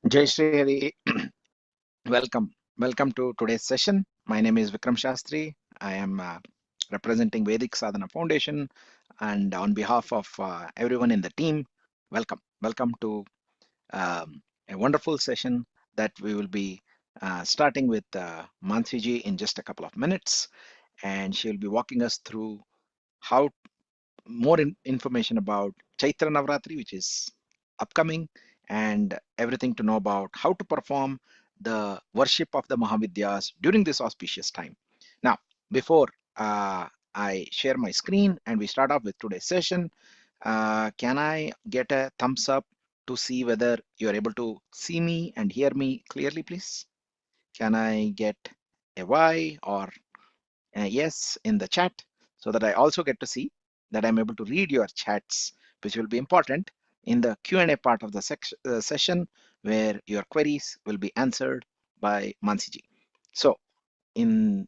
Jai Shri Hari. Welcome. Welcome to today's session. My name is Vikram Shastri. I am representing Vedic Sadhana Foundation, and on behalf of everyone in the team, welcome. Welcome to a wonderful session that we will be starting with Mansi ji in just a couple of minutes, and she will be walking us through how more information about Chaitra Navratri, which is upcoming, and everything to know about how to perform the worship of the Mahavidyas during this auspicious time. Now, before I share my screen and we start off with today's session, can I get a thumbs up to see whether you're able to see me and hear me clearly, please? Can I get a Y or yes in the chat so that I also get to see that I'm able to read your chats, which will be important in the Q&A part of the session where your queries will be answered by Mansiji. So in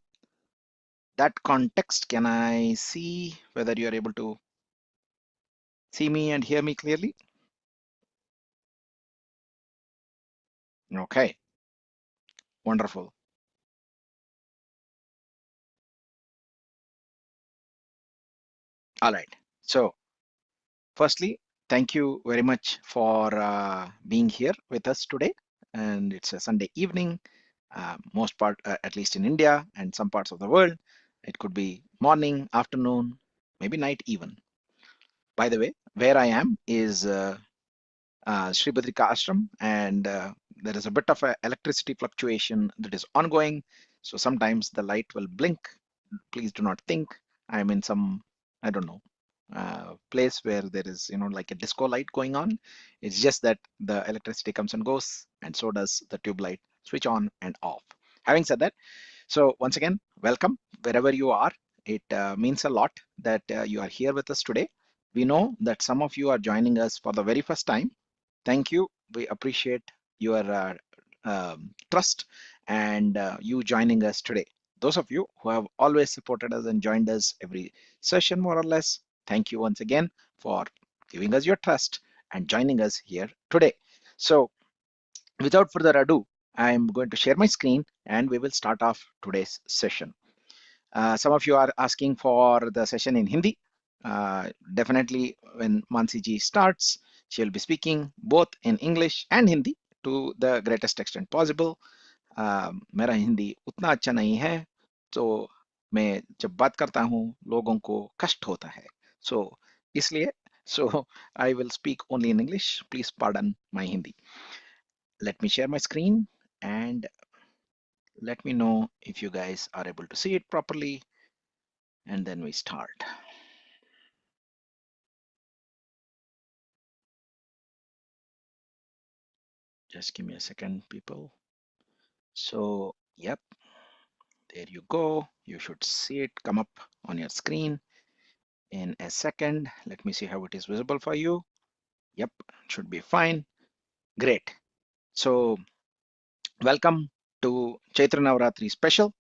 that context, can I see whether you are able to see me and hear me clearly? Okay, wonderful. All right. So firstly, thank you very much for being here with us today. And it's a Sunday evening, most part, at least in India and some parts of the world. It could be morning, afternoon, maybe night even. By the way, where I am is Sri Badrika Ashram, and there is a bit of a electricity fluctuation that is ongoing. So sometimes the light will blink. Please do not think I'm in some, I don't know, place where there is, like a disco light going on. It's just that the electricity comes and goes, and so does the tube light switch on and off. Having said that, so once again, welcome wherever you are. It means a lot that you are here with us today. We know that some of you are joining us for the very first time. Thank you. We appreciate your trust and you joining us today. Those of you who have always supported us and joined us every session, more or less, thank you once again for giving us your trust and joining us here today. So without further ado, I'm going to share my screen and we will start off today's session. Some of you are asking for the session in Hindi. Definitely when Mansi ji starts, she'll be speaking both in English and Hindi to the greatest extent possible. मेरा हिंदी उतना अच्छा नहीं है, तो मैं जब बात करता हूँ लोगों को कष्ट होता है, so इसलिए so I will speak only in English. Please pardon my Hindi. Let me share my screen and let me know if you guys are able to see it properly, and then we start. Just give me a second, people. So, yep, there you go. You should see it come up on your screen in a second. Let me see how it is visible for you. Yep, it should be fine. Great. So, welcome to Chaitra Navratri special.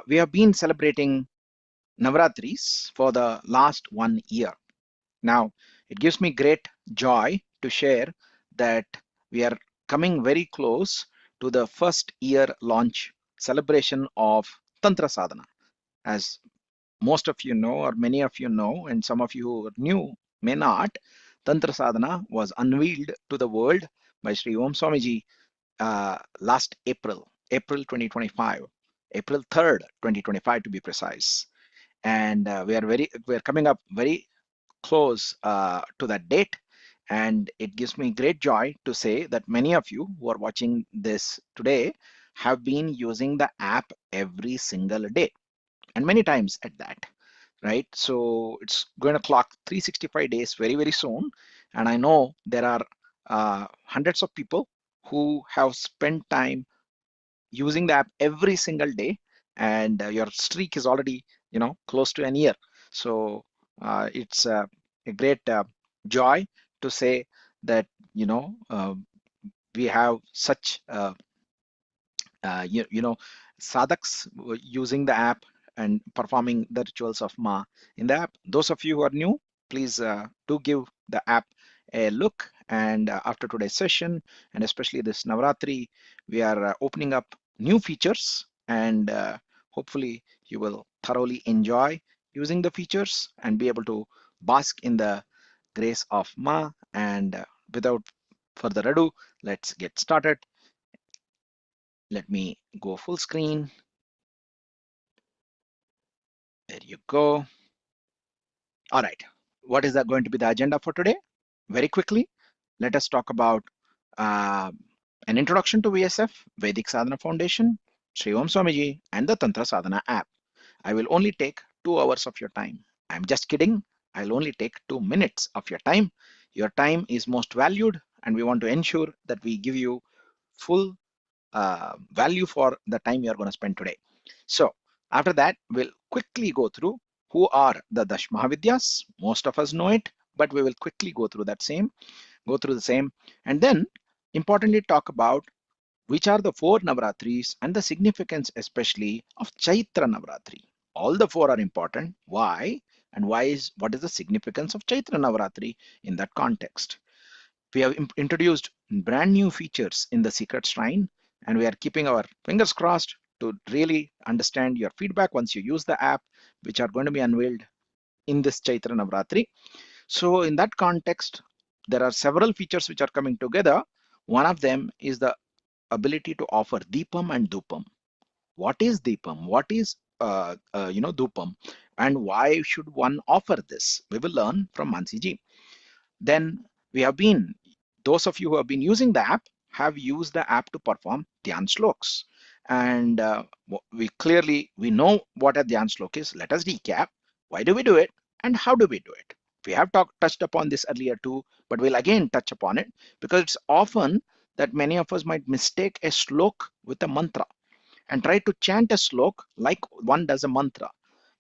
We have been celebrating Navratris for the last 1 year. Now, it gives me great joy to share that we are coming very close to the first year launch celebration of Tantra Sadhana. As most of you know, or many of you know, and some of you who are new may not, Tantra Sadhana was unveiled to the world by Sri Om Swamiji last April 2025, April 3rd, 2025 to be precise. And we're coming up very close to that date, and it gives me great joy to say that many of you who are watching this today have been using the app every single day, and many times at that, right? So it's going to clock 365 days very, very soon, and I know there are hundreds of people who have spent time using the app every single day, and your streak is already, close to an year. So it's a great joy to say that, we have such sadhaks using the app and performing the rituals of Ma in the app. Those of you who are new, please do give the app a look And after today's session, and especially this Navratri, we are opening up new features, and hopefully you will thoroughly enjoy using the features and be able to bask in the grace of Ma. And without further ado, let's get started. Let me go full screen. There you go. All right. What is that going to be the agenda for today? Very quickly, let us talk about uh, an introduction to VSF, Vedic Sadhana Foundation, Sri Om Swamiji, and the Tantra Sadhana app. I will only take 2 hours of your time. I'm just kidding. I'll only take 2 minutes of your time. Your time is most valued, and we want to ensure that we give you full value for the time you're going to spend today. So after that, we'll quickly go through who are the Dash Mahavidyas. Most of us know it, but we will quickly go through the same, and then importantly talk about which are the 4 Navratris and the significance especially of Chaitra Navratri. All the 4 are important. Why? And what is the significance of Chaitra Navratri in that context? We have introduced brand new features in the Secret Shrine, and we are keeping our fingers crossed to really understand your feedback once you use the app, which are going to be unveiled in this Chaitra Navratri. So in that context, there are several features which are coming together. One of them is the ability to offer Deepam and Dupam. What is Deepam? What is Dupam? And why should one offer this? We will learn from Mansiji. Then we have been, those of you who have been using the app have used the app to perform Dhyan Shloks. And we know what a Dhyan Shlok is. Let us recap. Why do we do it? And how do we do it? We have touched upon this earlier too, but we'll again touch upon it because it's often that many of us might mistake a slok with a mantra and try to chant a slok like one does a mantra.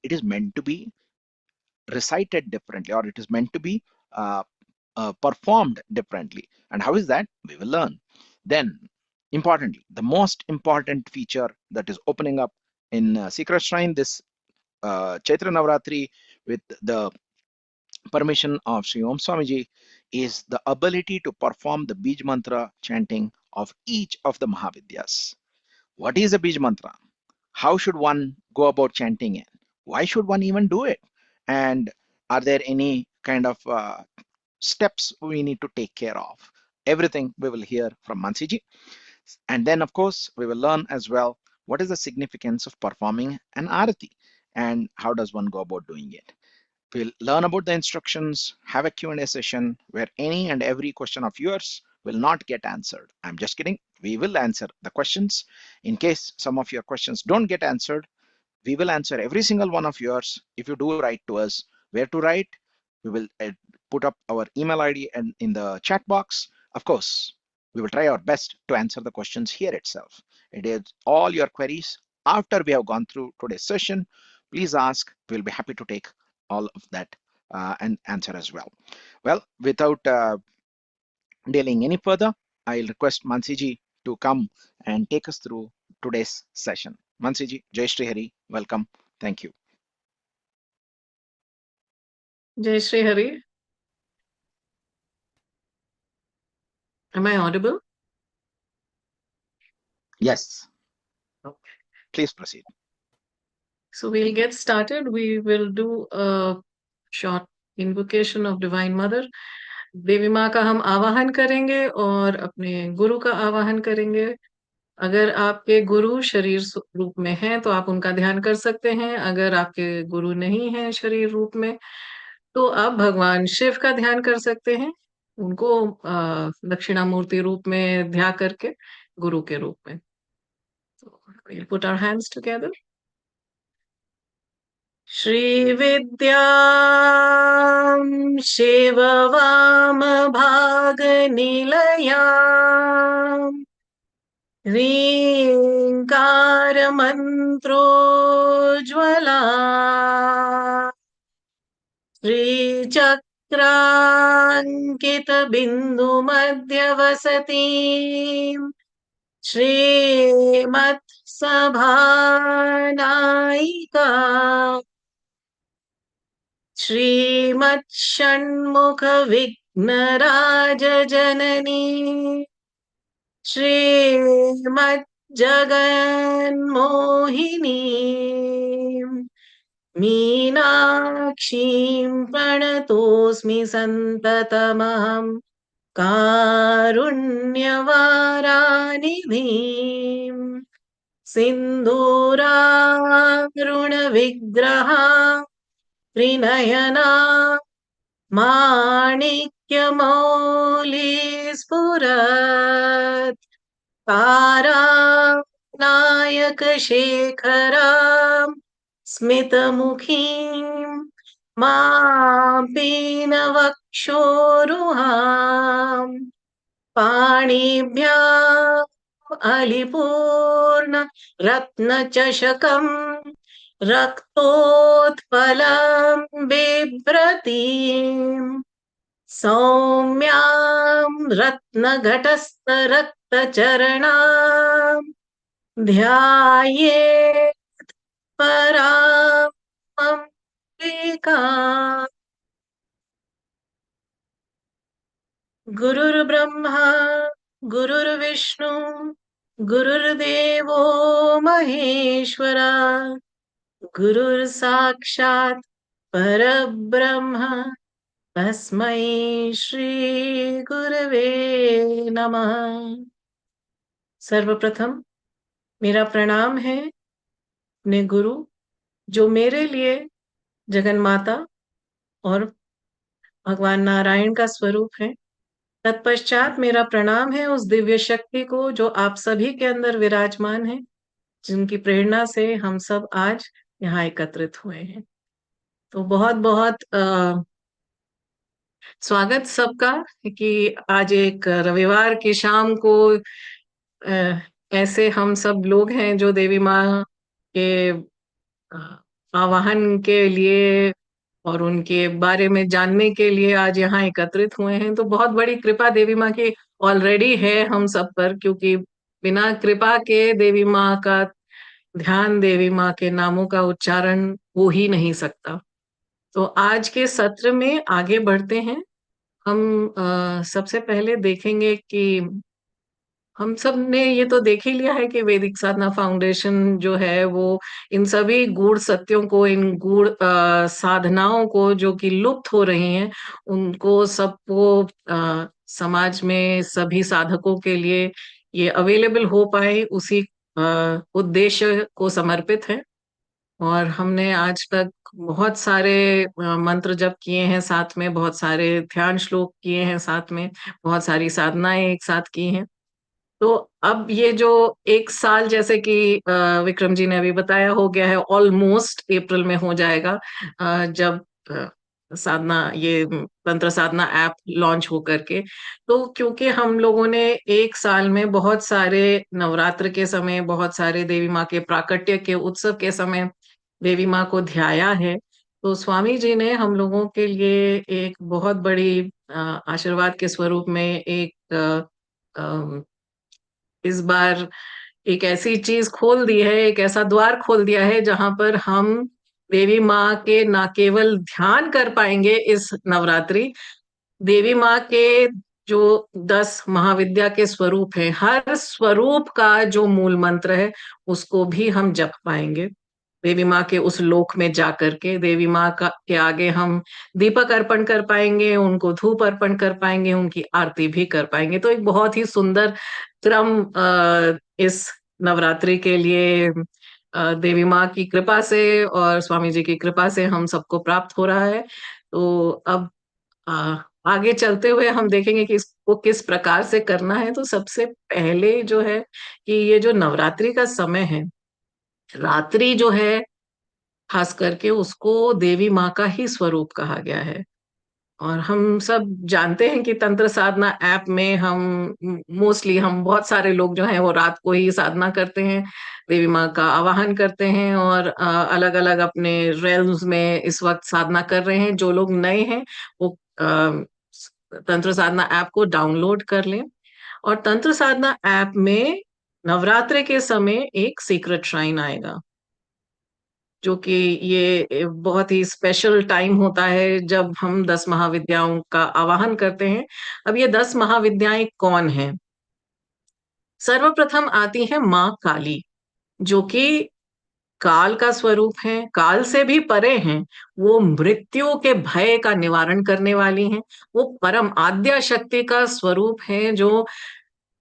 It is meant to be recited differently, or it is meant to be uh, performed differently. And how is that? We will learn. Then, importantly, the most important feature that is opening up in Secret Shrine this Chaitra Navratri with the permission of Sri Om Swamiji is the ability to perform the Bij Mantra chanting of each of the Mahavidyas. What is a Bij Mantra? How should one go about chanting it? Why should one even do it? And are there any kind of steps we need to take care of? Everything we will hear from Mansiji. And then, of course, we will learn as well what is the significance of performing an arati and how does one go about doing it. We'll learn about the instructions, have a Q&A session where any and every question of yours will not get answered. I'm just kidding. We will answer the questions. In case some of your questions don't get answered, we will answer every single one of yours. If you do write to us, where to write, we will put up our email ID and in the chat box. Of course, we will try our best to answer the questions here itself. It is all your queries. After we have gone through today's session, please ask. We'll be happy to take all of that and answer as well. Well, without dealing any further, I'll request Mansiji to come and take us through today's session. Mansiji, Jai Shri Hari, welcome. Thank you. Jai Shri Hari. Am I audible? Yes. Okay. Please proceed. So we'll get started. We will do a short invocation of Divine Mother. देवी माँ का हम आवाहन करेंगे और अपने गुरु का आवाहन करेंगे। अगर आपके गुरु शरीर रूप में हैं तो आप उनका ध्यान कर सकते हैं। अगर आपके गुरु नहीं हैं शरीर रूप में तो आप भगवान शिव का ध्यान कर सकते हैं। उनको दक्षिणामूर्ति रूप में ध्यान करके गुरु के रूप में। So we'll put our hands together. श्रीविद्यां शिववामभागनिलयाम् ह्रीङ्कारमन्त्रोज्ज्वला श्रीचक्राङ्कितबिन्दुमध्यवसतीम् श्रीमत्सभानायिका न राजजननी श्रीमज्जगन्मोहिनीं मीनाक्षीं प्रणतोऽस्मि सन्ततमहं कारुण्यवारानिधिं सिन्दूरारुणविग्रहा त्रिनयना माणिक्यमौलिस्फुरत् तारानायकशेखरां स्मितमुखीं मां पीनवक्षोरुहाम् पाणिभ्याम् अलिपूर्ण रत्नचषकम् रक्तोत्पलं बिभ्रतीम् सौम्यां रत्नघटस्थरक्तचरणां ध्यायेत् परामम्बिकाम्। गुरुर्ब्रह्मा गुरुर्विष्णु गुरुर्देवो महेश्वरा गुरुर्साक्षात् परब्रह्म तस्मै श्री गुरवे नमः। सर्वप्रथम मेरा प्रणाम है अपने गुरु जो मेरे लिए जगन माता और भगवान नारायण का स्वरूप है। तत्पश्चात मेरा प्रणाम है उस दिव्य शक्ति को जो आप सभी के अंदर विराजमान है, जिनकी प्रेरणा से हम सब आज यहाँ एकत्रित हुए हैं। तो बहुत बहुत स्वागत सबका कि आज एक रविवार की शाम को अ, ऐसे हम सब लोग हैं जो देवी माँ के अ, आवाहन के लिए और उनके बारे में जानने के लिए आज यहाँ एकत्रित हुए हैं। तो बहुत बड़ी कृपा देवी माँ की ऑलरेडी है हम सब पर, क्योंकि बिना कृपा के देवी माँ का ध्यान, देवी माँ के नामों का उच्चारण हो ही नहीं सकता। तो आज के सत्र में आगे बढ़ते हैं। हम सबसे पहले देखेंगे कि हम सब ने ये तो देख ही लिया है कि वैदिक साधना फाउंडेशन जो है वो इन सभी गूढ़ सत्यों को, इन गूढ़ साधनाओं को जो कि लुप्त हो रही हैं, उनको सबको समाज में सभी साधकों के लिए ये अवेलेबल हो पाए, उसी उद्देश्य को समर्पित है। और हमने आज तक बहुत सारे मंत्र जप किए हैं, साथ में बहुत सारे ध्यान श्लोक किए हैं, साथ में बहुत सारी साधनाएं एक साथ की हैं। तो अब ये जो एक साल, जैसे कि विक्रम जी ने अभी बताया, हो गया है, ऑलमोस्ट अप्रैल में हो जाएगा जब साधना, ये तंत्र साधना ऐप लॉन्च हो करके। तो क्योंकि हम लोगों ने एक साल में बहुत सारे नवरात्र के समय, बहुत सारे देवी माँ के प्राकट्य के उत्सव के समय देवी माँ को ध्याया है, तो स्वामी जी ने हम लोगों के लिए एक बहुत बड़ी आशीर्वाद के स्वरूप में एक इस बार एक ऐसी चीज खोल दी है, एक ऐसा द्वार खोल दिया है जहां पर हम देवी माँ के ना केवल ध्यान कर पाएंगे इस नवरात्रि, देवी माँ के जो 10 महाविद्या के स्वरूप हैं, हर स्वरूप का जो मूल मंत्र है उसको भी हम जप पाएंगे। देवी माँ के उस लोक में जा करके देवी माँ का के आगे हम दीपक अर्पण कर पाएंगे, उनको धूप अर्पण कर पाएंगे, उनकी आरती भी कर पाएंगे। तो एक बहुत ही सुंदर क्रम इस नवरात्रि के लिए देवी माँ की कृपा से और स्वामी जी की कृपा से हम सबको प्राप्त हो रहा है। तो अब अ, आगे चलते हुए हम देखेंगे कि इसको किस प्रकार से करना है। तो सबसे पहले जो है कि ये जो नवरात्रि का समय है, रात्रि जो है खास करके उसको देवी माँ का ही स्वरूप कहा गया है। और हम सब जानते हैं कि तंत्र साधना ऐप में हम मोस्टली, हम बहुत सारे लोग जो हैं वो रात को ही साधना करते हैं, देवी माँ का आवाहन करते हैं और अलग अलग अपने रेल्म्स में इस वक्त साधना कर रहे हैं। जो लोग नए हैं वो तंत्र साधना ऐप को डाउनलोड कर लें। और तंत्र साधना ऐप में नवरात्रि के समय एक सीक्रेट श्राइन आएगा। जो कि ये बहुत ही स्पेशल टाइम होता है जब हम 10 महाविद्याओं का आवाहन करते हैं। अब ये 10 महाविद्याएं कौन हैं? सर्वप्रथम आती है माँ काली, जो कि काल का स्वरूप है, काल से भी परे हैं। वो मृत्यु के भय का निवारण करने वाली हैं। वो परम आद्या शक्ति का स्वरूप है, जो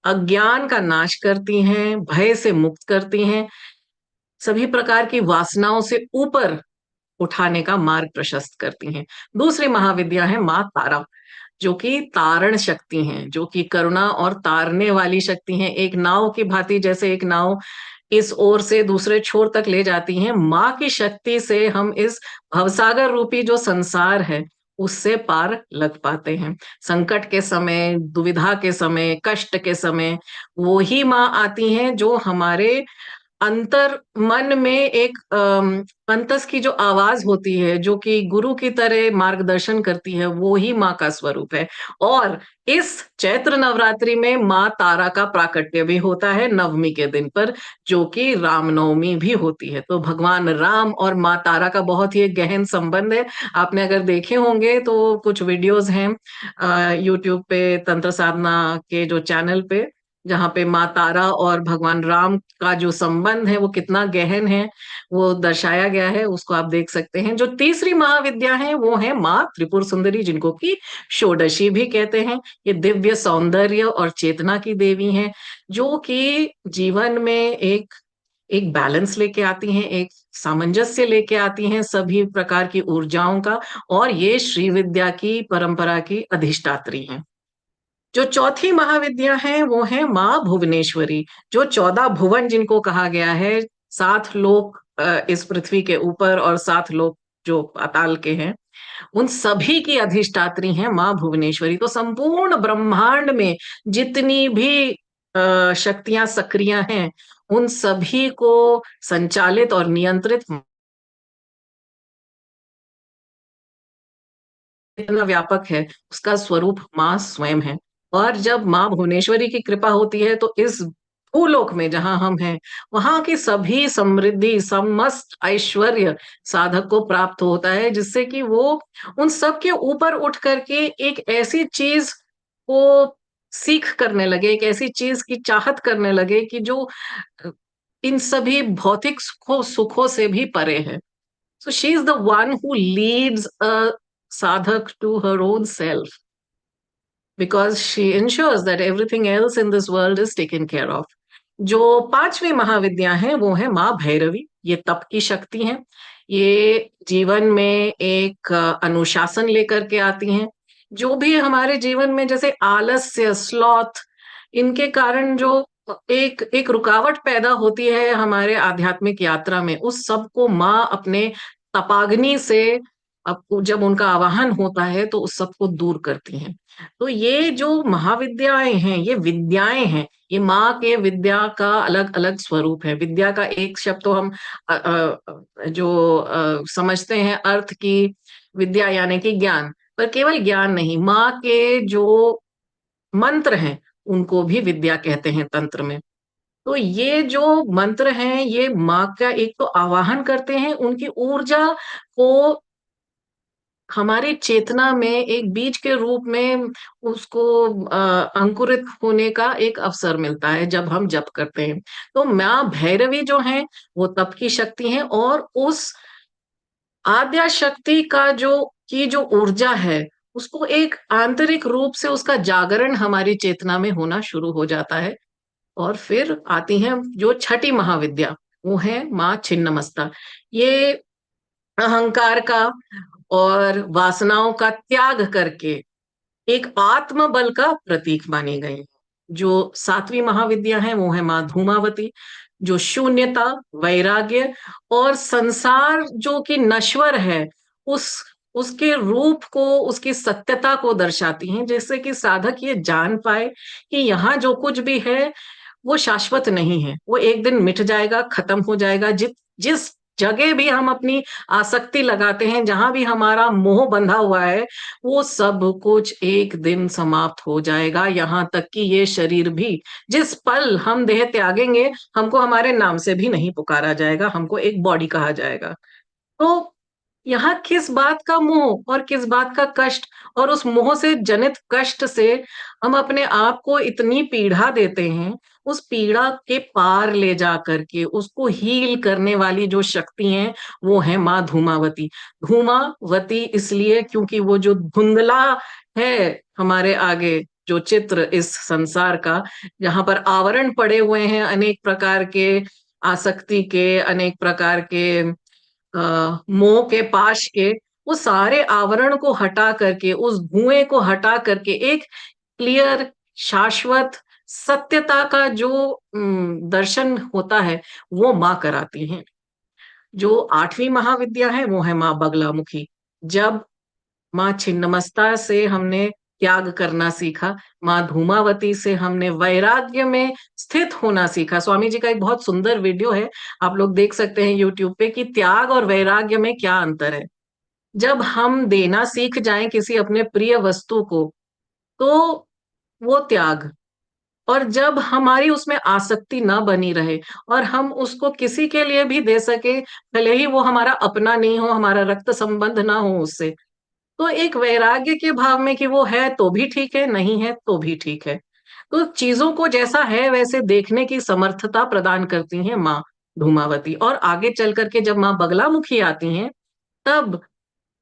अज्ञान का नाश करती हैं, भय से मुक्त करती हैं, सभी प्रकार की वासनाओं से ऊपर उठाने का मार्ग प्रशस्त करती हैं। दूसरी महाविद्या है माँ तारा, जो कि तारण शक्ति हैं, जो कि करुणा और तारने वाली शक्ति हैं। एक नाव की भांति, जैसे एक नाव इस ओर से दूसरे छोर तक ले जाती हैं, माँ की शक्ति से हम इस भवसागर रूपी जो संसार है उससे पार लग पाते हैं। संकट के समय, दुविधा के समय, कष्ट के समय वो ही माँ आती हैं, जो हमारे अंतर मन में एक अंतस की जो आवाज होती है, जो कि गुरु की तरह मार्गदर्शन करती है, वो ही माँ का स्वरूप है। और इस चैत्र नवरात्रि में माँ तारा का प्राकट्य भी होता है नवमी के दिन पर, जो कि रामनवमी भी होती है। तो भगवान राम और माँ तारा का बहुत ही एक गहन संबंध है। आपने अगर देखे होंगे तो कुछ वीडियोस हैं यूट्यूब पे, तंत्र साधना के जो चैनल पे, जहाँ पे माँ तारा और भगवान राम का जो संबंध है वो कितना गहन है वो दर्शाया गया है, उसको आप देख सकते हैं। जो तीसरी महाविद्या है वो है माँ त्रिपुर सुंदरी, जिनको कि षोडशी भी कहते हैं। ये दिव्य सौंदर्य और चेतना की देवी हैं, जो कि जीवन में एक एक बैलेंस लेके आती हैं, एक सामंजस्य लेके आती हैं सभी प्रकार की ऊर्जाओं का। और ये श्री विद्या की परंपरा की अधिष्ठात्री हैं। जो चौथी महाविद्या है वो है माँ भुवनेश्वरी, जो 14 भुवन जिनको कहा गया है, 7 लोक इस पृथ्वी के ऊपर और 7 लोक जो पाताल के हैं, उन सभी की अधिष्ठात्री हैं माँ भुवनेश्वरी। तो संपूर्ण ब्रह्मांड में जितनी भी शक्तियां सक्रिय हैं, उन सभी को संचालित और नियंत्रित, इतना व्यापक है, उसका स्वरूप माँ स्वयं है। और जब माँ भुवनेश्वरी की कृपा होती है तो इस भूलोक में जहां हम हैं, वहां की सभी समृद्धि, समस्त ऐश्वर्य साधक को प्राप्त होता है, जिससे कि वो उन सब के ऊपर उठ करके एक ऐसी चीज को सीख करने लगे, एक ऐसी चीज की चाहत करने लगे कि जो इन सभी भौतिक सुखों से भी परे है। So she is the one who leads a sadhak to her own self, because she ensures that everything else in this world is taken care of. जो पांचवी महाविद्या है वो है माँ भैरवी। ये तप की शक्ति है। ये जीवन में एक अनुशासन लेकर के आती हैं। जो भी हमारे जीवन में जैसे आलस्य, स्लॉथ, इनके कारण जो एक एक रुकावट पैदा होती है हमारे आध्यात्मिक यात्रा में, उस सब को माँ अपने तपाग्नि से, अब जब उनका आवाहन होता है तो उस सब को दूर करती हैं। तो ये जो महाविद्याएं हैं, ये विद्याएं हैं। ये माँ के विद्या का अलग अलग स्वरूप है। विद्या का एक शब्द तो हम समझते हैं अर्थ की, विद्या यानी कि ज्ञान, पर केवल ज्ञान नहीं, माँ के जो मंत्र हैं उनको भी विद्या कहते हैं तंत्र में। तो ये जो मंत्र हैं ये माँ का एक तो आवाहन करते हैं, उनकी ऊर्जा को हमारी चेतना में एक बीज के रूप में उसको अंकुरित होने का एक अवसर मिलता है जब हम जप करते हैं। तो माँ भैरवी जो है वो तप की शक्ति है, और उस आद्या शक्ति का जो ऊर्जा है, उसको एक आंतरिक रूप से उसका जागरण हमारी चेतना में होना शुरू हो जाता है। और फिर आती है जो छठी महाविद्या, वो है माँ छिन्नमस्ता। ये अहंकार का और वासनाओं का त्याग करके एक आत्मबल का प्रतीक मानी गई। जो सातवीं महाविद्या है वो है माँ धूमावती, जो शून्यता, वैराग्य और संसार जो कि नश्वर है, उस उसके रूप को, उसकी सत्यता को दर्शाती हैं, जिससे कि साधक ये जान पाए कि यहाँ जो कुछ भी है वो शाश्वत नहीं है, वो एक दिन मिट जाएगा, खत्म हो जाएगा। जिस जिस जगह भी हम अपनी आसक्ति लगाते हैं, जहां भी हमारा मोह बंधा हुआ है, वो सब कुछ एक दिन समाप्त हो जाएगा। यहाँ तक कि ये शरीर भी, जिस पल हम देह त्यागेंगे, हमको हमारे नाम से भी नहीं पुकारा जाएगा, हमको एक बॉडी कहा जाएगा। तो यहाँ किस बात का मोह और किस बात का कष्ट, और उस मोह से जनित कष्ट से हम अपने आप को इतनी पीड़ा देते हैं। उस पीड़ा के पार ले जा करके उसको हील करने वाली जो शक्ति हैं, वो है माँ धूमावती। धूमावती इसलिए क्योंकि वो जो धुंधला है हमारे आगे जो चित्र इस संसार का, जहां पर आवरण पड़े हुए हैं अनेक प्रकार के आसक्ति के, अनेक प्रकार के मोह के, पाश के, वो सारे आवरण को हटा करके, उस धुएं को हटा करके एक क्लियर, शाश्वत सत्यता का जो दर्शन होता है, वो माँ कराती हैं। जो 8वीं महाविद्या है वो है माँ बगलामुखी। जब माँ छिन्नमस्ता से हमने त्याग करना सीखा, माँ धूमावती से हमने वैराग्य में स्थित होना सीखा। स्वामी जी का एक बहुत सुंदर वीडियो है, आप लोग देख सकते हैं यूट्यूब पे, कि त्याग और वैराग्य में क्या अंतर है। जब हम देना सीख जाएं किसी अपने प्रिय वस्तु को, तो वो त्याग। और जब हमारी उसमें आसक्ति ना बनी रहे और हम उसको किसी के लिए भी दे सके, भले ही वो हमारा अपना नहीं हो, हमारा रक्त संबंध ना हो उससे, तो एक वैराग्य के भाव में कि वो है तो भी ठीक है, नहीं है तो भी ठीक है। तो चीजों को जैसा है वैसे देखने की समर्थता प्रदान करती हैं माँ धूमावती। और आगे चल करके जब माँ बगलामुखी आती हैं, तब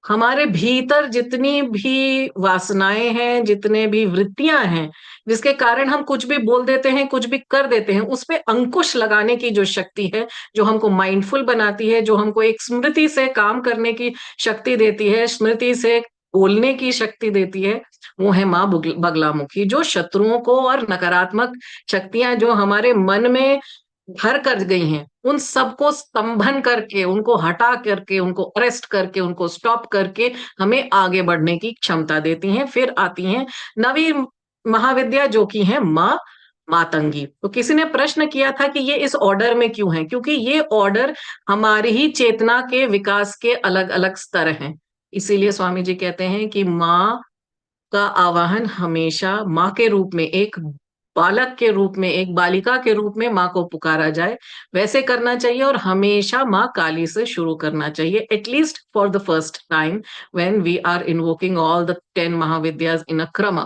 हमारे भीतर जितनी भी वासनाएं हैं, जितने भी वृत्तियां हैं, जिसके कारण हम कुछ भी बोल देते हैं, कुछ भी कर देते हैं, उस पे अंकुश लगाने की जो शक्ति है, जो हमको माइंडफुल बनाती है, जो हमको एक स्मृति से काम करने की शक्ति देती है, स्मृति से बोलने की शक्ति देती है, वो है माँ बगलामुखी। जो शत्रुओं को और नकारात्मक शक्तियां जो हमारे मन में भर कर गई हैं, उन सबको स्तंभन करके, उनको हटा करके, उनको अरेस्ट करके, उनको स्टॉप करके हमें आगे बढ़ने की क्षमता देती हैं। फिर आती हैं नवी महाविद्या, जो कि है माँ मातंगी। तो किसी ने प्रश्न किया था कि ये इस ऑर्डर में क्यों है? क्योंकि ये ऑर्डर हमारी ही चेतना के विकास के अलग अलग स्तर हैं। इसीलिए स्वामी जी कहते हैं कि माँ का आवाहन हमेशा माँ के रूप में, एक बालक के रूप में, एक बालिका के रूप में माँ को पुकारा जाए, वैसे करना चाहिए। और हमेशा माँ काली से शुरू करना चाहिए, at least for the first time when we are invoking all the 10 Mahavidyas in a क्रम।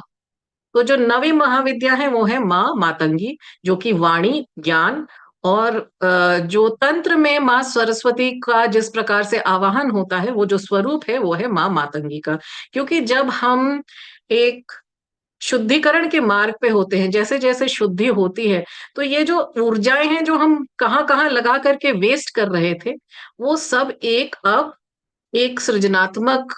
तो जो नवी महाविद्या है वो है माँ मातंगी, जो कि वाणी, ज्ञान और जो तंत्र में माँ सरस्वती का जिस प्रकार से आवाहन होता है, वो जो स्वरूप है वो है माँ मातंगी का। क्योंकि जब हम एक शुद्धिकरण के मार्ग पे होते हैं, जैसे जैसे शुद्धि होती है, तो ये जो ऊर्जाएं हैं जो हम कहाँ कहाँ लगा करके वेस्ट कर रहे थे, वो सब एक अब एक सृजनात्मक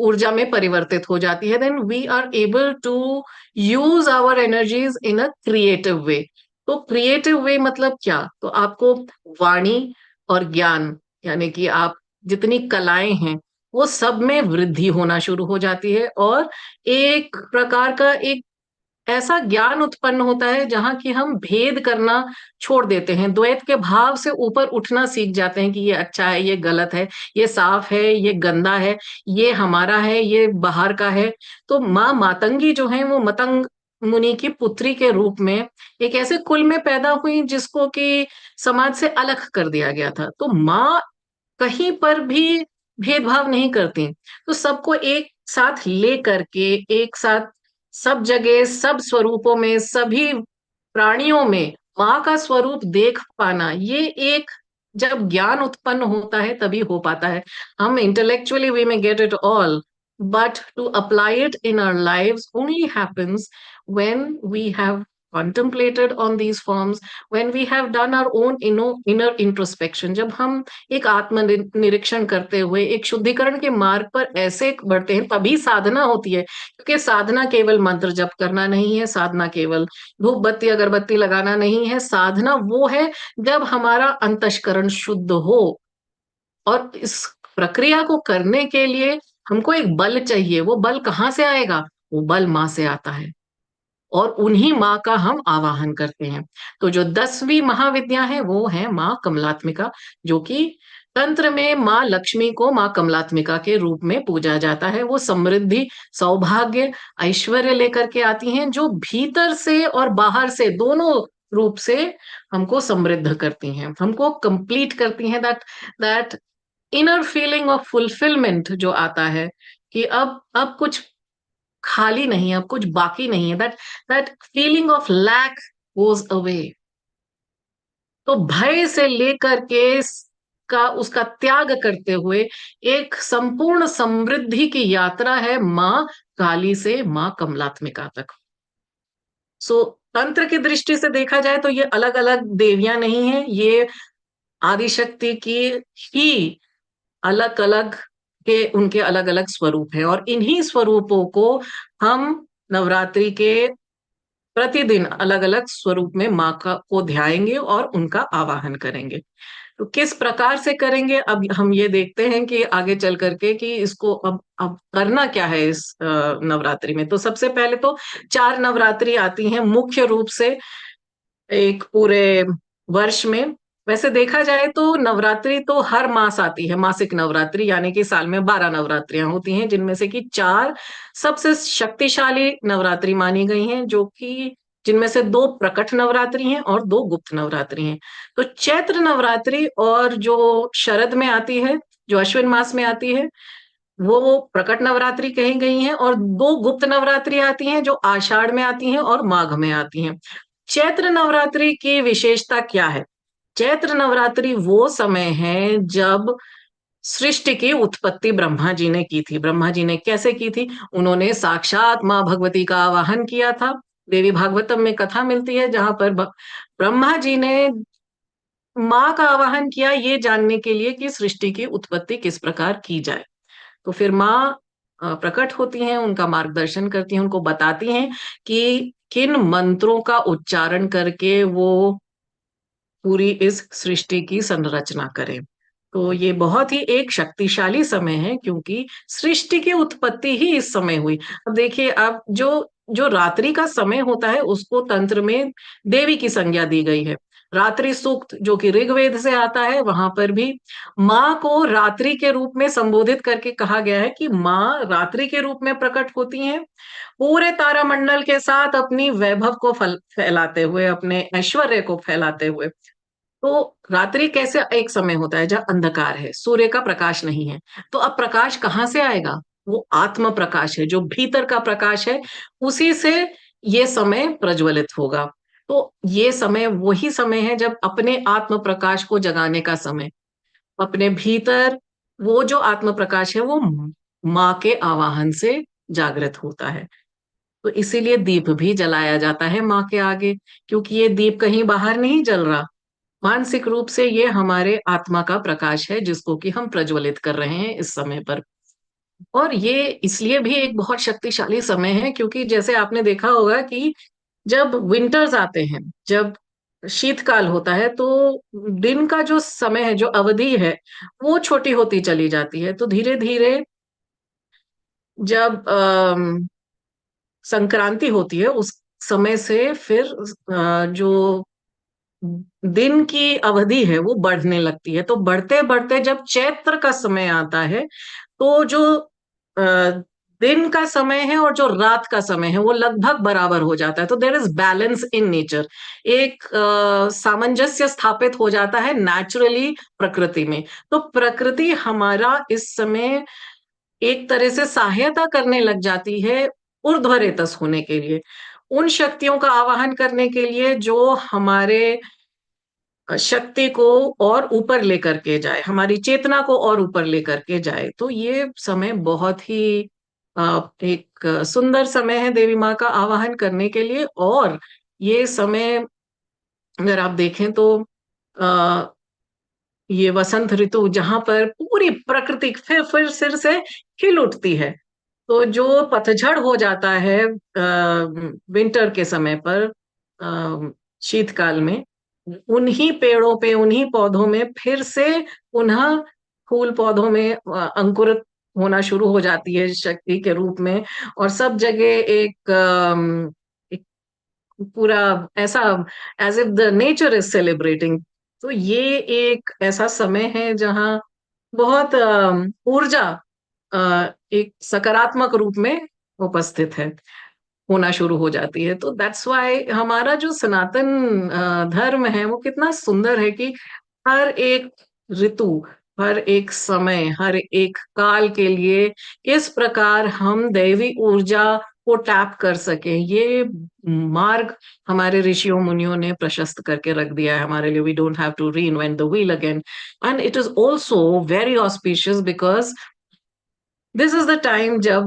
ऊर्जा में परिवर्तित हो जाती है। Then we are able to use our energies in a creative way. तो क्रिएटिव वे मतलब क्या? तो आपको वाणी और ज्ञान, यानी कि आप जितनी कलाएं हैं, वो सब में वृद्धि होना शुरू हो जाती है। और एक प्रकार का एक ऐसा ज्ञान उत्पन्न होता है जहां कि हम भेद करना छोड़ देते हैं, द्वैत के भाव से ऊपर उठना सीख जाते हैं कि ये अच्छा है, ये गलत है, ये साफ है, ये गंदा है, ये हमारा है, ये बाहर का है। तो माँ मातंगी जो है वो मतंग मुनि की पुत्री के रूप में एक ऐसे कुल में पैदा हुई जिसको कि समाज से अलग कर दिया गया था। तो माँ कहीं पर भी भेदभाव नहीं करती, तो सबको एक साथ ले करके, एक साथ सब जगह, सब स्वरूपों में, सभी प्राणियों में माँ का स्वरूप देख पाना, ये एक जब ज्ञान उत्पन्न होता है तभी हो पाता है। हम intellectually we may get it all, but to apply it in our lives only happens when we have contemplated on these forms, when we have done our own inner introspection। जब हम एक आत्म निरीक्षण करते हुए एक शुद्धिकरण के मार्ग पर ऐसे बढ़ते हैं, तभी साधना होती है। क्योंकि साधना केवल मंत्र जप करना नहीं है, साधना केवल धूप बत्ती अगरबत्ती लगाना नहीं है, साधना वो है जब हमारा अंतःकरण शुद्ध हो। और इस प्रक्रिया को करने के लिए हमको एक बल चाहिए। वो बल कहाँ से आएगा? वो बल माँ से आता है। और उन्हीं माँ का हम आवाहन करते हैं। तो जो 10वीं महाविद्या है वो है माँ कमलात्मिका, जो कि तंत्र में माँ लक्ष्मी को माँ कमलात्मिका के रूप में पूजा जाता है। वो समृद्धि, सौभाग्य, ऐश्वर्य लेकर के आती हैं, जो भीतर से और बाहर से दोनों रूप से हमको समृद्ध करती हैं, हमको कंप्लीट करती हैं। That inner feeling of fulfilment जो आता है कि अब कुछ खाली नहीं है, अब कुछ बाकी नहीं है, that feeling of lack goes away. तो भय से लेकर के का उसका त्याग करते हुए एक संपूर्ण समृद्धि की यात्रा है माँ काली से माँ कमलात्मिका तक। सो तंत्र की दृष्टि से देखा जाए तो ये अलग अलग देवियां नहीं है, ये आदिशक्ति की ही अलग अलग के उनके अलग अलग स्वरूप है, और इन्हीं स्वरूपों को हम नवरात्रि के प्रतिदिन अलग अलग स्वरूप में माँ का को ध्याएंगे और उनका आवाहन करेंगे। तो किस प्रकार से करेंगे, अब हम ये देखते हैं कि आगे चल करके कि इसको अब करना क्या है इस नवरात्रि में। तो सबसे पहले तो 4 नवरात्रि आती हैं मुख्य रूप से एक पूरे वर्ष में। वैसे देखा जाए तो नवरात्रि तो हर मास आती है, मासिक नवरात्रि, यानी कि साल में 12 नवरात्रियां होती हैं, जिनमें से कि 4 सबसे शक्तिशाली नवरात्रि मानी गई हैं, जो कि जिनमें से 2 प्रकट नवरात्रि हैं और 2 गुप्त नवरात्रि हैं। तो चैत्र नवरात्रि और जो शरद में आती है, जो अश्विन मास में आती है, वो प्रकट नवरात्रि कही गई हैं, और 2 गुप्त नवरात्रि आती हैं जो आषाढ़ में आती हैं और माघ में आती हैं। चैत्र नवरात्रि की विशेषता क्या है? चैत्र नवरात्रि वो समय है जब सृष्टि की उत्पत्ति ब्रह्मा जी ने की थी। ब्रह्मा जी ने कैसे की थी? उन्होंने साक्षात माँ भगवती का आवाहन किया था। देवी भागवतम में कथा मिलती है जहां पर ब्रह्मा जी ने माँ का आवाहन किया, ये जानने के लिए कि सृष्टि की उत्पत्ति किस प्रकार की जाए। तो फिर माँ प्रकट होती हैं, उनका मार्गदर्शन करती हैं, उनको बताती हैं कि किन मंत्रों का उच्चारण करके वो पूरी इस सृष्टि की संरचना करें। तो ये बहुत ही एक शक्तिशाली समय है, क्योंकि सृष्टि की उत्पत्ति ही इस समय हुई। अब देखिए, अब जो जो रात्रि का समय होता है उसको तंत्र में देवी की संज्ञा दी गई है। रात्रि सूक्त जो कि ऋग्वेद से आता है, वहां पर भी माँ को रात्रि के रूप में संबोधित करके कहा गया है कि माँ रात्रि के रूप में प्रकट होती हैं, पूरे तारामंडल के साथ अपनी वैभव को फैलाते हुए, अपने ऐश्वर्य को फैलाते हुए। तो रात्रि कैसे एक समय होता है जब अंधकार है, सूर्य का प्रकाश नहीं है, तो अब प्रकाश कहाँ से आएगा? वो आत्म प्रकाश है, जो भीतर का प्रकाश है, उसी से ये समय प्रज्वलित होगा। तो ये समय वही समय है जब अपने आत्म प्रकाश को जगाने का समय, अपने भीतर वो जो आत्म प्रकाश है वो माँ के आवाहन से जागृत होता है। तो इसीलिए दीप भी जलाया जाता है माँ के आगे, क्योंकि ये दीप कहीं बाहर नहीं जल रहा, मानसिक रूप से ये हमारे आत्मा का प्रकाश है जिसको कि हम प्रज्वलित कर रहे हैं इस समय पर। और ये इसलिए भी एक बहुत शक्तिशाली समय है क्योंकि जैसे आपने देखा होगा कि जब विंटर्स आते हैं, जब शीतकाल होता है, तो दिन का जो समय है, जो अवधि है, वो छोटी होती चली जाती है। तो धीरे धीरे जब संक्रांति होती है, उस समय से फिर जो दिन की अवधि है वो बढ़ने लगती है। तो बढ़ते बढ़ते जब चैत्र का समय आता है, तो जो दिन का समय है और जो रात का समय है वो लगभग बराबर हो जाता है। तो there is balance in nature, एक सामंजस्य स्थापित हो जाता है नेचुरली प्रकृति में। तो प्रकृति हमारा इस समय एक तरह से सहायता करने लग जाती है ऊर्ध्वरेतस होने के लिए, उन शक्तियों का आवाहन करने के लिए जो हमारे शक्ति को और ऊपर लेकर के जाए, हमारी चेतना को और ऊपर लेकर के जाए। तो ये समय बहुत ही एक सुंदर समय है देवी माँ का आवाहन करने के लिए। और ये समय अगर आप देखें तो आ, ये वसंत ऋतु जहां पर पूरी प्रकृति फिर सिर से खिल उठती है। तो जो पतझड़ हो जाता है विंटर के समय पर, शीतकाल में, उन्हीं पेड़ों पे, उन्हीं पौधों में फिर से पुनः फूल पौधों में अंकुरित होना शुरू हो जाती है शक्ति के रूप में। और सब जगह एक पूरा ऐसा, as if the nature is celebrating. तो ये एक ऐसा समय है जहाँ बहुत ऊर्जा एक सकारात्मक रूप में उपस्थित है, होना शुरू हो जाती है। तो दैट्स वाई हमारा जो सनातन धर्म है वो कितना सुंदर है कि हर एक ऋतु, हर एक समय, हर एक काल के लिए किस प्रकार हम दैवी ऊर्जा को टैप कर सके, ये मार्ग हमारे ऋषियों मुनियों ने प्रशस्त करके रख दिया है हमारे लिए। We don't have to reinvent the wheel again. And it is also very auspicious because this is the time जब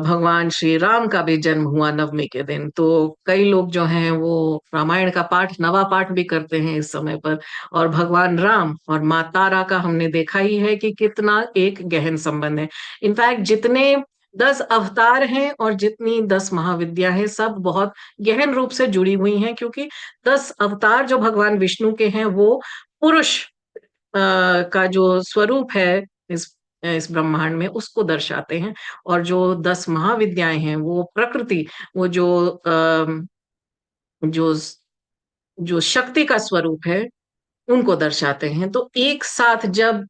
भगवान श्री राम का भी जन्म हुआ नवमी के दिन। तो कई लोग जो हैं वो रामायण का पाठ, नवा पाठ भी करते हैं इस समय पर। और भगवान राम और माँ तारा का हमने देखा ही है कि कितना एक गहन संबंध है। इनफैक्ट जितने 10 अवतार हैं और जितनी 10 महाविद्या हैं, सब बहुत गहन रूप से जुड़ी हुई हैं, क्योंकि 10 अवतार जो भगवान विष्णु के हैं वो पुरुष का जो स्वरूप है इस इस ब्रह्मांड में उसको दर्शाते हैं। और जो 10 महाविद्याएं हैं वो प्रकृति, वो जो जो शक्ति का स्वरूप है उनको दर्शाते हैं। तो एक साथ जब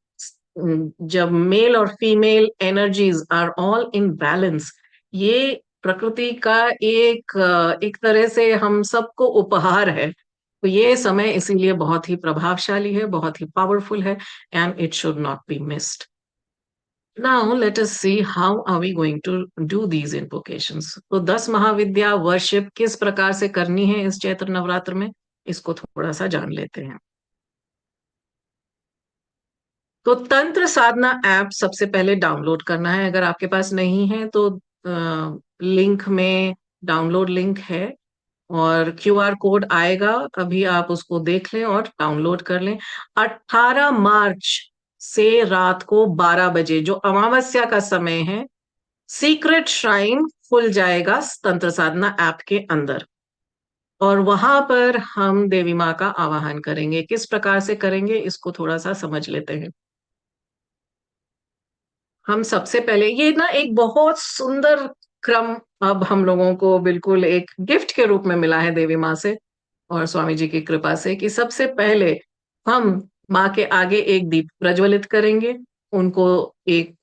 जब मेल और female energies are all in balance, ये प्रकृति का एक तरह से हम सबको उपहार है। तो ये समय इसीलिए बहुत ही प्रभावशाली है, बहुत ही पावरफुल है, and it should not be missed. Now let us see how are we going to do these invocations. तो 10 महाविद्या वर्शिप किस प्रकार से करनी है इस चैत्र नवरात्र में, इसको थोड़ा सा जान लेते हैं। तो तंत्र साधना ऐप सबसे पहले डाउनलोड करना है। अगर आपके पास नहीं है तो लिंक में डाउनलोड लिंक है और क्यूआर कोड आएगा, अभी आप उसको देख लें और डाउनलोड कर लें। 18 मार्च से रात को 12 बजे, जो अमावस्या का समय है, सीक्रेट श्राइन खुल जाएगा तंत्र साधना ऐप के अंदर। और वहां पर हम देवी माँ का आवाहन करेंगे। किस प्रकार से करेंगे इसको थोड़ा सा समझ लेते हैं। हम सबसे पहले ये ना एक बहुत सुंदर क्रम अब हम लोगों को बिल्कुल एक गिफ्ट के रूप में मिला है देवी माँ से और स्वामी जी की कृपा से, कि सबसे पहले हम माँ के आगे एक दीप प्रज्वलित करेंगे। उनको एक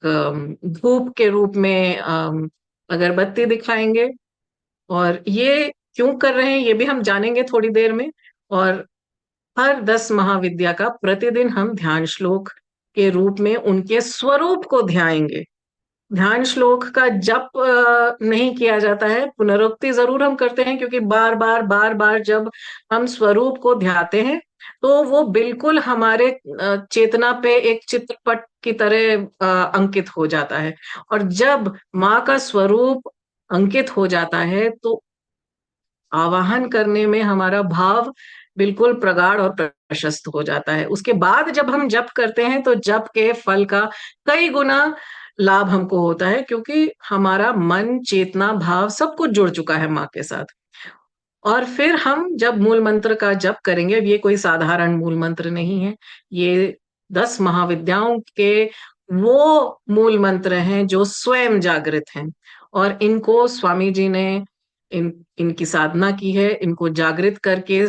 धूप के रूप में अगरबत्ती दिखाएंगे। और ये क्यों कर रहे हैं ये भी हम जानेंगे थोड़ी देर में। और हर 10 महाविद्या का प्रतिदिन हम ध्यान श्लोक के रूप में उनके स्वरूप को ध्याएंगे। ध्यान श्लोक का जप नहीं किया जाता है, पुनरुक्ति जरूर हम करते हैं, क्योंकि बार बार बार बार जब हम स्वरूप को ध्याते हैं तो वो बिल्कुल हमारे चेतना पे एक चित्रपट की तरह अंकित हो जाता है। और जब माँ का स्वरूप अंकित हो जाता है तो आवाहन करने में हमारा भाव बिल्कुल प्रगाढ़ और प्रशस्त हो जाता है। उसके बाद जब हम जप करते हैं तो जप के फल का कई गुना लाभ हमको होता है, क्योंकि हमारा मन, चेतना, भाव सब कुछ जुड़ चुका है माँ के साथ। और फिर हम जब मूल मंत्र का जप करेंगे, अब ये कोई साधारण मूल मंत्र नहीं है, ये 10 महाविद्याओं के वो मूल मंत्र हैं जो स्वयं जागृत हैं। और इनको स्वामी जी ने इनकी साधना की है, इनको जागृत करके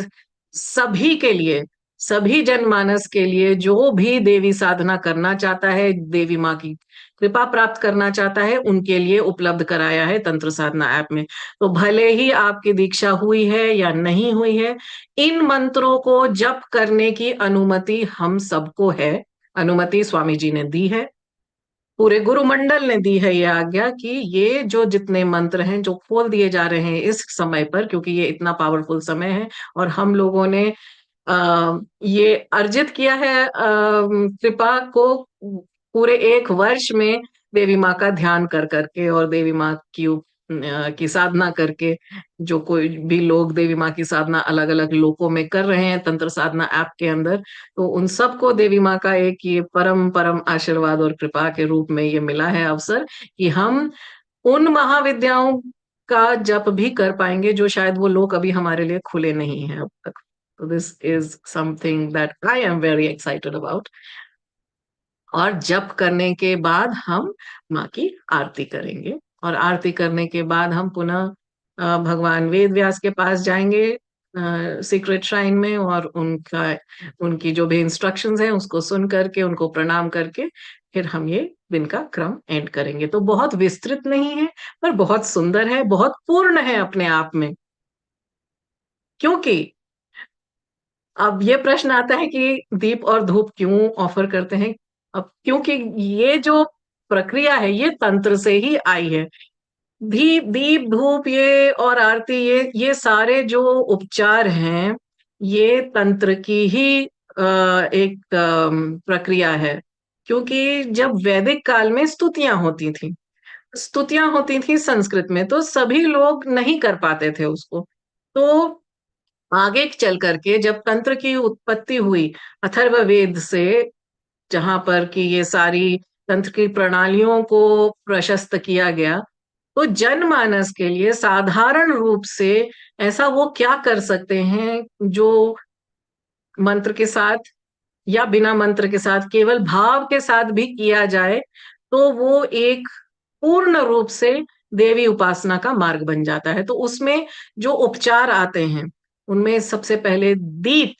सभी के लिए, सभी जनमानस के लिए, जो भी देवी साधना करना चाहता है, देवी माँ की कृपा प्राप्त करना चाहता है, उनके लिए उपलब्ध कराया है तंत्र साधना ऐप में। तो भले ही आपकी दीक्षा हुई है या नहीं हुई है, इन मंत्रों को जप करने की अनुमति हम सबको है। अनुमति स्वामी जी ने दी है, पूरे गुरुमंडल ने दी है ये आज्ञा कि ये जो जितने मंत्र हैं जो खोल दिए जा रहे हैं इस समय पर, क्योंकि ये इतना पावरफुल समय है और हम लोगों ने ये अर्जित किया है कृपा को पूरे एक वर्ष में देवी माँ का ध्यान कर करके और देवी माँ की साधना करके। जो कोई भी लोग देवी माँ की साधना अलग अलग लोकों में कर रहे हैं तंत्र साधना ऐप के अंदर, तो उन सबको देवी माँ का एक ये परम परम आशीर्वाद और कृपा के रूप में ये मिला है अवसर कि हम उन महाविद्याओं का जप भी कर पाएंगे जो शायद वो लोग अभी हमारे लिए खुले नहीं हैं अब तक। तो this is something that I am very excited about. और जप करने के बाद हम माँ की आरती करेंगे। और आरती करने के बाद हम पुनः भगवान वेद व्यास के पास जाएंगे सीक्रेट श्राइन में, और उनकी जो भी इंस्ट्रक्शंस हैं उसको सुन करके, उनको प्रणाम करके फिर हम ये दिन का क्रम एंड करेंगे। तो बहुत विस्तृत नहीं है, पर बहुत सुंदर है, बहुत पूर्ण है अपने आप में। क्योंकि अब ये प्रश्न आता है कि दीप और धूप क्यों ऑफर करते हैं? अब क्योंकि ये जो प्रक्रिया है ये तंत्र से ही आई है। दीप धूप ये और आरती, ये सारे जो उपचार हैं, ये तंत्र की ही एक प्रक्रिया है। क्योंकि जब वैदिक काल में स्तुतियां होती थी संस्कृत में, तो सभी लोग नहीं कर पाते थे उसको। तो आगे चल करके जब तंत्र की उत्पत्ति हुई अथर्ववेद से, जहां पर कि ये सारी तंत्र की प्रणालियों को प्रशस्त किया गया, तो जनमानस के लिए साधारण रूप से ऐसा वो क्या कर सकते हैं जो मंत्र के साथ या बिना मंत्र के साथ, केवल भाव के साथ भी किया जाए, तो वो एक पूर्ण रूप से देवी उपासना का मार्ग बन जाता है। तो उसमें जो उपचार आते हैं, उनमें सबसे पहले दीप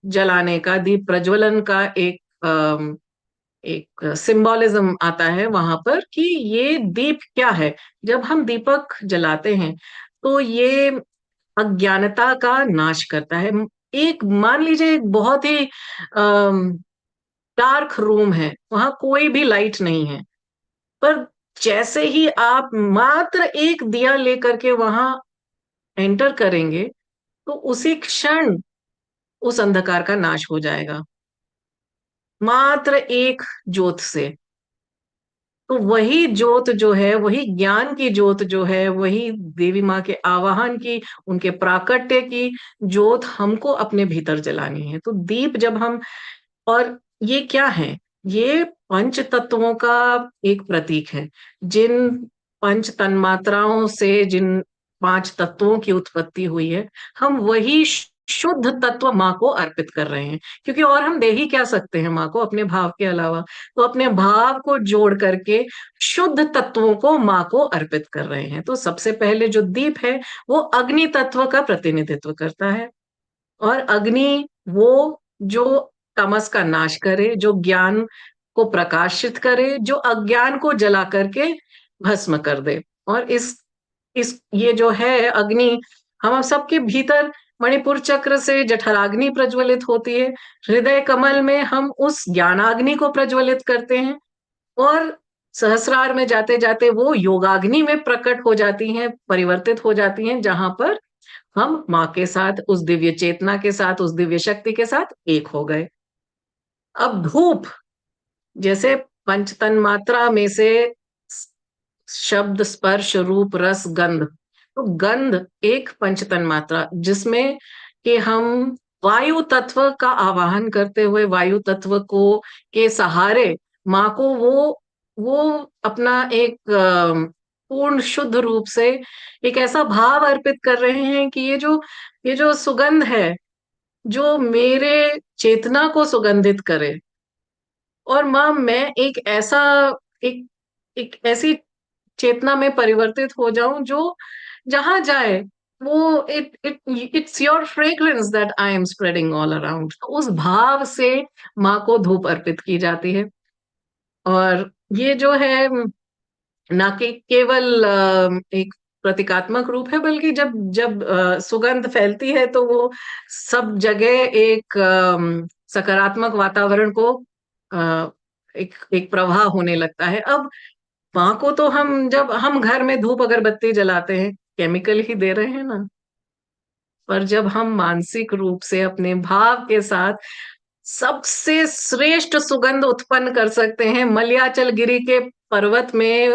जलाने का, दीप प्रज्वलन का एक सिंबोलिज्म आता है वहां पर कि ये दीप क्या है। जब हम दीपक जलाते हैं तो ये अज्ञानता का नाश करता है। एक मान लीजिए एक बहुत ही डार्क रूम है, वहां कोई भी लाइट नहीं है, पर जैसे ही आप मात्र एक दिया लेकर के वहां एंटर करेंगे, तो उसी क्षण उस अंधकार का नाश हो जाएगा, मात्र एक ज्योत से। तो वही ज्योत जो है, वही ज्ञान की ज्योत जो है, वही देवी माँ के आवाहन की, उनके प्राकट्य की ज्योत हमको अपने भीतर जलानी है। तो दीप जब हम, और ये क्या है? ये पंच तत्वों का एक प्रतीक है। जिन पंच तन्मात्राओं से जिन पांच तत्वों की उत्पत्ति हुई है, हम वही शुद्ध तत्व माँ को अर्पित कर रहे हैं। क्योंकि और हम दे ही क्या सकते हैं माँ को अपने भाव के अलावा? तो अपने भाव को जोड़ करके शुद्ध तत्वों को माँ को अर्पित कर रहे हैं। तो सबसे पहले जो दीप है वो अग्नि तत्व का प्रतिनिधित्व करता है। और अग्नि वो जो तमस का नाश करे, जो ज्ञान को प्रकाशित करे, जो अज्ञान को जला करके भस्म कर दे। और इस ये जो है अग्नि, हम सबके भीतर मणिपुर चक्र से जठराग्नि प्रज्वलित होती है। हृदय कमल में हम उस ज्ञानाग्नि को प्रज्वलित करते हैं, और सहस्रार में जाते जाते वो योगाग्नि में प्रकट हो जाती हैं, परिवर्तित हो जाती हैं, जहां पर हम माँ के साथ, उस दिव्य चेतना के साथ, उस दिव्य शक्ति के साथ एक हो गए। अब धूप, जैसे पंचतन मात्रा में से शब्द स्पर्श रूप रस गंध, तो गंध एक पंचतन मात्रा, जिसमें कि हम वायु तत्व का आवाहन करते हुए वायु तत्व को के सहारे माँ को वो अपना एक पूर्ण शुद्ध रूप से एक ऐसा भाव अर्पित कर रहे हैं कि ये जो सुगंध है, जो मेरे चेतना को सुगंधित करे। और माँ, मैं एक एक ऐसी चेतना में परिवर्तित हो जाऊं जो जहां जाए वो it's your fragrance that I am spreading all around. उस भाव से माँ को धूप अर्पित की जाती है। और ये जो है ना कि केवल एक प्रतीकात्मक रूप है, बल्कि जब जब सुगंध फैलती है तो वो सब जगह एक सकारात्मक वातावरण को अ, एक प्रवाह होने लगता है। अब माँ को तो जब हम घर में धूप अगरबत्ती जलाते हैं, केमिकल ही दे रहे हैं ना। पर जब हम मानसिक रूप से अपने भाव के साथ सबसे श्रेष्ठ सुगंध उत्पन्न कर सकते हैं, मलयाचल गिरी के पर्वत में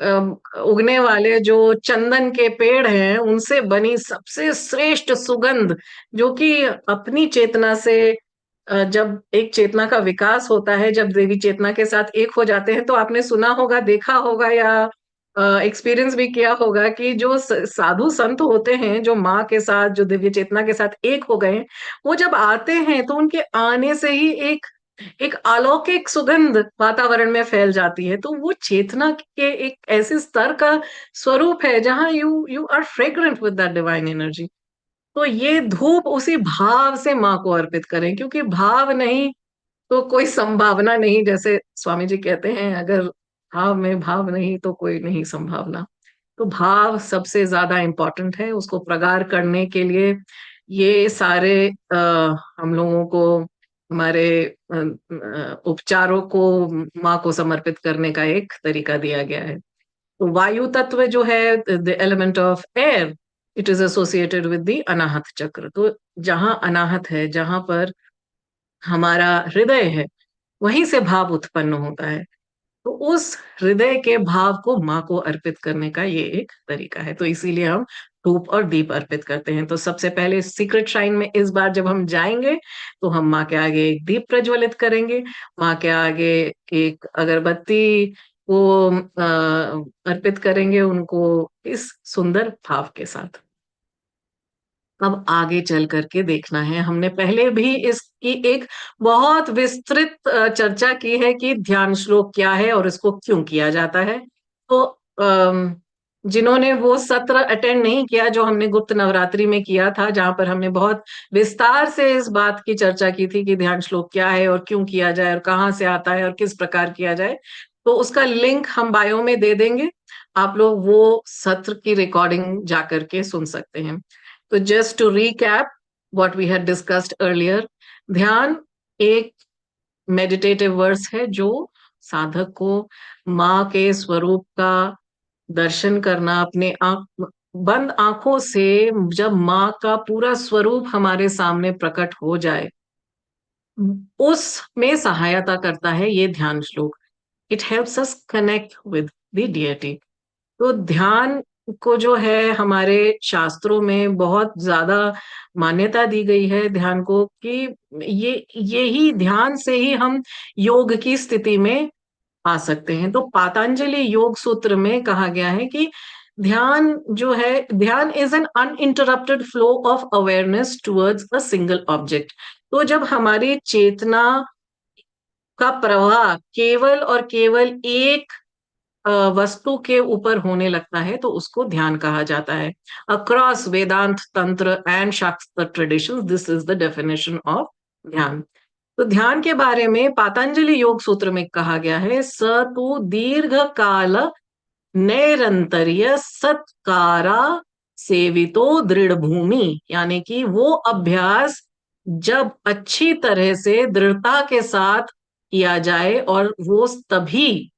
उगने वाले जो चंदन के पेड़ हैं, उनसे बनी सबसे श्रेष्ठ सुगंध, जो कि अपनी चेतना से जब एक चेतना का विकास होता है, जब देवी चेतना के साथ एक हो जाते हैं, तो आपने सुना होगा, देखा होगा, या एक्सपीरियंस भी किया होगा कि जो साधु संत होते हैं, जो माँ के साथ, जो दिव्य चेतना के साथ एक हो गए, वो जब आते हैं तो उनके आने से ही एक एक अलौकिक सुगंध वातावरण में फैल जाती है। तो वो चेतना के एक ऐसे स्तर का स्वरूप है जहाँ you are fragrant with that divine energy. तो ये धूप उसी भाव से माँ को अर्पित करें, क्योंकि भाव नहीं तो कोई संभावना नहीं। जैसे स्वामी जी कहते हैं, अगर भाव में भाव नहीं तो कोई नहीं संभावना। तो भाव सबसे ज्यादा इम्पोर्टेंट है। उसको प्रगाढ़ करने के लिए ये सारे हम लोगों को हमारे उपचारों को माँ को समर्पित करने का एक तरीका दिया गया है। तो वायु तत्व जो है, the element of air, it is associated with the Anahata chakra. तो जहां अनाहत है, जहां पर हमारा हृदय है, वहीं से भाव उत्पन्न होता है। तो उस हृदय के भाव को माँ को अर्पित करने का ये एक तरीका है। तो इसीलिए हम धूप और दीप अर्पित करते हैं। तो सबसे पहले सीक्रेट श्राइन में इस बार जब हम जाएंगे, तो हम माँ के आगे एक दीप प्रज्वलित करेंगे। माँ के आगे एक अगरबत्ती को अर्पित करेंगे उनको, इस सुंदर भाव के साथ। अब आगे चल करके देखना है। हमने पहले भी इसकी एक बहुत विस्तृत चर्चा की है कि ध्यान श्लोक क्या है और इसको क्यों किया जाता है। तो जिन्होंने वो सत्र अटेंड नहीं किया जो हमने गुप्त नवरात्रि में किया था, जहां पर हमने बहुत विस्तार से इस बात की चर्चा की थी कि ध्यान श्लोक क्या है और क्यों किया जाए और कहाँ से आता है और किस प्रकार किया जाए, तो उसका लिंक हम बायो में दे देंगे। आप लोग वो सत्र की रिकॉर्डिंग जाकर के सुन सकते हैं। तो just to recap what we had discussed earlier, ध्यान एक मेडिटेटिव वर्स है जो साधक को माँ के स्वरूप का दर्शन करना, अपने बंद आंखों से जब माँ का पूरा स्वरूप हमारे सामने प्रकट हो जाए, उसमें सहायता करता है ये ध्यान श्लोक। It helps us connect with the deity. तो ध्यान को जो है हमारे शास्त्रों में बहुत ज्यादा मान्यता दी गई है ध्यान को, कि यही ध्यान से ही हम योग की स्थिति में आ सकते हैं। तो पातंजलि योग सूत्र में कहा गया है कि ध्यान जो है, ध्यान is an uninterrupted flow of awareness towards a single object. तो जब हमारी चेतना का प्रवाह केवल और केवल एक वस्तु के ऊपर होने लगता है, तो उसको ध्यान कहा जाता है। अक्रॉस वेदांत, तंत्र एंड शास्त्र tradition, this is the definition of ध्यान। तो ध्यान के बारे में पातंजलि योग सूत्र में कहा गया है, स तु दीर्घ काल नैरंतर्य सत्कारा सेवितो दृढ़ भूमि। यानी कि वो अभ्यास जब अच्छी तरह से दृढ़ता के साथ किया जाए और वो तभी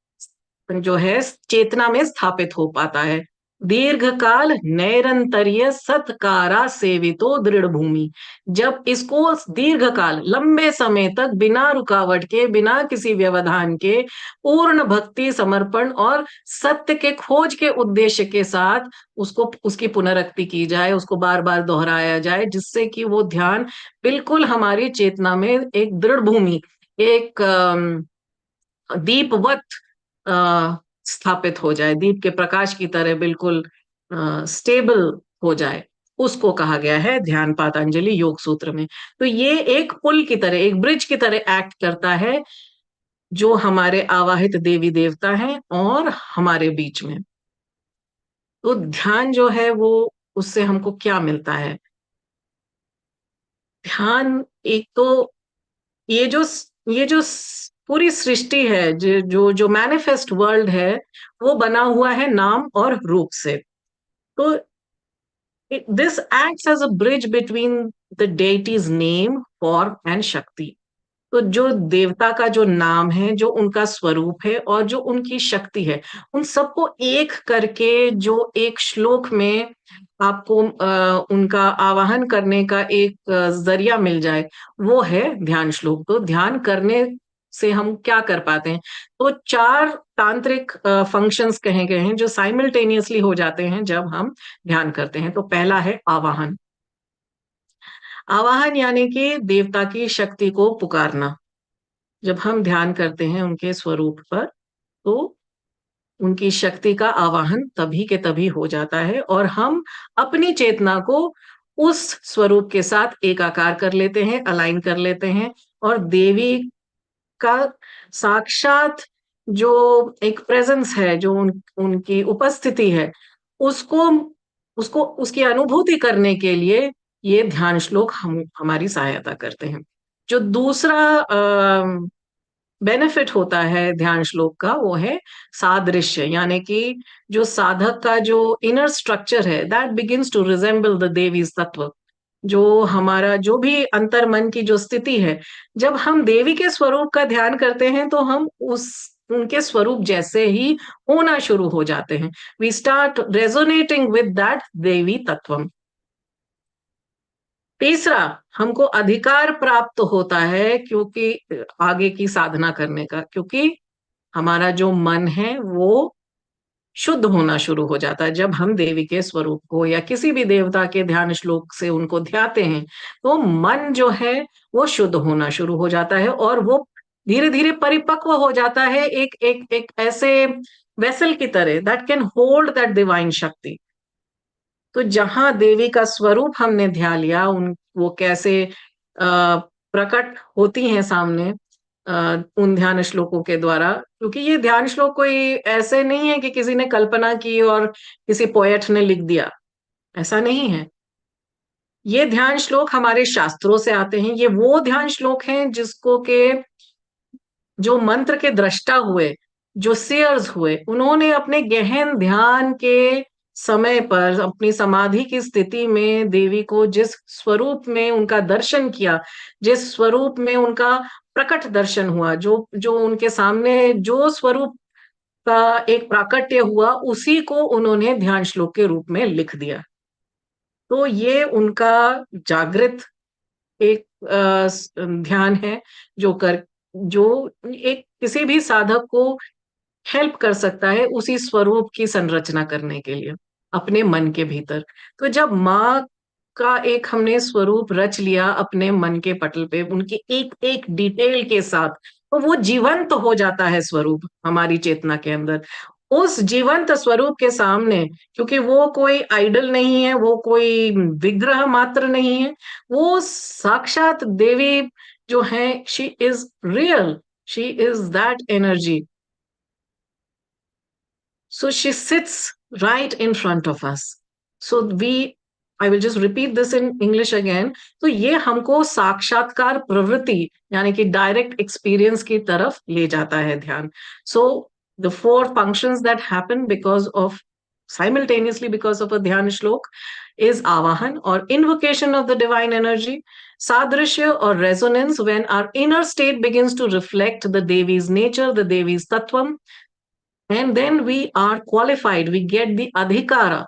जो है चेतना में स्थापित हो पाता है। दीर्घ काल नैरंतर्य सत्कारा सेवितो दृढ़ भूमि। जब इसको दीर्घ काल, लंबे समय तक बिना रुकावट के, बिना किसी व्यवधान के, पूर्ण भक्ति, समर्पण और सत्य के खोज के उद्देश्य के साथ उसको, उसकी पुनरक्ति की जाए, उसको बार बार दोहराया जाए, जिससे कि वो ध्यान बिल्कुल हमारी चेतना में एक दृढ़ भूमि, एक दीपवत स्थापित हो जाए, दीप के प्रकाश की तरह बिल्कुल स्टेबल हो जाए, उसको कहा गया है ध्यान पातंजलि योग सूत्र में। तो ये एक पुल की तरह, एक ब्रिज की तरह एक्ट करता है, जो हमारे आवाहित देवी देवता हैं और हमारे बीच में। तो ध्यान जो है वो, उससे हमको क्या मिलता है? ध्यान एक तो ये जो ये जो पूरी सृष्टि है, जो मैनिफेस्ट वर्ल्ड है, वो बना हुआ है नाम और रूप से। तो this acts as a bridge between the deities name, form and shakti. तो जो देवता का जो नाम है, जो उनका स्वरूप है और जो उनकी शक्ति है, उन सबको एक करके जो एक श्लोक में आपको उनका आवाहन करने का एक जरिया मिल जाए, वो है ध्यान श्लोक। तो ध्यान करने से हम क्या कर पाते हैं? तो चार तांत्रिक फंक्शंस कहे गए हैं जो साइमल्टेनियसली हो जाते हैं जब हम ध्यान करते हैं। तो पहला है आवाहन। आवाहन यानी कि देवता की शक्ति को पुकारना। जब हम ध्यान करते हैं उनके स्वरूप पर, तो उनकी शक्ति का आवाहन तभी के तभी हो जाता है और हम अपनी चेतना को उस स्वरूप के साथ एकाकार कर लेते हैं, अलाइन कर लेते हैं, और देवी का साक्षात जो एक प्रेजेंस है, जो उनकी उपस्थिति है, उसको उसको उसकी अनुभूति करने के लिए ये ध्यान श्लोक हमारी सहायता करते हैं। जो दूसरा बेनिफिट होता है ध्यान श्लोक का, वो है सादृश्य, यानी कि जो साधक का जो इनर स्ट्रक्चर है, that begins to resemble the devi tattva. जो हमारा जो भी अंतर मन की जो स्थिति है, जब हम देवी के स्वरूप का ध्यान करते हैं तो हम उस उनके स्वरूप जैसे ही होना शुरू हो जाते हैं। We start resonating with that devi tattvam. तीसरा, हमको अधिकार प्राप्त होता है क्योंकि आगे की साधना करने का, क्योंकि हमारा जो मन है वो शुद्ध होना शुरू हो जाता है। जब हम देवी के स्वरूप को या किसी भी देवता के ध्यान श्लोक से उनको ध्याते हैं, तो मन जो है वो शुद्ध होना शुरू हो जाता है और वो धीरे धीरे परिपक्व हो जाता है, एक एक एक ऐसे वेसल की तरह that can hold that divine शक्ति। तो जहां देवी का स्वरूप हमने ध्यान लिया, उन वो कैसे प्रकट होती हैं सामने उन ध्यान श्लोकों के द्वारा, क्योंकि ये ध्यान श्लोक कोई ऐसे नहीं है कि किसी ने कल्पना की और किसी पोएट ने लिख दिया, ऐसा नहीं है। ये ध्यान श्लोक हमारे शास्त्रों से आते हैं। ये वो ध्यान श्लोक हैं जिसको के जो मंत्र के दृष्टा हुए, जो सीयर्स हुए, उन्होंने अपने गहन ध्यान के समय पर अपनी समाधि की स्थिति में देवी को जिस स्वरूप में उनका दर्शन किया, जिस स्वरूप में उनका प्रकट दर्शन हुआ, जो जो उनके सामने जो स्वरूप का एक प्राकट्य हुआ, उसी को उन्होंने ध्यान श्लोक के रूप में लिख दिया। तो ये उनका जागृत एक ध्यान है, जो कर जो एक किसी भी साधक को हेल्प कर सकता है उसी स्वरूप की संरचना करने के लिए अपने मन के भीतर। तो जब माँ का एक हमने स्वरूप रच लिया अपने मन के पटल पे, उनकी एक एक डिटेल के साथ, तो वो जीवंत हो जाता है स्वरूप हमारी चेतना के अंदर। उस जीवंत स्वरूप के सामने, क्योंकि वो कोई आइडल नहीं है, वो कोई विग्रह मात्र नहीं है, वो साक्षात देवी जो है, she is real, she is that energy. So she sits right in front of us. So I will just repeat this in English again. तो ये हमको साक्षात्कार प्रवृत्ति यानी कि डायरेक्ट एक्सपीरियंस की तरफ ले जाता है ध्यान. So the four functions that happen simultaneously because of a dhyan shlok is avahan or invocation of the divine energy, sadrishya or resonance when our inner state begins to reflect the Devi's nature, the Devi's tattvam, and then we are qualified, we get the adhikara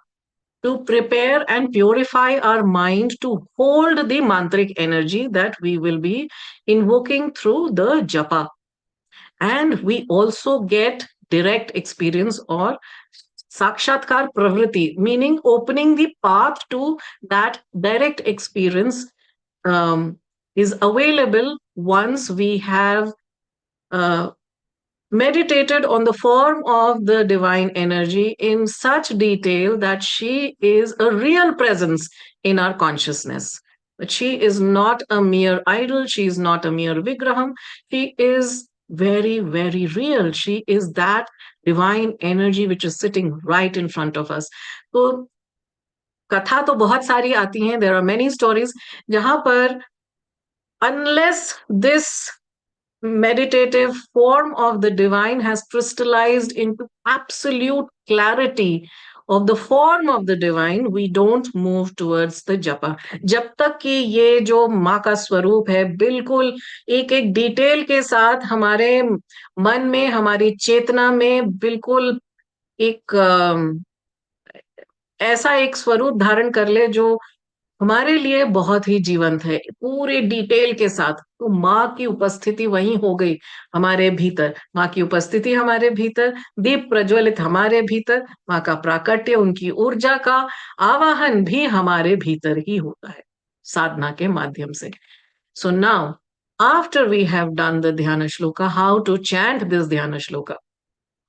to prepare and purify our mind to hold the mantric energy that we will be invoking through the japa. And we also get direct experience or sakshatkar pravriti, meaning opening the path to that direct experience is available once we have meditated on the form of the divine energy in such detail that she is a real presence in our consciousness. But she is not a mere idol, she is not a mere vigraham, she is very, very real. She is that divine energy which is sitting right in front of us. तो कथा तो बहुत सारी आती हैं, there are many stories जहां पर unless this meditative form of the divine has crystallized into absolute clarity of the form of the divine, we don't move towards the japa. जब तक कि ये जो माँ का स्वरूप है बिल्कुल एक एक डिटेल के साथ हमारे मन में, हमारी चेतना में बिल्कुल एक ऐसा एक स्वरूप धारण कर ले जो हमारे लिए बहुत ही जीवंत है, पूरे डिटेल के साथ, तो माँ की उपस्थिति वहीं हो गई हमारे भीतर। माँ की उपस्थिति हमारे भीतर, दीप प्रज्वलित हमारे भीतर, माँ का प्राकट्य, उनकी ऊर्जा का आवाहन भी हमारे भीतर ही होता है साधना के माध्यम से. So now after we have done the dhyana shloka, how to chant this dhyana shloka.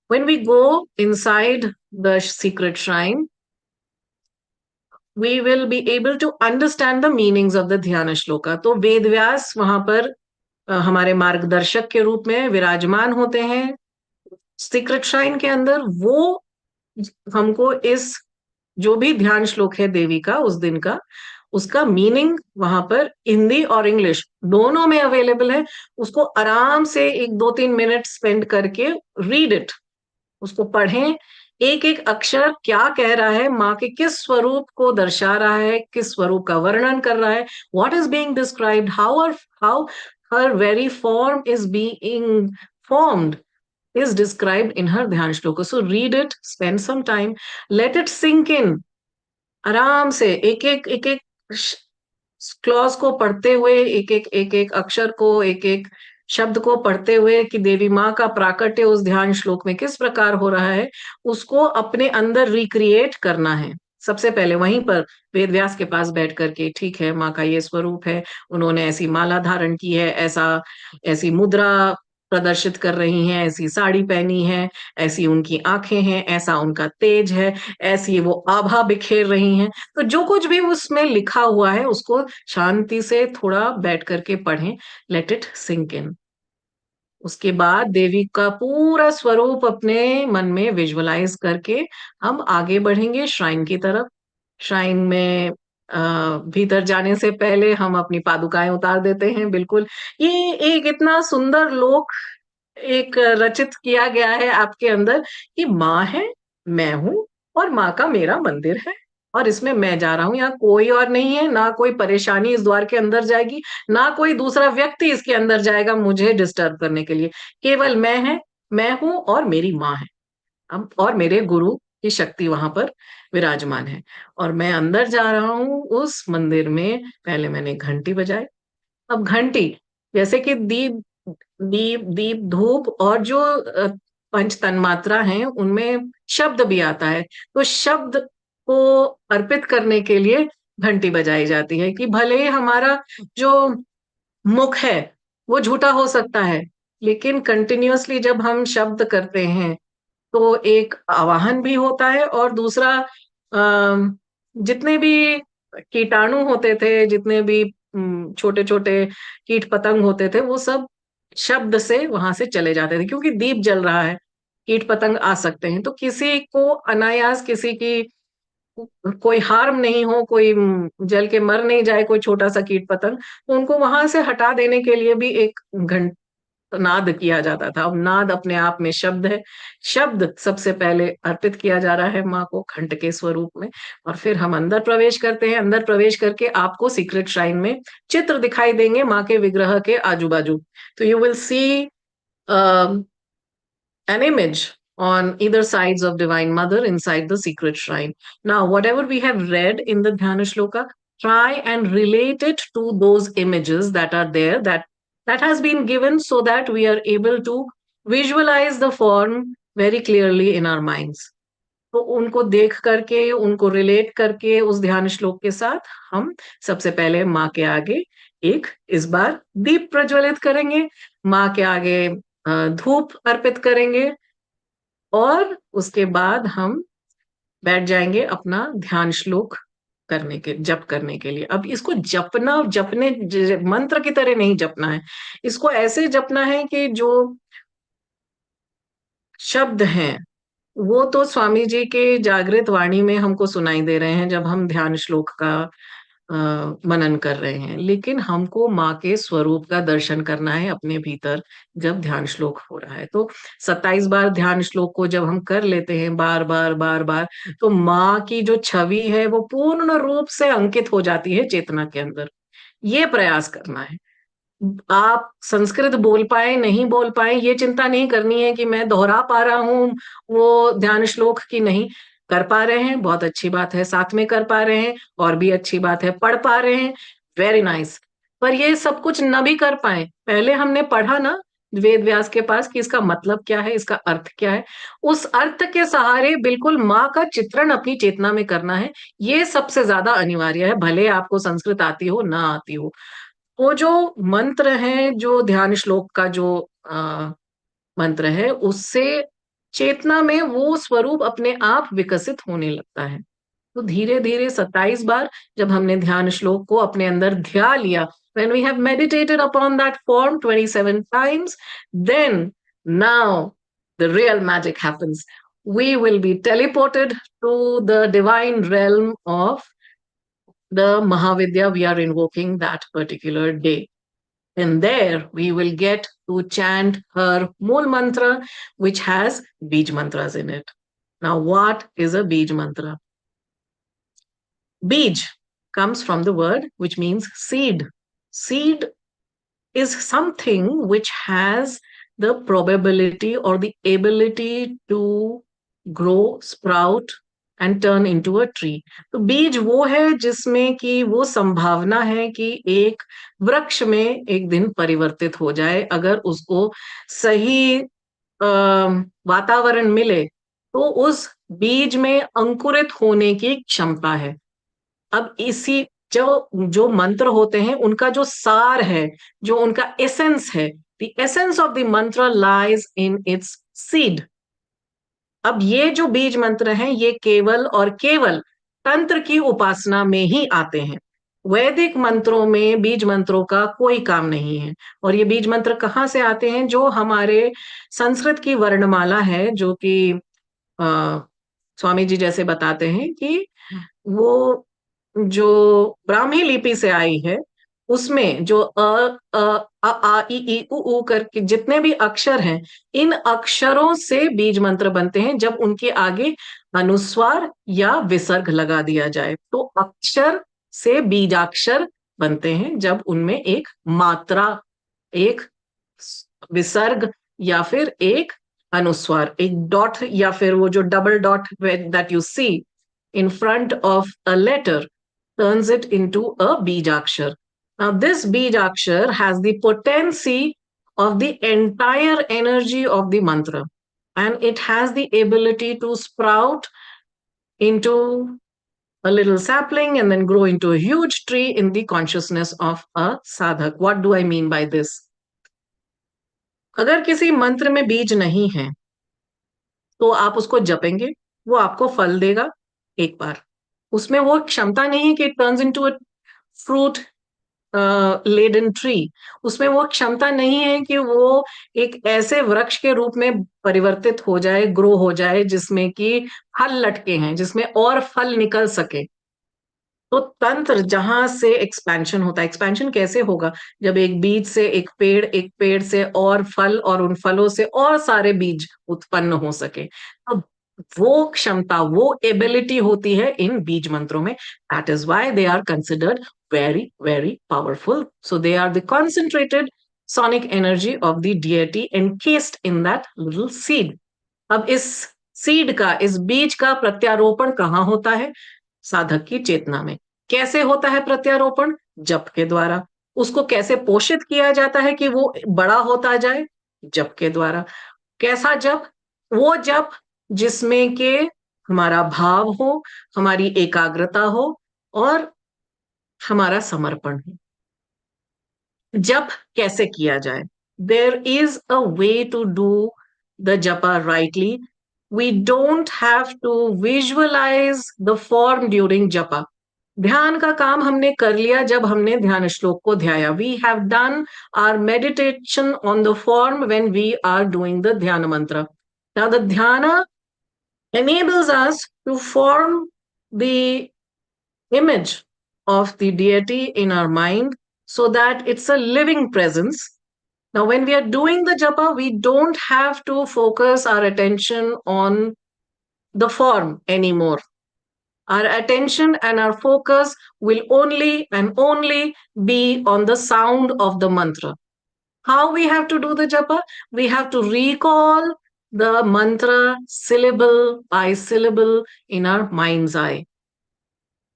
When we go inside the secret shrine, we will be able to understand the meanings of the dhyana shloka. तो वेद व्यास वहां पर हमारे मार्गदर्शक के रूप में विराजमान होते हैं सीक्रेट श्राइन के अंदर। वो हमको इस जो भी ध्यान श्लोक है देवी का उस दिन का, उसका मीनिंग वहां पर हिंदी और इंग्लिश दोनों में अवेलेबल है। उसको आराम से 1-2-3 मिनट स्पेंड करके रीड इट, उसको पढ़ें। एक एक अक्षर क्या कह रहा है, माँ के किस स्वरूप को दर्शा रहा है, किस स्वरूप का वर्णन कर रहा है, what is being described, how her very form is being formed is described in her dhyan shloka. So read it, spend some time, let it sink in. आराम से एक एक क्लॉज को पढ़ते हुए, एक एक अक्षर को, एक एक शब्द को पढ़ते हुए कि देवी माँ का प्राकट्य उस ध्यान श्लोक में किस प्रकार हो रहा है, उसको अपने अंदर रिक्रिएट करना है। सबसे पहले वहीं पर वेद व्यास के पास बैठ करके, ठीक है माँ का ये स्वरूप है, उन्होंने ऐसी माला धारण की है, ऐसी मुद्रा प्रदर्शित कर रही हैं, ऐसी साड़ी पहनी है, ऐसी उनकी आंखें हैं, ऐसा उनका तेज है, ऐसी वो आभा बिखेर रही हैं। तो जो कुछ भी उसमें लिखा हुआ है उसको शांति से थोड़ा बैठ करके पढ़ें, लेट इट सिंक इन। उसके बाद देवी का पूरा स्वरूप अपने मन में विजुअलाइज करके हम आगे बढ़ेंगे श्राइन की तरफ। श्राइन में भीतर जाने से पहले हम अपनी पादुकाएं उतार देते हैं। बिल्कुल, ये एक इतना सुंदर लोक एक रचित किया गया है आपके अंदर कि माँ है, मैं हूं, और माँ का मेरा मंदिर है, और इसमें मैं जा रहा हूं, यहाँ कोई और नहीं है, ना कोई परेशानी इस द्वार के अंदर जाएगी, ना कोई दूसरा व्यक्ति इसके अंदर जाएगा मुझे डिस्टर्ब करने के लिए। केवल मैं है, मैं हूं और मेरी माँ है, अब और मेरे गुरु की शक्ति वहां पर विराजमान है। और मैं अंदर जा रहा हूं उस मंदिर में। पहले मैंने घंटी बजाई, अब घंटी जैसे कि दीप दीप दीप धूप और जो पंच तन्मात्रा हैं उनमें शब्द भी आता है, तो शब्द को अर्पित करने के लिए घंटी बजाई जाती है कि भले ही हमारा जो मुख है वो झूठा हो सकता है, लेकिन कंटिन्यूअसली जब हम शब्द करते हैं तो एक आवाहन भी होता है, और दूसरा जितने भी कीटाणु होते थे, जितने भी छोटे छोटे कीट पतंग होते थे, वो सब शब्द से वहां से चले जाते थे, क्योंकि दीप जल रहा है, कीट पतंग आ सकते हैं। तो किसी को अनायास किसी की कोई हार्म नहीं हो, कोई जल के मर नहीं जाए कोई छोटा सा कीट पतंग, तो उनको वहां से हटा देने के लिए भी एक घंट नाद किया जाता था। अब नाद अपने आप में शब्द है, शब्द सबसे पहले अर्पित किया जा रहा है माँ को घंट के स्वरूप में, और फिर हम अंदर प्रवेश करते हैं। अंदर प्रवेश करके आपको सीक्रेट श्राइन में चित्र दिखाई देंगे माँ के विग्रह के आजू बाजू। तो you will see an image on either sides of Divine Mother inside the secret shrine. Now, whatever we have read in the Dhyana Shloka, try and relate it to those images that are there, that has been given, so that we are able to visualize the form very clearly in our minds. तो उनको देख करके, उनको relate करके उस ध्यान श्लोक के साथ हम सबसे पहले माँ के आगे एक इस बार दीप प्रज्वलित करेंगे, माँ के आगे धूप अर्पित करेंगे, और उसके बाद हम बैठ जाएंगे अपना ध्यान श्लोक करने के, जप करने के लिए। अब इसको जपना, जपने मंत्र की तरह नहीं जपना है, इसको ऐसे जपना है कि जो शब्द हैं वो तो स्वामी जी के जागृत वाणी में हमको सुनाई दे रहे हैं जब हम ध्यान श्लोक का अ, मनन कर रहे हैं, लेकिन हमको माँ के स्वरूप का दर्शन करना है अपने भीतर जब ध्यान श्लोक हो रहा है। तो 27 बार ध्यान श्लोक को जब हम कर लेते हैं बार बार बार बार, तो माँ की जो छवि है वो पूर्ण रूप से अंकित हो जाती है चेतना के अंदर। ये प्रयास करना है। आप संस्कृत बोल पाए नहीं बोल पाए ये चिंता नहीं करनी है कि मैं दोहरा पा रहा हूँ वो ध्यान श्लोक की, नहीं। कर पा रहे हैं बहुत अच्छी बात है, साथ में कर पा रहे हैं और भी अच्छी बात है, पढ़ पा रहे हैं वेरी नाइस। पर ये सब कुछ न भी कर पाए, पहले हमने पढ़ा ना वेद व्यास के पास कि इसका मतलब क्या है, इसका अर्थ क्या है, उस अर्थ के सहारे बिल्कुल माँ का चित्रण अपनी चेतना में करना है। ये सबसे ज्यादा अनिवार्य है, भले आपको संस्कृत आती हो ना आती हो। वो जो मंत्र है, जो ध्यान श्लोक का जो मंत्र है, उससे चेतना में वो स्वरूप अपने आप विकसित होने लगता है। तो धीरे धीरे 27 बार जब हमने ध्यान श्लोक को अपने अंदर ध्या लिया, When we have meditated upon that form 27 times, then now the real magic happens. We will be teleported to the divine realm of the Mahavidya we are invoking that particular day. And there we will get to chant her Mool Mantra, which has Bij Mantras in it. Now, what is a Bij Mantra? Bij comes from the word which means seed. Seed is something which has the probability or the ability to grow, sprout and turn into a tree. तो बीज वो है जिसमें कि वो संभावना है कि एक वृक्ष में एक दिन परिवर्तित हो जाए अगर उसको सही वातावरण मिले तो उस बीज में अंकुरित होने की क्षमता है। अब इसी जो मंत्र होते हैं उनका जो सार है, जो उनका एसेंस है, द एसेंस ऑफ द मंत्र लाइज इन इट्स सीड। अब ये जो बीज मंत्र हैं ये केवल और केवल तंत्र की उपासना में ही आते हैं। वैदिक मंत्रों में बीज मंत्रों का कोई काम नहीं है। और ये बीज मंत्र कहाँ से आते हैं? जो हमारे संस्कृत की वर्णमाला है, जो कि स्वामी जी जैसे बताते हैं कि वो जो ब्राह्मी लिपि से आई है उसमें जो आ ई ई उ करके जितने भी अक्षर हैं, इन अक्षरों से बीज मंत्र बनते हैं जब उनके आगे अनुस्वार या विसर्ग लगा दिया जाए। तो अक्षर से बीजाक्षर बनते हैं जब उनमें एक मात्रा, एक विसर्ग या फिर एक अनुस्वार, एक डॉट या फिर वो जो double dot that you see in front of a letter turns it into a Bijakshar. Now, this Bijakshar has the potency of the entire energy of the mantra, and it has the ability to sprout into a little sapling and then grow into a huge tree in the consciousness of a sadhak. What do I mean by this? अगर किसी मंत्र में बीज नहीं है तो आप उसको जपेंगे, वो आपको फल देगा एक बार। उसमें वो क्षमता नहीं है कि it turns into a fruit laden tree. उसमें वो क्षमता नहीं है कि वो एक ऐसे वृक्ष के रूप में परिवर्तित हो जाए, ग्रो हो जाए, जिसमें कि फल लटके हैं, जिसमें और फल निकल सके। तो तंत्र जहां से एक्सपेंशन होता है, एक्सपेंशन कैसे होगा? जब एक बीज से एक पेड़ से और फल, और उन फलों से और सारे बीज उत्पन्न हो सके। तो वो क्षमता, वो एबिलिटी होती है इन बीज मंत्रों में। That is why they are considered very very powerful. So they are the concentrated sonic energy of the deity encased in that little seed. अब इस सीड का, इस बीज का प्रत्यारोपण कहाँ होता है? साधक की चेतना में। कैसे होता है प्रत्यारोपण? जप के द्वारा। उसको कैसे पोषित किया जाता है कि वो बड़ा होता जाए? जप के द्वारा। कैसा जप? वो जप जिसमें के हमारा भाव हो, हमारी एकाग्रता हो और हमारा समर्पण हो। जप कैसे किया जाए? There is a way to do the japa rightly. We don't have to visualize the form during japa. ध्यान का काम हमने कर लिया जब हमने ध्यान श्लोक को ध्याया। We have done our meditation on the form when we are doing the dhyana mantra. Now the dhyana enables us to form the image of the deity in our mind so that it's a living presence. Now, when we are doing the japa, we don't have to focus our attention on the form anymore. Our attention and our focus will only and only be on the sound of the mantra. How we have to do the japa? We have to recall the mantra syllable by syllable in our mind's eye.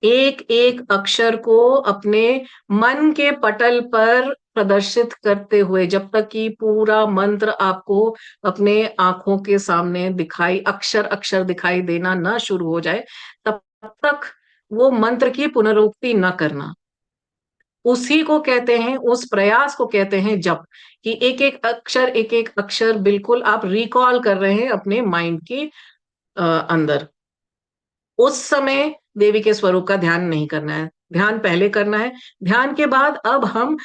एक एक अक्षर को अपने मन के पटल पर प्रदर्शित करते हुए, जब तक कि पूरा मंत्र आपको अपने आंखों के सामने दिखाई, अक्षर अक्षर दिखाई देना न शुरू हो जाए, तब तक वो मंत्र की पुनरुक्ति न करना। उसी को कहते हैं, उस प्रयास को कहते हैं जप, कि एक एक अक्षर बिल्कुल आप रिकॉल कर रहे हैं अपने माइंड के अंदर। उस समय देवी के स्वरूप का ध्यान नहीं करना है। ध्यान पहले करना है। ध्यान के बाद अब हम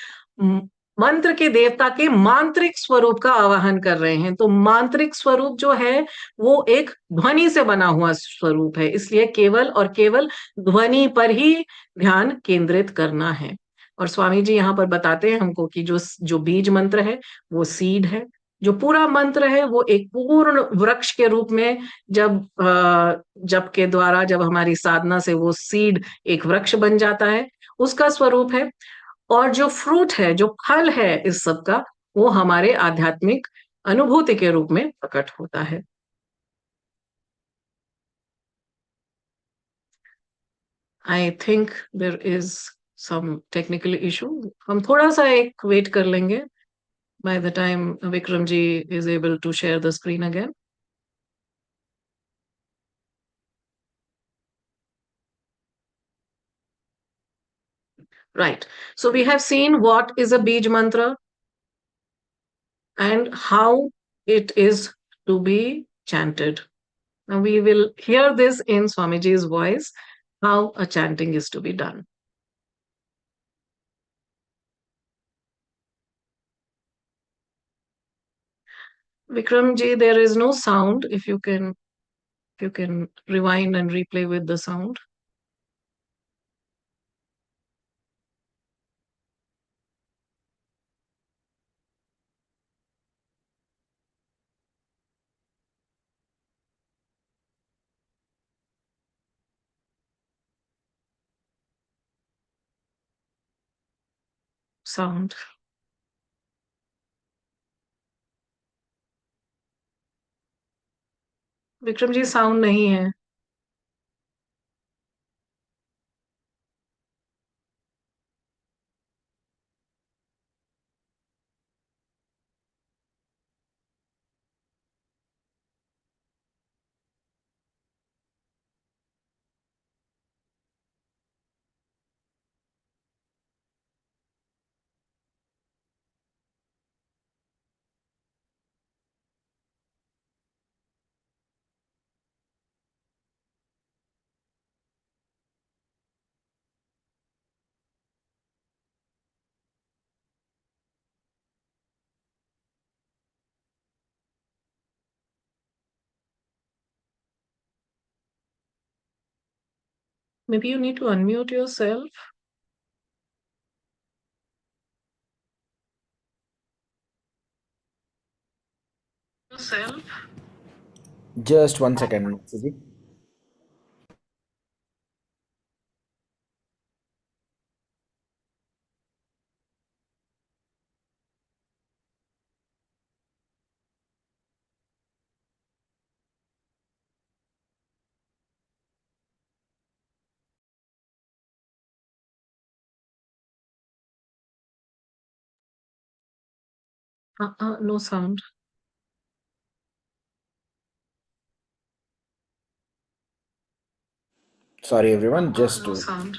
मंत्र के देवता के मांत्रिक स्वरूप का आवाहन कर रहे हैं। तो मांत्रिक स्वरूप जो है वो एक ध्वनि से बना हुआ स्वरूप है, इसलिए केवल और केवल ध्वनि पर ही ध्यान केंद्रित करना है। और स्वामी जी यहाँ पर बताते हैं हमको कि जो जो बीज मंत्र है वो सीड है, जो पूरा मंत्र है वो एक पूर्ण वृक्ष के रूप में जब जप के द्वारा जब हमारी साधना से वो सीड एक वृक्ष बन जाता है, उसका स्वरूप है। और जो फ्रूट है, जो फल है इस सब का, वो हमारे आध्यात्मिक अनुभूति के रूप में प्रकट होता है। I think there is some technical issue, हम थोड़ा सा एक वेट कर लेंगे by the time Vikram ji is able to share the screen again. Right. So we have seen what is a Bij mantra and how it is to be chanted. Now we will hear this in Swamiji's voice, how a chanting is to be done. Vikram ji, there is no sound. If you can rewind and replay with the sound. Sound. Vikram ji sound नहीं है। Maybe you need to unmute yourself. Just 1 second, Suji. No sound. Sorry, everyone. Just No sound.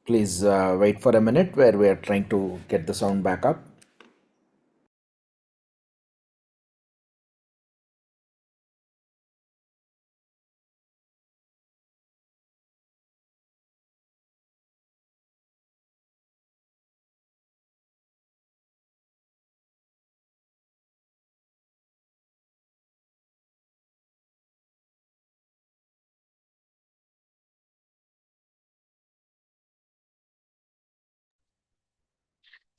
please wait for a minute where we are trying to get the sound back up.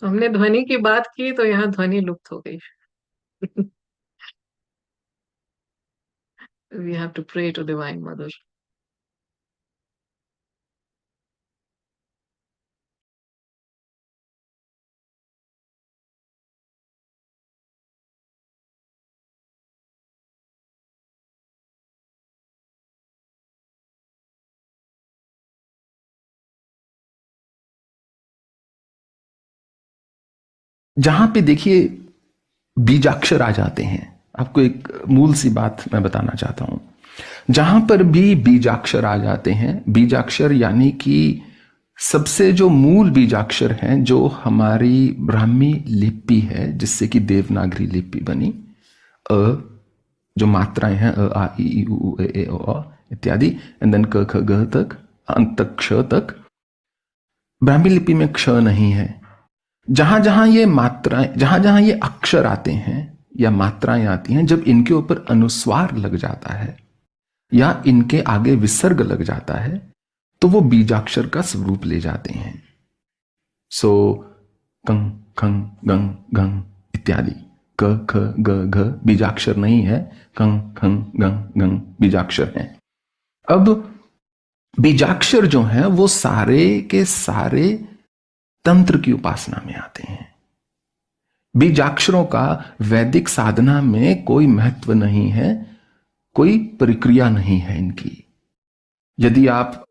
हमने ध्वनि की बात की तो यहाँ ध्वनि लुप्त हो गई। We have to pray to Divine Mother. जहां पे देखिए बीजाक्षर आ जाते हैं, आपको एक मूल सी बात मैं बताना चाहता हूं। जहां पर भी बीजाक्षर आ जाते हैं, बीजाक्षर यानी कि सबसे जो मूल बीजाक्षर हैं, जो हमारी ब्राह्मी लिपि है जिससे कि देवनागरी लिपि बनी, अ जो मात्राएं हैं अ आ ई उ ए ओ इत्यादि, एंड देन क ख ग तक, अंत तक, क्ष तक, ब्राह्मी लिपि में क्ष नहीं है। जहां जहां ये मात्राएं, जहां जहां ये अक्षर आते हैं या मात्राएं आती हैं, जब इनके ऊपर अनुस्वार लग जाता है या इनके आगे विसर्ग लग जाता है तो वो बीजाक्षर का स्वरूप ले जाते हैं। सो कंग खंग गंग गंग इत्यादि। क ख ग घ बीजाक्षर नहीं है, कंग खंग गंग गंग बीजाक्षर है। अब बीजाक्षर जो है वो सारे के सारे तंत्र की उपासना में आते हैं। बीजाक्षरों का वैदिक साधना में कोई महत्व नहीं है, कोई प्रक्रिया नहीं है इनकी। यदि आप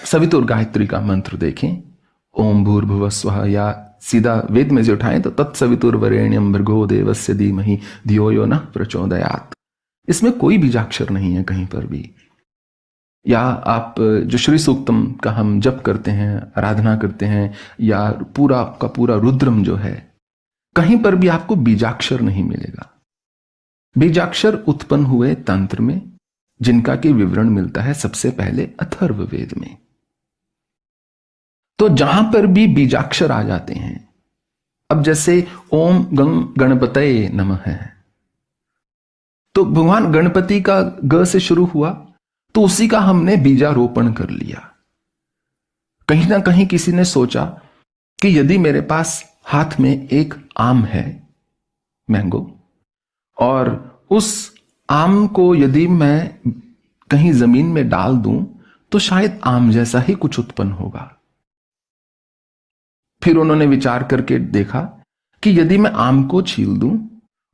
सवितुर गायत्री का मंत्र देखें, ओम भूर्भुवः स्वः, या सीधा वेद में से उठाएं तो तत्सवितुर्वरेण्यं भर्गो देवस्य धीमहि धियो यो नः प्रचोदयात्, इसमें कोई बीजाक्षर नहीं है कहीं पर भी। या आप जो श्री सूक्तम का हम जप करते हैं, आराधना करते हैं, या पूरा का पूरा रुद्रम जो है, कहीं पर भी आपको बीजाक्षर नहीं मिलेगा। बीजाक्षर उत्पन्न हुए तंत्र में, जिनका कि विवरण मिलता है सबसे पहले अथर्ववेद में। तो जहां पर भी बीजाक्षर आ जाते हैं, अब जैसे ओम गंग गणपतये नमः है, तो भगवान गणपति का ग से शुरू हुआ तो उसी का हमने बीजारोपण कर लिया। कहीं ना कहीं किसी ने सोचा कि यदि मेरे पास हाथ में एक आम है, मैंगो, और उस आम को यदि मैं कहीं जमीन में डाल दूं तो शायद आम जैसा ही कुछ उत्पन्न होगा। फिर उन्होंने विचार करके देखा कि यदि मैं आम को छील दूं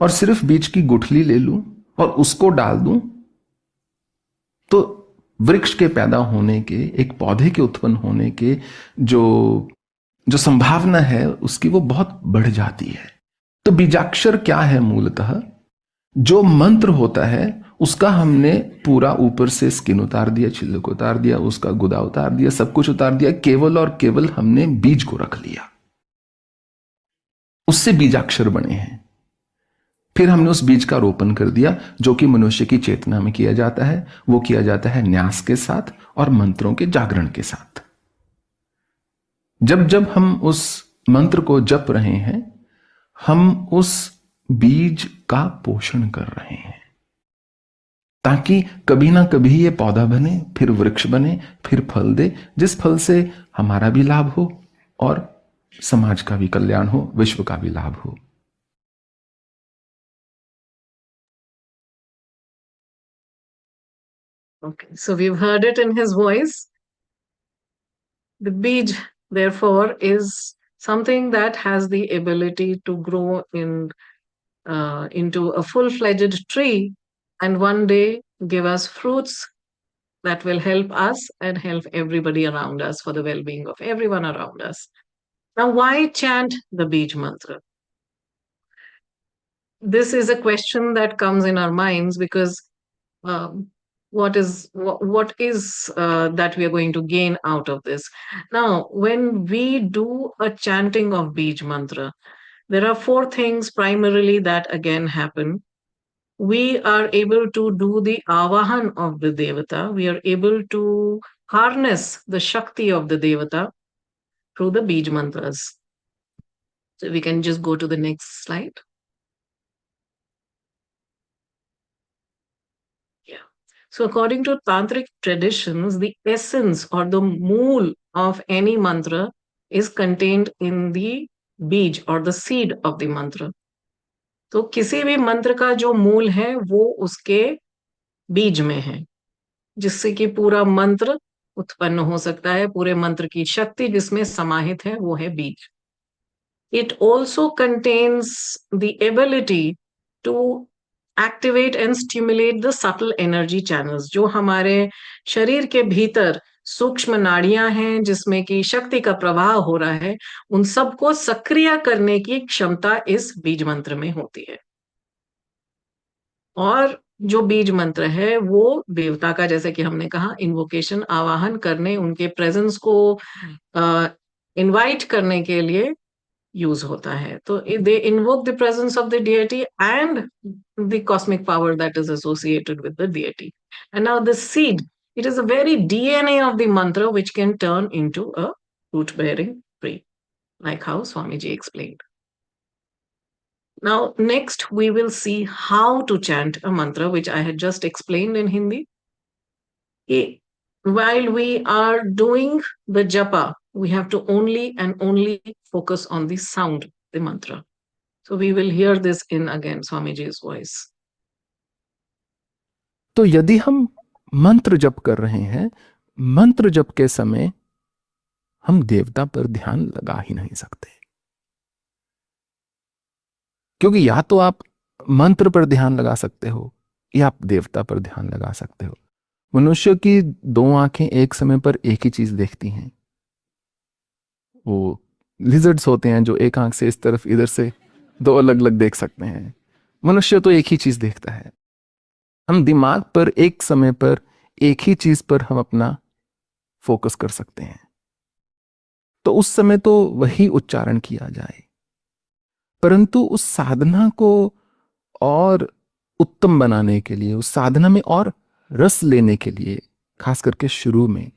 और सिर्फ बीज की गुठली ले लूं और उसको डाल दूं तो वृक्ष के पैदा होने के, एक पौधे के उत्पन्न होने के जो संभावना है उसकी वो बहुत बढ़ जाती है। तो बीजाक्षर क्या है? मूलतः जो मंत्र होता है उसका हमने पूरा ऊपर से स्किन उतार दिया, छिलक उतार दिया, उसका गुदा उतार दिया, सब कुछ उतार दिया, केवल और केवल हमने बीज को रख लिया, उससे बीजाक्षर बने हैं। फिर हमने उस बीज का रोपण कर दिया, जो कि मनुष्य की चेतना में किया जाता है। वो किया जाता है न्यास के साथ और मंत्रों के जागरण के साथ। जब जब हम उस मंत्र को जप रहे हैं, हम उस बीज का पोषण कर रहे हैं, ताकि कभी ना कभी ये पौधा बने, फिर वृक्ष बने, फिर फल दे, जिस फल से हमारा भी लाभ हो और समाज का भी कल्याण हो, विश्व का भी लाभ हो। Okay, so we've heard it in his voice. The bij, therefore, is something that has the ability to grow into a full-fledged tree and one day give us fruits that will help us and help everybody around us, for the well-being of everyone around us. Now, why chant the Bij mantra? This is a question that comes in our minds because what is that we are going to gain out of this? Now, when we do a chanting of Bij mantra, there are 4 things primarily that again happen. We are able to do the avahan of the devata. We are able to harness the shakti of the devata through the Bij mantras. So we can just go to the next slide. Yeah. So according to tantric traditions, the essence or the mool of any mantra is contained in the bij or the seed of the mantra. तो किसी भी मंत्र का जो मूल है वो उसके बीज में है, जिससे कि पूरा मंत्र उत्पन्न हो सकता है। पूरे मंत्र की शक्ति जिसमें समाहित है वो है बीज। It also contains the ability to activate and stimulate the subtle energy channels, जो हमारे शरीर के भीतर सूक्ष्म नाड़ियां हैं जिसमें कि शक्ति का प्रवाह हो रहा है, उन सबको सक्रिय करने की क्षमता इस बीज मंत्र में होती है। और जो बीज मंत्र है वो देवता का, जैसे कि हमने कहा, इन्वोकेशन, आवाहन करने, उनके प्रेजेंस को इनवाइट करने के लिए यूज होता है। तो they invoke the presence of the deity and the cosmic power that is associated with the deity. And now the seed, it is a very DNA of the mantra which can turn into a fruit bearing tree, like how Swamiji explained. Now, next we will see how to chant a mantra, which I had just explained in Hindi. While we are doing the japa, we have to only and only focus on the sound, the mantra. So we will hear this in again Swamiji's voice. तो यदि हम मंत्र जप कर रहे हैं, मंत्र जप के समय हम देवता पर ध्यान लगा ही नहीं सकते, क्योंकि या तो आप मंत्र पर ध्यान लगा सकते हो या आप देवता पर ध्यान लगा सकते हो। मनुष्य की दो आंखें एक समय पर एक ही चीज देखती हैं। वो लिजर्ड्स होते हैं जो एक आंख से इस तरफ इधर से दो अलग अलग देख सकते हैं, मनुष्य तो एक ही चीज देखता है। हम दिमाग पर एक समय पर एक ही चीज पर हम अपना फोकस कर सकते हैं, तो उस समय तो वही उच्चारण किया जाए। परंतु उस साधना को और उत्तम बनाने के लिए, उस साधना में और रस लेने के लिए, खास करके शुरू में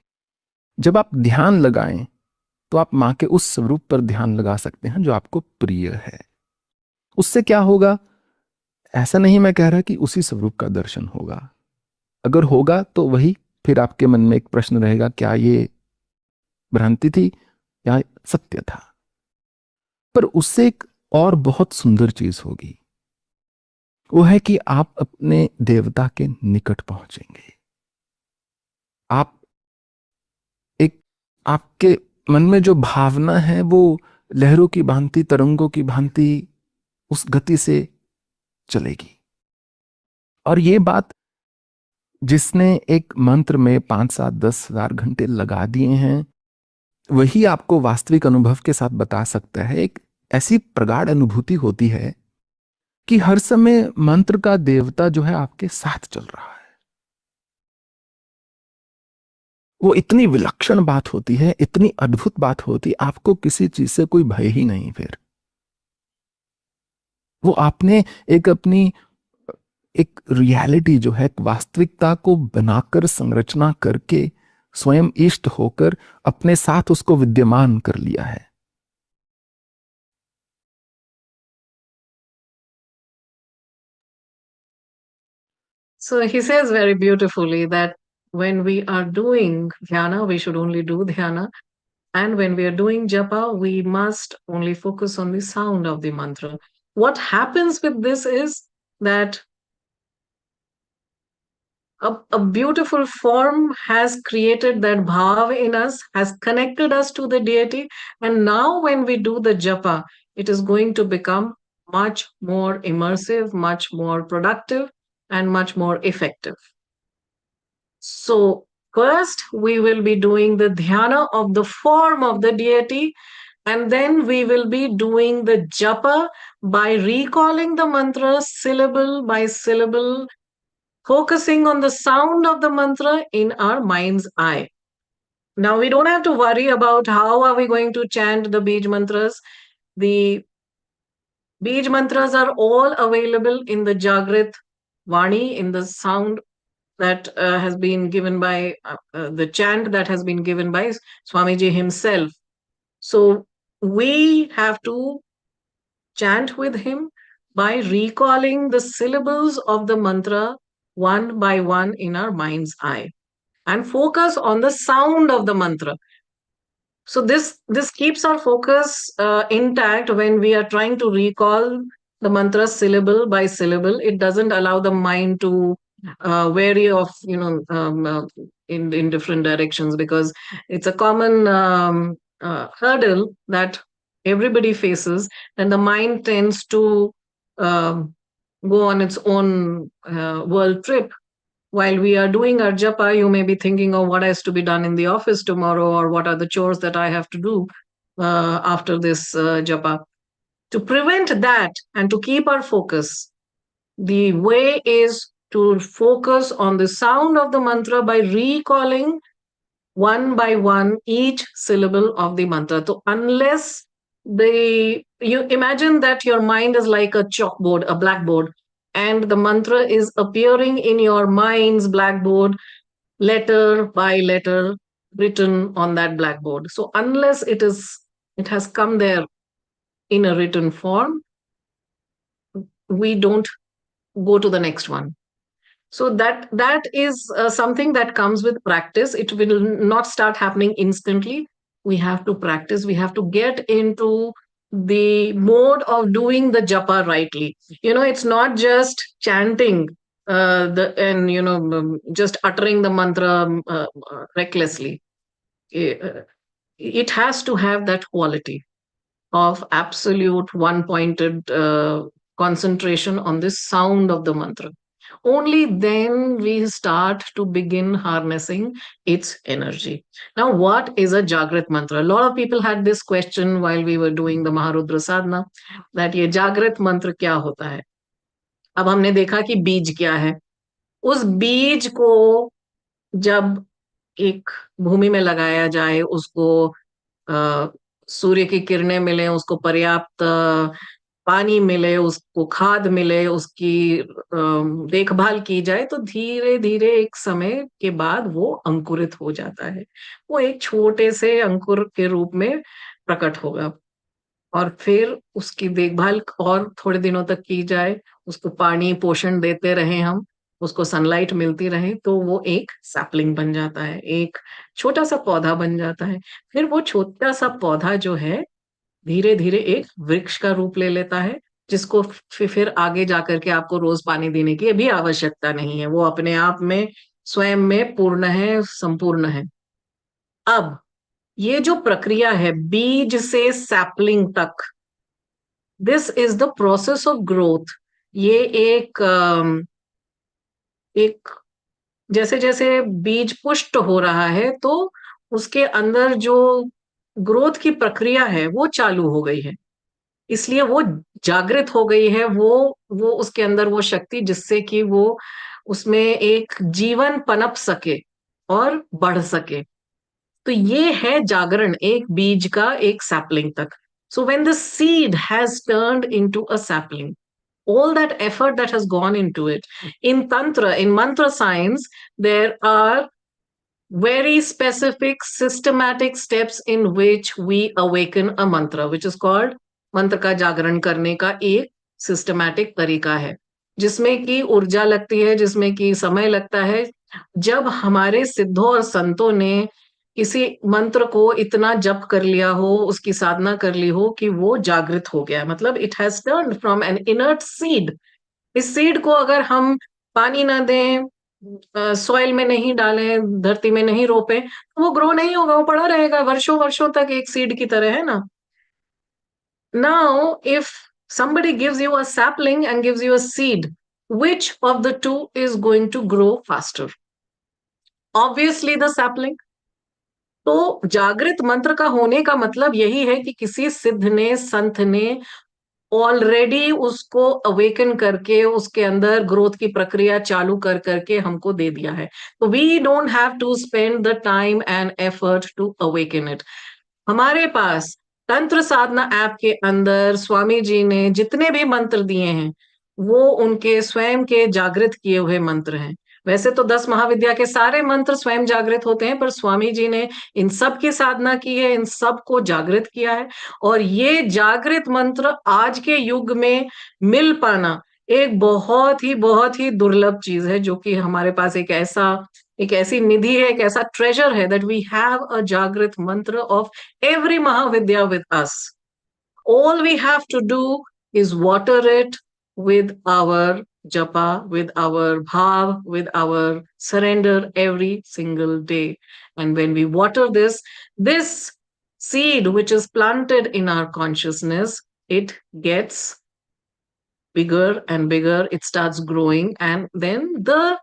जब आप ध्यान लगाएं तो आप मां के उस स्वरूप पर ध्यान लगा सकते हैं जो आपको प्रिय है। उससे क्या होगा, ऐसा नहीं मैं कह रहा कि उसी स्वरूप का दर्शन होगा। अगर होगा तो वही फिर आपके मन में एक प्रश्न रहेगा, क्या ये भ्रांति थी या सत्य था। पर उससे एक और बहुत सुंदर चीज होगी, वो है कि आप अपने देवता के निकट पहुंचेंगे। आप एक, आपके मन में जो भावना है वो लहरों की भांति, तरंगों की भांति उस गति से चलेगी। और ये बात जिसने एक मंत्र में 5, 7, 10 हजार घंटे लगा दिए हैं, वही आपको वास्तविक अनुभव के साथ बता सकता है। एक ऐसी प्रगाढ़ अनुभूति होती है कि हर समय मंत्र का देवता जो है आपके साथ चल रहा है। वो इतनी विलक्षण बात होती है, इतनी अद्भुत बात होती है, आपको किसी चीज से कोई भय ही नहीं। फिर वो आपने एक अपनी एक रियलिटी जो है, वास्तविकता को बनाकर, संरचना करके, स्वयं इष्ट होकर अपने साथ उसको विद्यमान कर लिया है। So he says very beautifully that when we are doing dhyana, we should only do dhyana. And when we are doing japa, we must only focus on the sound of the mantra. What happens with this is that a beautiful form has created that bhav in us, has connected us to the deity. And now when we do the japa, it is going to become much more immersive, much more productive, and much more effective. So first we will be doing the dhyana of the form of the deity, and then we will be doing the japa by recalling the mantra syllable by syllable, focusing on the sound of the mantra in our mind's eye. Now we don't have to worry about how are we going to chant the Bij mantras. The Bij mantras are all available in the Jagrit Vani, in the sound that has been given by the chant that has been given by Swamiji himself. So we have to chant with him by recalling the syllables of the mantra one by one in our mind's eye and focus on the sound of the mantra. So this keeps our focus intact when we are trying to recall the mantra syllable by syllable. It doesn't allow the mind to vary of in different directions, because it's a common hurdle that everybody faces, and the mind tends to go on its own world trip. While we are doing our japa, you may be thinking of what has to be done in the office tomorrow, or what are the chores that I have to do after this japa. To prevent that and to keep our focus, the way is to focus on the sound of the mantra by recalling one by one each syllable of the mantra. So unless you imagine that your mind is like a chalkboard, a blackboard, and the mantra is appearing in your mind's blackboard letter by letter, written on that blackboard. So unless it has come there in a written form, we don't go to the next one. So that is something that comes with practice. It will not start happening instantly. We have to practice. We have to get into the mode of doing the japa rightly. It's not just chanting just uttering the mantra recklessly. It has to have that quality of absolute one-pointed concentration on the sound of the mantra. Only then we start to begin harnessing its energy. Now, what is a Jagrat mantra? A lot of people had this question while we were doing the Maharudra sadhana, that ये Jagrat mantra क्या होता है? अब हमने देखा कि बीज क्या है. उस बीज को जब एक भूमि में लगाया जाए, उसको सूर्य की किरणें मिले, उसको पर्याप्त पानी मिले, उसको खाद मिले, उसकी देखभाल की जाए, तो धीरे धीरे एक समय के बाद वो अंकुरित हो जाता है. वो एक छोटे से अंकुर के रूप में प्रकट होगा, और फिर उसकी देखभाल और थोड़े दिनों तक की जाए, उसको पानी पोषण देते रहें हम, उसको सनलाइट मिलती रहे, तो वो एक सैपलिंग बन जाता है, एक छोटा सा पौधा बन जाता है. फिर वो छोटा सा पौधा जो है धीरे धीरे एक वृक्ष का रूप ले लेता है, जिसको फिर आगे जाकर के आपको रोज पानी देने की भी आवश्यकता नहीं है. वो अपने आप में स्वयं में पूर्ण है, संपूर्ण है. अब ये जो प्रक्रिया है बीज से सैपलिंग तक, this is the process of growth. ये एक जैसे जैसे बीज पुष्ट हो रहा है, तो उसके अंदर जो ग्रोथ की प्रक्रिया है वो चालू हो गई है, इसलिए वो जागृत हो गई है. वो उसके अंदर वो शक्ति, जिससे कि वो उसमें एक जीवन पनप सके और बढ़ सके. तो ये है जागरण, एक बीज का एक सैपलिंग तक. So when the seed has turned into a sapling, all that effort that has gone into it. In Tantra, in mantra science, there are very specific systematic steps in which we awaken a mantra, which is called मंत्र का जागरण करने का एक systematic तरीका है, जिसमें कि ऊर्जा लगती है, जिसमें कि समय लगता है. जब हमारे सिद्धों और संतों ने किसी मंत्र को इतना जप कर लिया हो, उसकी साधना कर ली हो कि वो जागृत हो गया, मतलब it has turned from N inert seed. इस सीड को अगर हम पानी ना दें, सॉइल में नहीं डालें, धरती में नहीं रोपें, तो वो ग्रो नहीं होगा, वो पड़ा रहेगा वर्षों वर्षों तक एक सीड की तरह, है ना. Now, if somebody gives you a sapling and gives you a seed, which of the two is going to grow faster? Obviously the sapling. तो जागृत मंत्र का होने का मतलब यही है कि किसी सिद्ध ने, संत ने ऑलरेडी उसको अवेकन करके उसके अंदर ग्रोथ की प्रक्रिया चालू कर करके हमको दे दिया है. तो we don't have to spend the time and effort to awaken it. हमारे पास तंत्र साधना ऐप के अंदर स्वामी जी ने जितने भी मंत्र दिए हैं, वो उनके स्वयं के जागृत किए हुए मंत्र हैं. वैसे तो 10 महाविद्या के सारे मंत्र स्वयं जागृत होते हैं, पर स्वामी जी ने इन सब की साधना की है, इन सब को जागृत किया है. और ये जागृत मंत्र आज के युग में मिल पाना एक बहुत ही दुर्लभ चीज है, जो कि हमारे पास एक ऐसी निधि है, एक ऐसा ट्रेजर है, that we have a Jagrit mantra of every Mahavidya with us. All we have to do is water it with our japa, with our bhav, with our surrender every single day. And when we water this seed which is planted in our consciousness, it gets bigger and bigger, it starts growing, and then the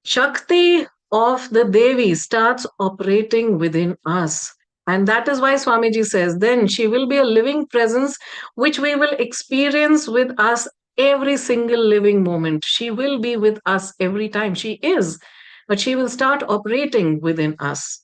Shakti of the Devi starts operating within us. And that is why Swamiji says, then she will be a living presence which we will experience with us every single living moment. She will be with us every time. She is, but she will start operating within us.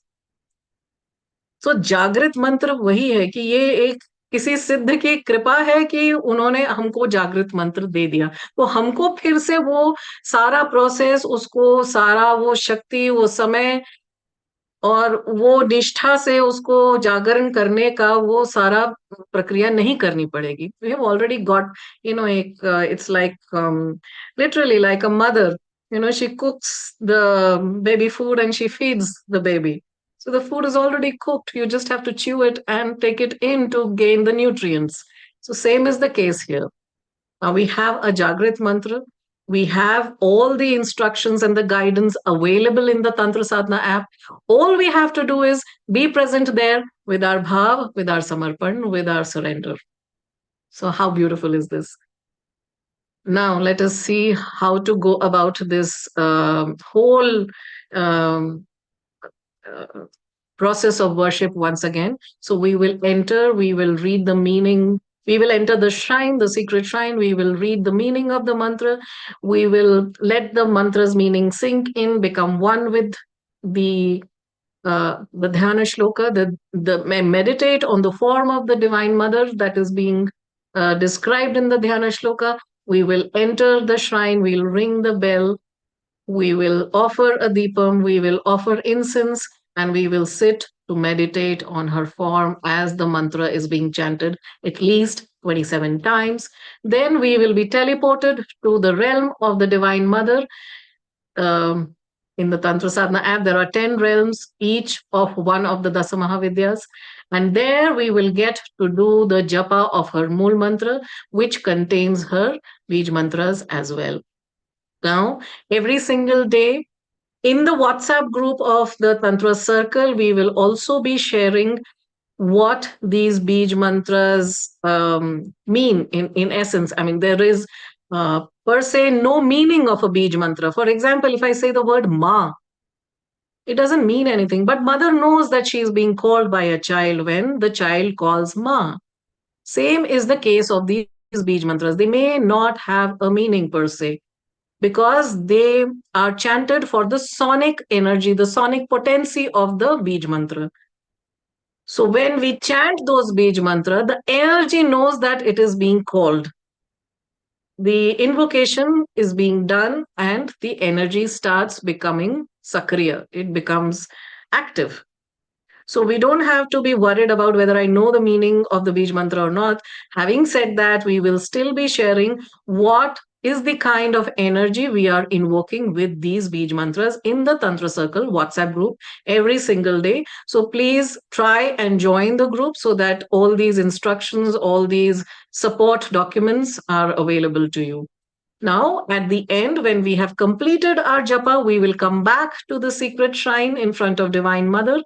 So जागृत मंत्र वही है कि ये एक किसी सिद्ध की कृपा है कि उन्होंने हमको जागृत मंत्र दे दिया. तो हमको फिर से वो सारा प्रोसेस, उसको सारा वो शक्ति, वो समय और वो निष्ठा से उसको जागरण करने का वो सारा प्रक्रिया नहीं करनी पड़ेगी. वी हैव ऑलरेडी गॉट, एक it's like literally like a mother. She cooks the baby food and she feeds the baby. So the food is already cooked. You just have to chew it and take it in to gain the nutrients. So same is the case here. Now we have a Jagrit mantra. We have all the instructions and the guidance available in the Tantra Sadhana app. All we have to do is be present there with our bhav, with our samarpan, with our surrender. So how beautiful is this? Now let us see how to go about this whole um, uh, process of worship once again. So we will enter, we will read the meaning, we will enter the shrine, the secret shrine, we will read the meaning of the mantra, we will let the mantra's meaning sink in, become one with the dhyana shloka, meditate on the form of the Divine Mother that is being described in the dhyana shloka. We will enter the shrine, we'll ring the bell, we will offer a deepam, we will offer incense, and we will sit to meditate on her form as the mantra is being chanted at least 27 times. Then we will be teleported to the realm of the Divine Mother. In the Tantra Sadhana app, there are 10 realms, each of one of the Dasa Mahavidyas. And there we will get to do the japa of her Mool Mantra, which contains her Bij mantras as well. Now, every single day, in the WhatsApp group of the Tantra Circle, we will also be sharing what these Bij mantras mean in essence. I mean, there is per se no meaning of a Bij mantra. For example, if I say the word Ma, it doesn't mean anything, but mother knows that she is being called by a child when the child calls Ma. Same is the case of these Bij mantras. They may not have a meaning per se, because they are chanted for the sonic energy, the sonic potency of the Bij mantra. So when we chant those Bij mantra, the energy knows that it is being called. The invocation is being done and the energy starts becoming sakriya. It becomes active. So we don't have to be worried about whether I know the meaning of the Bij mantra or not. Having said that, we will still be sharing what is the kind of energy we are invoking with these Bij mantras in the Tantra Circle WhatsApp group every single day. So please try and join the group so that all these instructions, all these support documents are available to you. Now, at the end, when we have completed our japa, we will come back to the secret shrine in front of Divine Mother.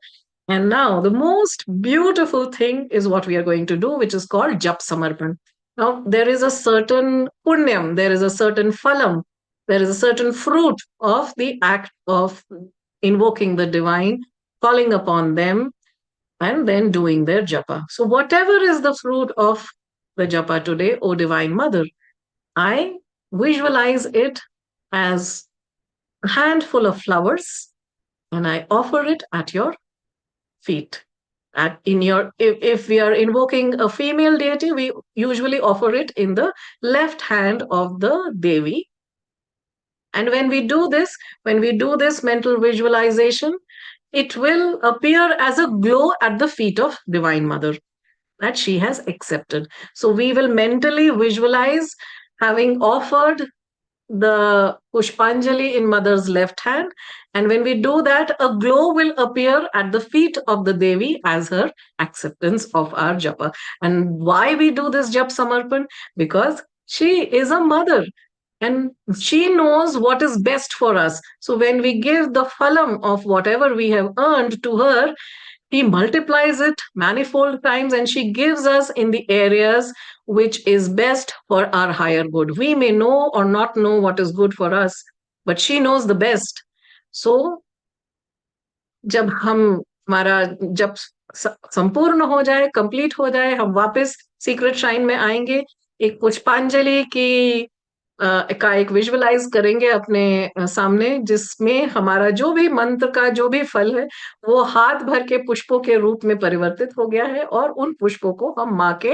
And now the most beautiful thing is what we are going to do, which is called Jap Samarpan. Now, there is a certain punyam, there is a certain phalam, there is a certain fruit of the act of invoking the divine, calling upon them, and then doing their japa. So, whatever is the fruit of the japa today, O Divine Mother, I visualize it as a handful of flowers and I offer it at your feet. If we are invoking a female deity, we usually offer it in the left hand of the Devi. And when we do this mental visualization, it will appear as a glow at the feet of Divine Mother that she has accepted. So we will mentally visualize having offered the Pushpanjali in mother's left hand. And when we do that, a glow will appear at the feet of the Devi as her acceptance of our japa. And why we do this jap samarpan? Because she is a mother and she knows what is best for us. So when we give the phalam of whatever we have earned to her, he multiplies it manifold times and she gives us in the areas which is best for our higher good. We may know or not know what is good for us, but she knows the best. So, जब हमारा जब संपूर्ण हो जाए, complete हो जाए, हम वापस सीक्रेट श्राइन में आएंगे, एक पुष्पांजलि की का एक विजुअलाइज करेंगे अपने सामने, जिसमें हमारा जो भी मंत्र का जो भी फल है वो हाथ भर के पुष्पों के रूप में परिवर्तित हो गया है और उन पुष्पों को हम माँ के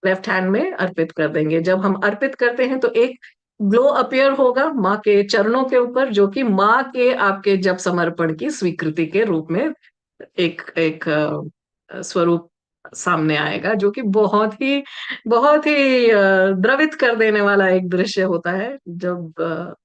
लेफ्ट हैंड में अर्पित कर देंगे. जब हम अर्पित करते हैं तो एक ग्लो अपीयर होगा माँ के चरणों के ऊपर, जो कि माँ के आपके जप समर्पण की स्वीकृति के रूप में एक स्वरूप सामने आएगा, जो कि बहुत ही द्रवित कर देने वाला एक दृश्य होता है, जब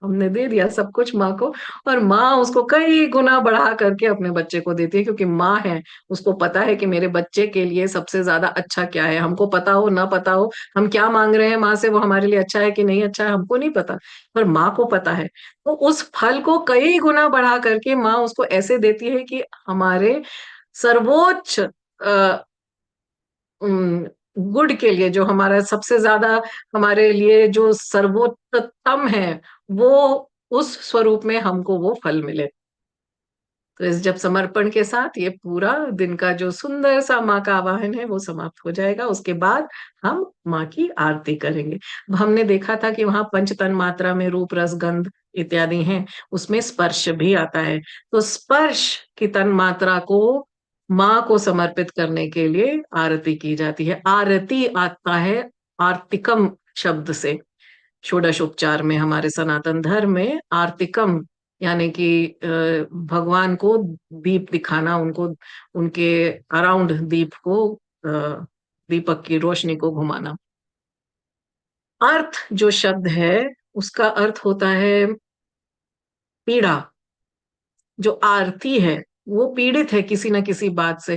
हमने दे दिया सब कुछ माँ को, और माँ उसको कई गुना बढ़ा करके अपने बच्चे को देती है, क्योंकि माँ है, उसको पता है कि मेरे बच्चे के लिए सबसे ज्यादा अच्छा क्या है। हमको पता हो ना पता हो, हम क्या मांग रहे हैं माँ से, वो हमारे लिए अच्छा है कि नहीं अच्छा है, हमको नहीं पता, पर माँ को पता है। तो उस फल को कई गुना बढ़ा करके माँ उसको ऐसे देती है कि हमारे सर्वोच्च गुड के लिए, जो हमारा सबसे ज्यादा, हमारे लिए जो सर्वोत्तम है, वो उस स्वरूप में हमको वो फल मिले। तो इस जब समर्पण के साथ ये पूरा दिन का जो सुंदर सा माँ का आवाहन है वो समाप्त हो जाएगा। उसके बाद हम माँ की आरती करेंगे। अब हमने देखा था कि वहां पंच तन मात्रा में रूप रस गंध इत्यादि हैं, उसमें स्पर्श भी आता है। तो स्पर्श की तन मात्रा को माँ को समर्पित करने के लिए आरती की जाती है। आरती आता है आर्तिकम शब्द से। षोडशोपचार में हमारे सनातन धर्म में आर्तिकम यानी कि भगवान को दीप दिखाना, उनको उनके अराउंड दीप को, दीपक की रोशनी को घुमाना। अर्थ जो शब्द है उसका अर्थ होता है पीड़ा। जो आरती है वो पीड़ित है किसी न किसी बात से,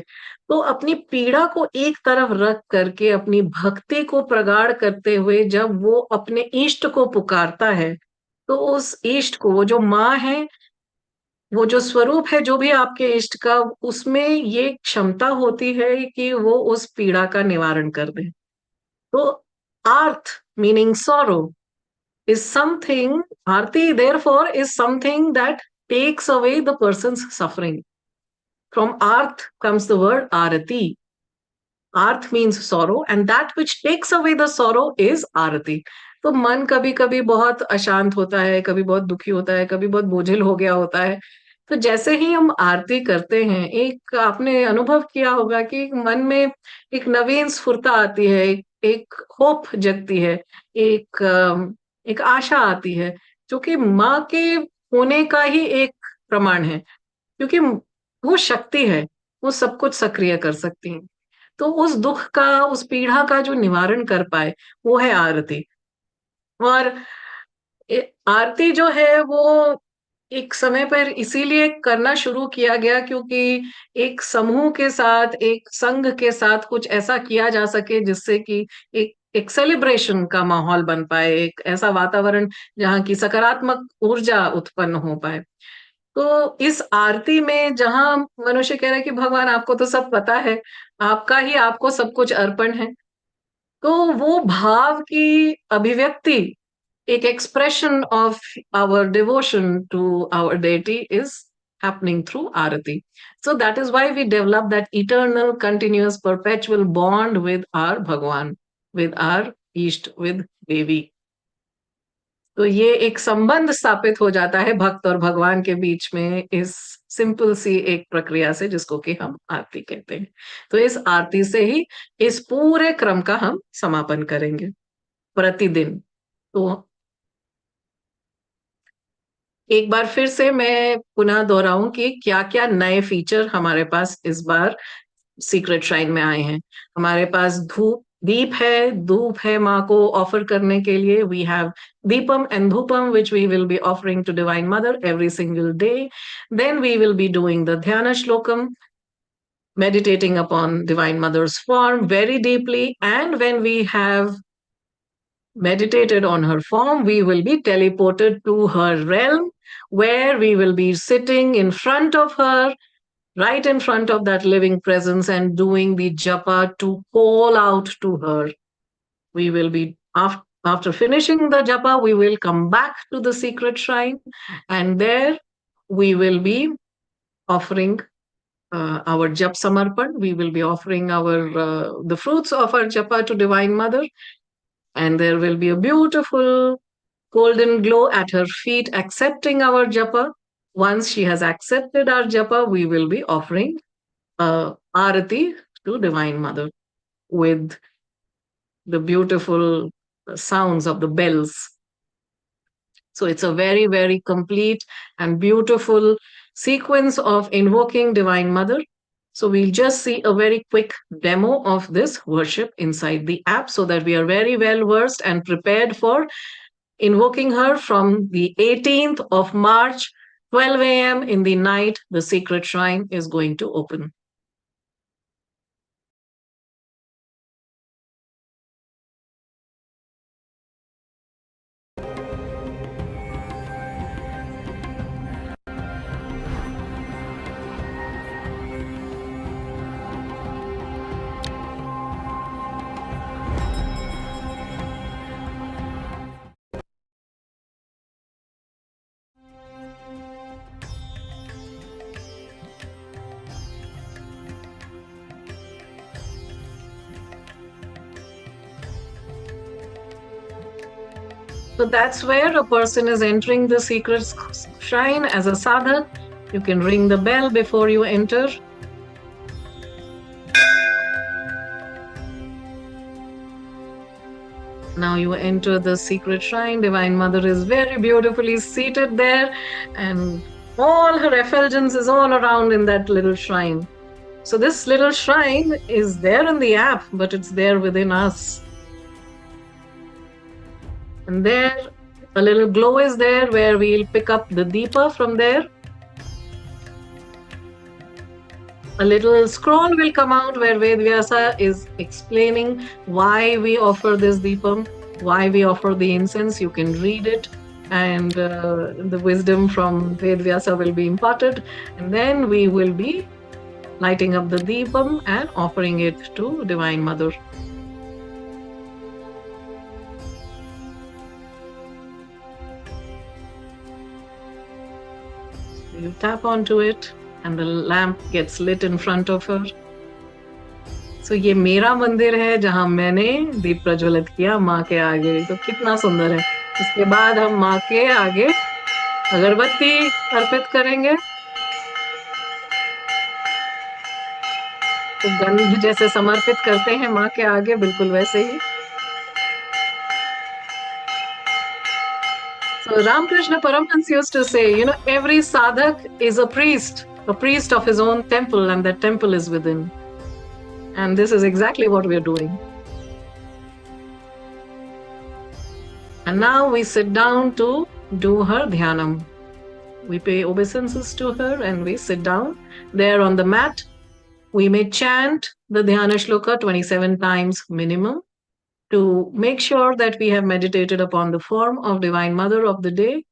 तो अपनी पीड़ा को एक तरफ रख करके अपनी भक्ति को प्रगाढ़ करते हुए जब वो अपने इष्ट को पुकारता है, तो उस इष्ट को, वो जो माँ है, वो जो स्वरूप है जो भी आपके इष्ट का, उसमें ये क्षमता होती है कि वो उस पीड़ा का निवारण कर दे। तो आर्थ meaning sorrow is something, Aarti therefore is something that takes away the person's suffering. From arth comes the word arati. Arth means sorrow, and that which takes away the sorrow is आरती। तो मन कभी कभी बहुत अशांत होता है, कभी बहुत दुखी होता है, कभी बहुत बोझिल हो गया होता है। तो जैसे ही हम आरती करते हैं, एक आपने अनुभव किया होगा कि मन में एक नवीन स्फूर्ता आती है, एक होप जगती है, एक आशा आती है, जो कि माँ के होने का ही एक प्रमाण है, क्योंकि वो शक्ति है, वो सब कुछ सक्रिय कर सकती है। तो उस दुख का, उस पीड़ा का जो निवारण कर पाए, वो है आरती। और आरती जो है वो एक समय पर इसीलिए करना शुरू किया गया क्योंकि एक समूह के साथ, एक संघ के साथ कुछ ऐसा किया जा सके जिससे कि एक सेलिब्रेशन का माहौल बन पाए, एक ऐसा वातावरण जहाँ की सकारात्मक ऊर्जा उत्पन्न हो पाए। तो इस आरती में जहां मनुष्य कह रहा है कि भगवान आपको तो सब पता है, आपका ही आपको सब कुछ अर्पण है, तो वो भाव की अभिव्यक्ति, एक expression of our devotion to our deity is happening through arati. So that is why we develop that eternal, continuous, perpetual bond with our Bhagwan, with our Ishta, with Devi. तो ये एक संबंध स्थापित हो जाता है भक्त और भगवान के बीच में, इस सिंपल सी एक प्रक्रिया से, जिसको कि हम आरती कहते हैं। तो इस आरती से ही इस पूरे क्रम का हम समापन करेंगे प्रतिदिन। तो एक बार फिर से मैं पुनः दोहराऊं कि क्या क्या नए फीचर हमारे पास इस बार सीक्रेट श्राइन में आए हैं। हमारे पास दीप है, धूप है माँ को ऑफर करने के लिए। We have deepam and dhoopam which we will be offering to divine mother every single day. Then we will be doing the dhyana shlokam, meditating upon divine mother's form very deeply, and when we have meditated on her form, we will be teleported to her realm, where we will be sitting in front of her, right in front of that living presence, and doing the japa to call out to her. We will be, after finishing the japa, we will come back to the secret shrine, and there we will be offering our jap samarpan. We will be offering our the fruits of our japa to divine mother, and there will be a beautiful golden glow at her feet accepting our japa. Once she has accepted our japa, we will be offering arati to divine mother with the beautiful sounds of the bells. So it's a very, very complete and beautiful sequence of invoking Divine Mother. So we'll just see a very quick demo of this worship inside the app so that we are very well versed and prepared for invoking her from the 18th of March, 12 a.m. in the night. The secret shrine is going to open. So that's where a person is entering the secret shrine as a sadhak. You can ring the bell before you enter. Now you enter the secret shrine. Divine Mother is very beautifully seated there, and all her effulgence is all around in that little shrine. So this little shrine is there in the app, but it's there within us. And there, a little glow is there where we'll pick up the deepa from there. A little scroll will come out where Vedvyasa is explaining why we offer this deepam, why we offer the incense. You can read it, and the wisdom from Vedvyasa will be imparted. And then we will be lighting up the deepam and offering it to Divine Mother. You tap onto it and the lamp gets lit in front of her. So ये मेरा मंदिर है जहां मैंने दीप प्रज्वलित किया माँ के आगे. तो कितना सुंदर है. इसके बाद हम माँ के आगे अगरबत्ती अर्पित करेंगे. तो गंध जैसे समर्पित करते हैं माँ के आगे, बिल्कुल वैसे ही. So Ramakrishna Paramahansa used to say, every sadhak is a priest of his own temple, and that temple is within. And this is exactly what we are doing. And now we sit down to do her dhyanam. We pay obeisances to her and we sit down there on the mat. We may chant the dhyana shloka 27 times minimum, to make sure that we have meditated upon the form of Divine Mother of the day.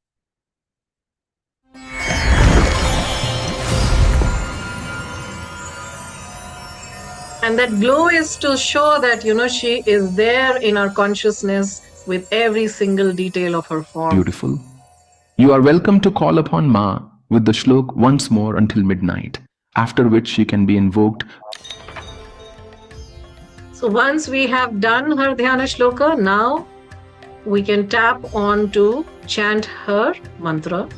And that glow is to show that, she is there in our consciousness with every single detail of her form. Beautiful. You are welcome to call upon Ma with the shlok once more until midnight, after which she can be invoked. So once we have done her dhyana shloka, now we can tap on to chant her mantra.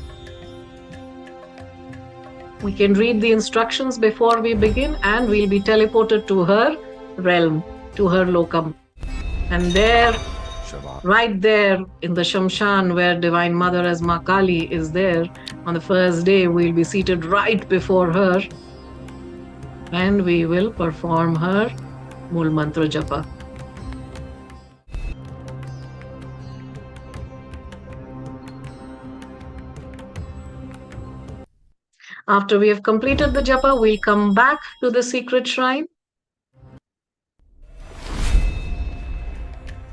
We can read the instructions before we begin, and we'll be teleported to her realm, to her lokam. And there, right there in the Shamshan where Divine Mother as Ma Kali is there, on the first day we'll be seated right before her, and we will perform her Mool Mantra Japa. After we have completed the japa, we'll come back to the secret shrine.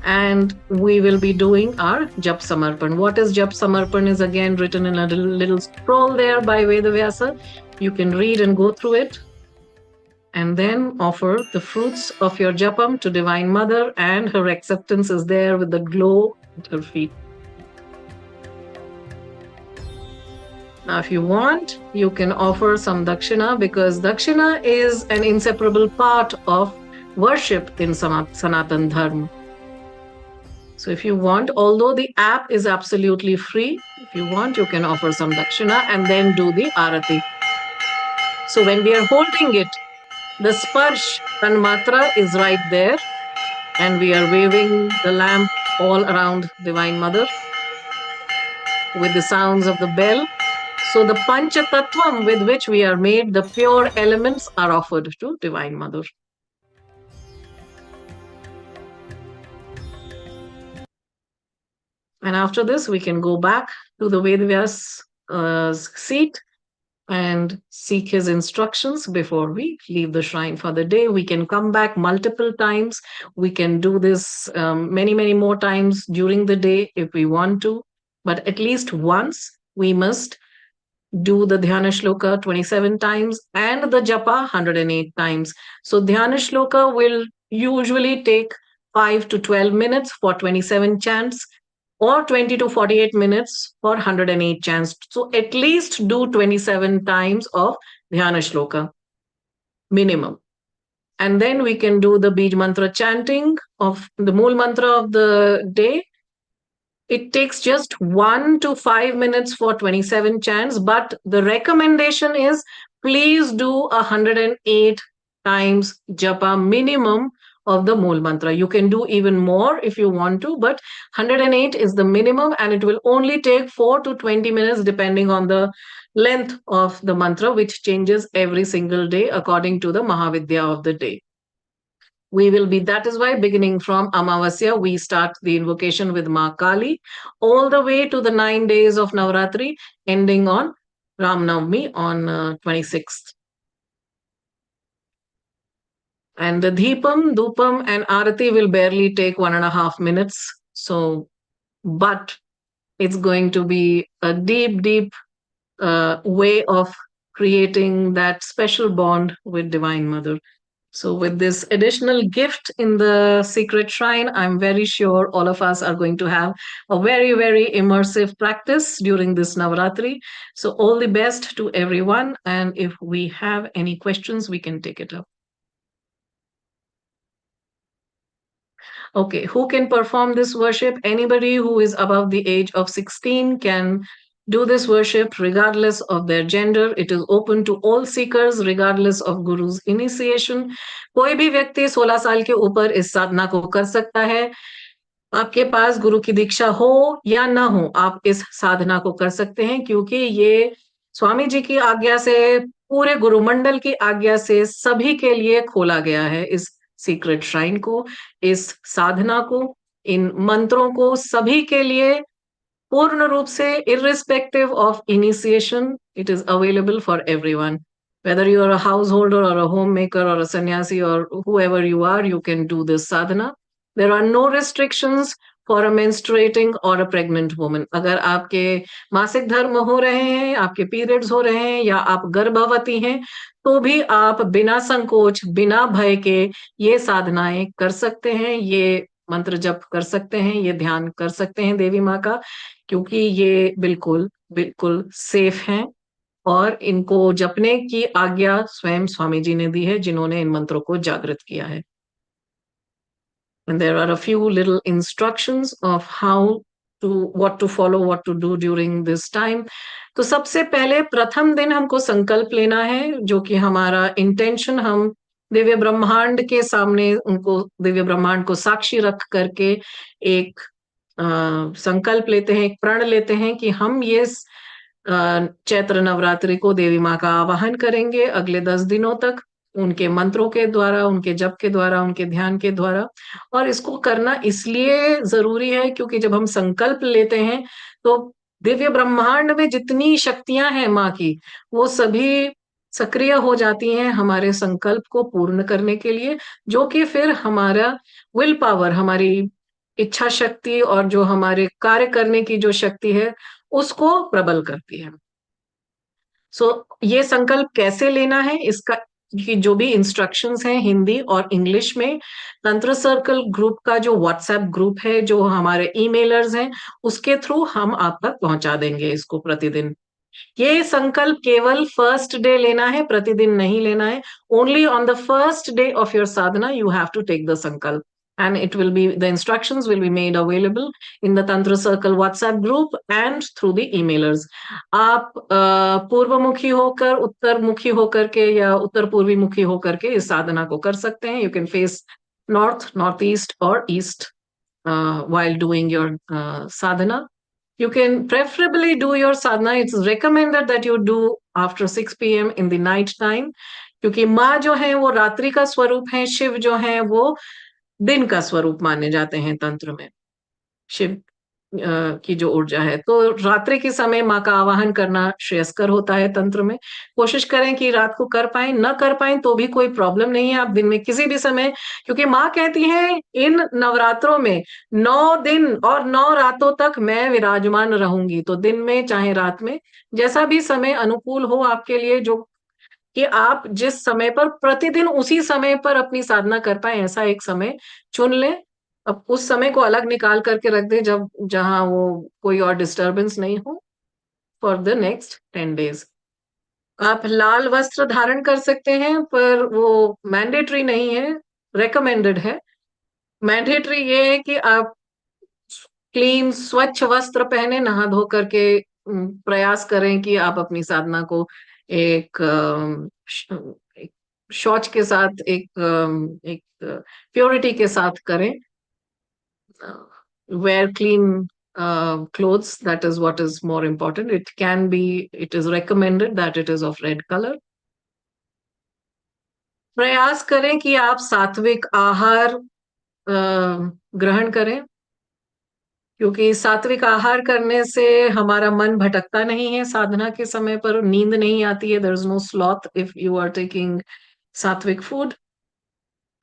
And we will be doing our Jap Samarpan. What is Jap Samarpan is again written in a little scroll there by Vedavyasa. You can read and go through it. And then offer the fruits of your japam to Divine Mother, and her acceptance is there with the glow at her feet. Now, if you want, you can offer some dakshina, because dakshina is an inseparable part of worship in Sanatan Dharma. So if you want, although the app is absolutely free, if you want, you can offer some dakshina and then do the arati. So when we are holding it, the sparsh tanmatra is right there, and we are waving the lamp all around Divine Mother with the sounds of the bell. So the Pancha Tattvam with which we are made, the pure elements are offered to Divine Mother. And after this, we can go back to the Vedvyas seat and seek his instructions before we leave the shrine for the day. We can come back multiple times. We can do this many, many more times during the day if we want to. But at least once we must do the Dhyana Shloka 27 times and the Japa 108 times. So Dhyana Shloka will usually take 5 to 12 minutes for 27 chants, or 20 to 48 minutes for 108 chants. So at least do 27 times of Dhyana Shloka, minimum. And then we can do the Bij Mantra chanting of the Mool Mantra of the day. It takes just 1 to 5 minutes for 27 chants, but the recommendation is please do 108 times japa minimum of the Mool Mantra. You can do even more if you want to, but 108 is the minimum, and it will only take 4 to 20 minutes depending on the length of the mantra, which changes every single day according to the Mahavidya of the day. We will be, that is why beginning from Amavasya, we start the invocation with Ma Kali all the way to the 9 days of Navratri, ending on Ram Navami on 26th. And the Deepam, Dupam and Arati will barely take 1.5 minutes. So, but it's going to be a deep, deep way of creating that special bond with Divine Mother. So with this additional gift in the secret shrine, I'm very sure all of us are going to have a very, very immersive practice during this Navratri. So all the best to everyone. And if we have any questions, we can take it up. Okay, who can perform this worship? Anybody who is above the age of 16 can do this worship regardless of their gender. It is open to all seekers regardless of Guru's initiation. कोई भी व्यक्ति 16 साल के ऊपर इस साधना को कर सकता है. आपके पास गुरु की दीक्षा हो या ना हो, आप इस साधना को कर सकते हैं, क्योंकि ये स्वामी जी की आज्ञा से, पूरे गुरुमंडल की आज्ञा से सभी के लिए खोला गया है. इस सीक्रेट श्राइन को, इस साधना को, इन मंत्रों को सभी के लिए पूर्ण रूप से, irrespective of initiation, it is available for everyone. Whether you are a householder or a homemaker or a sannyasi or whoever you are, you can do this sadhana. There are no restrictions for a menstruating or a pregnant woman. अगर आपके मासिक धर्म हो रहे हैं, आपके periods हो रहे हैं, या आप गर्भवती हैं, तो भी आप बिना संकोच, बिना भय के ये साधनाएं कर सकते हैं, ये मंत्र जप कर सकते हैं, ये ध्यान कर सकते हैं देवी माँ का, क्योंकि ये बिल्कुल बिल्कुल सेफ हैं और इनको जपने की आज्ञा स्वयं स्वामी जी ने दी है, जिन्होंने इन मंत्रों को जागृत किया है. And there are a few little instructions of what to follow, what to do during this time. तो सबसे पहले प्रथम दिन हमको संकल्प लेना है, जो कि हमारा इंटेंशन, हम दिव्य ब्रह्मांड के सामने उनको, दिव्य ब्रह्मांड को साक्षी रख करके एक संकल्प लेते हैं, एक प्रण लेते हैं कि हम ये चैत्र नवरात्रि को देवी माँ का आवाहन करेंगे अगले 10 दिनों तक, उनके मंत्रों के द्वारा, उनके जप के द्वारा, उनके ध्यान के द्वारा. और इसको करना इसलिए जरूरी है क्योंकि जब हम संकल्प लेते हैं तो दिव्य ब्रह्मांड में जितनी शक्तियां हैं माँ की, वो सभी सक्रिय हो जाती हैं हमारे संकल्प को पूर्ण करने के लिए, जो कि फिर हमारा विल पावर, हमारी इच्छा शक्ति और जो हमारे कार्य करने की जो शक्ति है, उसको प्रबल करती है. सो ये संकल्प कैसे लेना है, इसका कि जो भी इंस्ट्रक्शंस हैं हिंदी और इंग्लिश में, तंत्र सर्कल ग्रुप का जो व्हाट्सएप ग्रुप है, जो हमारे ईमेलर्स हैं, उसके थ्रू हम आप तक पहुंचा देंगे इसको प्रतिदिन. ये संकल्प केवल फर्स्ट डे लेना है, प्रतिदिन नहीं लेना है. Only on the first day of your sadhana you have to take the sankalp, and it will be, the instructions will be made available in the Tantra Circle WhatsApp group and through the emailers. आप पूर्वमुखी होकर, उत्तरमुखी होकर के या उत्तर पूर्वी मुखी होकर के इस साधना को कर सकते हैं. You can face north, northeast or east while doing your sadhana. You can preferably do your sadhana. It's recommended that you do after 6 p.m. in the night time, क्योंकि माँ जो है वो रात्रि का स्वरूप है, शिव जो है वो दिन का स्वरूप माने जाते हैं तंत्र में। शिव की जो ऊर्जा है, तो रात्रि के समय माँ का आवाहन करना श्रेयस्कर होता है तंत्र में। कोशिश करें कि रात को कर पाए, न कर पाए तो भी कोई प्रॉब्लम नहीं है, आप दिन में किसी भी समय, क्योंकि माँ कहती है इन नवरात्रों में 9 दिन और 9 रातों तक मैं विराजमान रहूंगी। तो दिन में चाहे रात में, जैसा भी समय अनुकूल हो आपके लिए, जो कि आप जिस समय पर प्रतिदिन उसी समय पर अपनी साधना कर पाए, ऐसा एक समय चुन लें। अब उस समय को अलग निकाल करके रख दें जब जहां वो कोई और डिस्टरबेंस नहीं हो, फॉर द नेक्स्ट 10 डेज। आप लाल वस्त्र धारण कर सकते हैं, पर वो मैंडेटरी नहीं है, रेकमेंडेड है। मैंडेटरी ये है कि आप क्लीन स्वच्छ वस्त्र पहने, नहा धो करके प्रयास करें कि आप अपनी साधना को एक शौच के साथ, एक प्योरिटी के साथ करें। Wear clean clothes, that is what is more important. It is recommended that it is of red color. प्रयास करें कि आप सात्विक आहार ग्रहण करें, क्योंकि सात्विक आहार करने से हमारा मन भटकता नहीं है, साधना के समय पर नींद नहीं आती है। There is no sloth if you are taking sattvic food.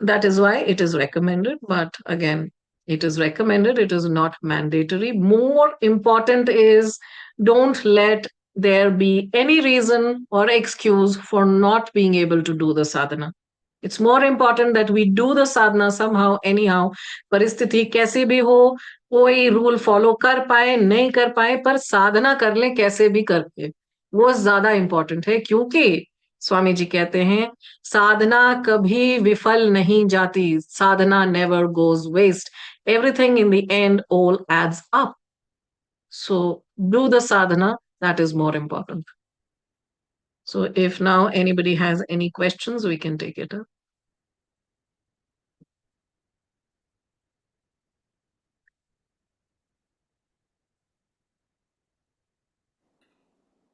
That is why it is recommended, but again, it is recommended, it is not mandatory. More important is, don't let there be any reason or excuse for not being able to do the sadhana. It's more important that we do the sadhana somehow, anyhow. परिस्थिति कैसी भी हो, कोई rule follow कर पाए नहीं कर पाए, पर साधना कर लें कैसे भी करके, वो ज्यादा इंपॉर्टेंट है। क्योंकि स्वामी जी कहते हैं, साधना कभी विफल नहीं जाती, sadhana never goes waste, everything in the end all adds up. So do the sadhana, that is more important. So if now anybody has any questions, we can take it up.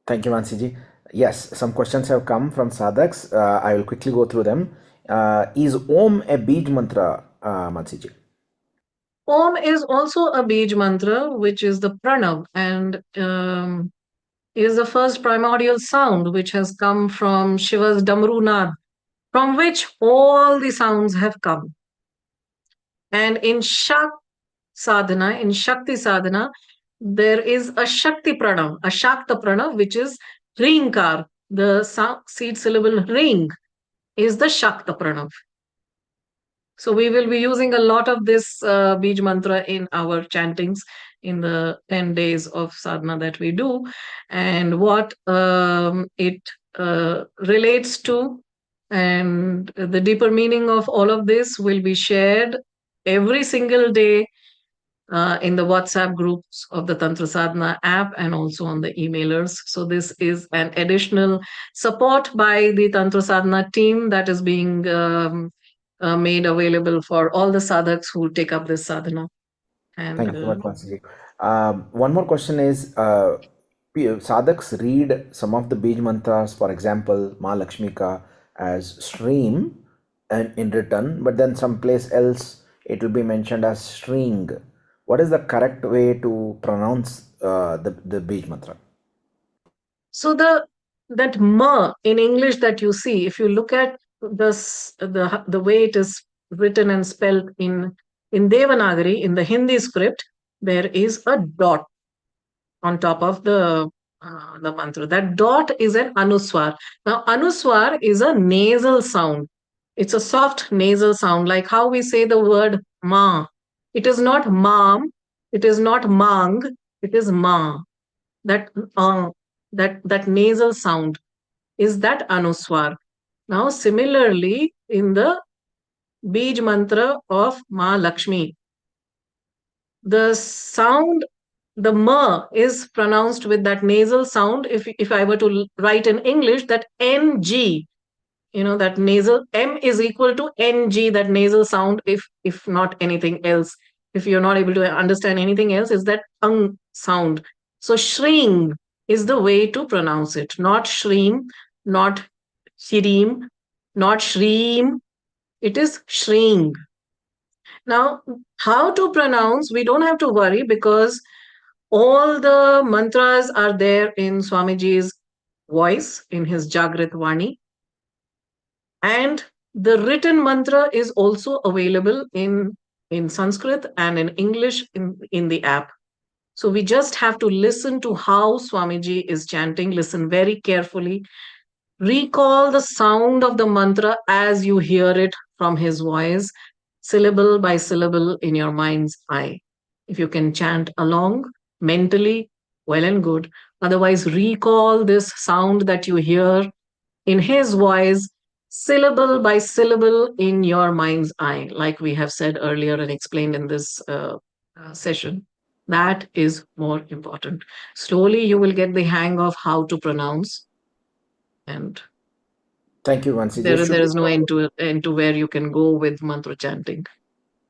Thank you, Mansiji. Yes, some questions have come from sadhaks. I will quickly go through them. Is Om a Bij mantra, Mansiji? Om is also a Bij mantra, which is the pranav, and is the first primordial sound which has come from Shiva's Damru Nad, from which all the sounds have come. And in sadhana, in Shakti sadhana, there is a Shakti pranav, a Shakta pranav, which is Ringkar. The seed syllable ring is the Shakta pranav. So we will be using a lot of this Bij mantra in our chantings in the 10 days of sadhana that we do. And what it relates to and the deeper meaning of all of this will be shared every single day in the WhatsApp groups of the Tantra Sadhana app and also on the emailers. So this is an additional support by the Tantra Sadhana team that is being made available for all the sadhaks who take up this sadhana. And thank you so much, Mansiji. One more question is, sadhaks read some of the Bij mantras, for example, Ma Lakshmika as stream and in return, but then someplace else it will be mentioned as string. What is the correct way to pronounce the Bij mantra? So that ma in English that you see, if you look at the way it is written and spelled in Devanagari, in the Hindi script, there is a dot on top of the mantra. That dot is an anuswar. Now, anuswar is a nasal sound. It's a soft nasal sound, like how we say the word ma. It is not mam, it is not mang, it is ma. That nasal sound is that anuswar. Now, similarly, in the Bij mantra of Ma Lakshmi, the sound, the ma is pronounced with that nasal sound. If I were to write in English, that ng, that nasal m is equal to ng, that nasal sound, if not anything else. If you're not able to understand anything else, is that ang sound So shring is the way to pronounce it. Not shreem, not shirim, not shreem. It is shring. Now, how to pronounce, we don't have to worry because all the mantras are there in Swamiji's voice, in his Jagrit Vani. And the written mantra is also available in Sanskrit and in English in the app. So we just have to listen to how Swamiji is chanting, listen very carefully, recall the sound of the mantra as you hear it from his voice, syllable by syllable in your mind's eye. If you can chant along mentally, well and good. Otherwise, recall this sound that you hear in his voice, syllable by syllable in your mind's eye, like we have said earlier and explained in this session. That is more important. Slowly, you will get the hang of how to pronounce, and Thank you, Mansi. there is no end to where you can go with mantra chanting.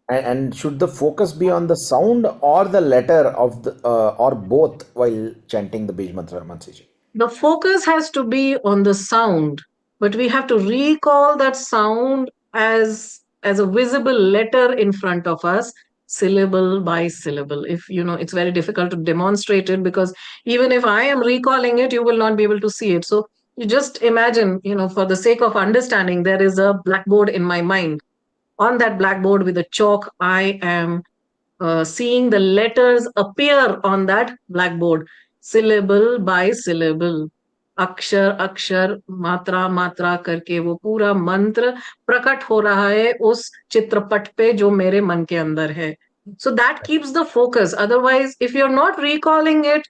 And should the focus be on the sound or the letter of the or both while chanting the Bij Mantra, Mansi? The focus has to be on the sound, but we have to recall that sound as a visible letter in front of us, syllable by syllable. If you know, it's very difficult to demonstrate it because even if I am recalling it, you will not be able to see it. So you just imagine, for the sake of understanding, there is a blackboard in my mind. On that blackboard with a chalk, I am seeing the letters appear on that blackboard, syllable by syllable, अक्षर अक्षर मात्रा मात्रा करके वो पूरा मंत्र प्रकट हो रहा है उस चित्रपट पे जो मेरे मन के अंदर है. So that keeps the focus. Otherwise, if you're not recalling it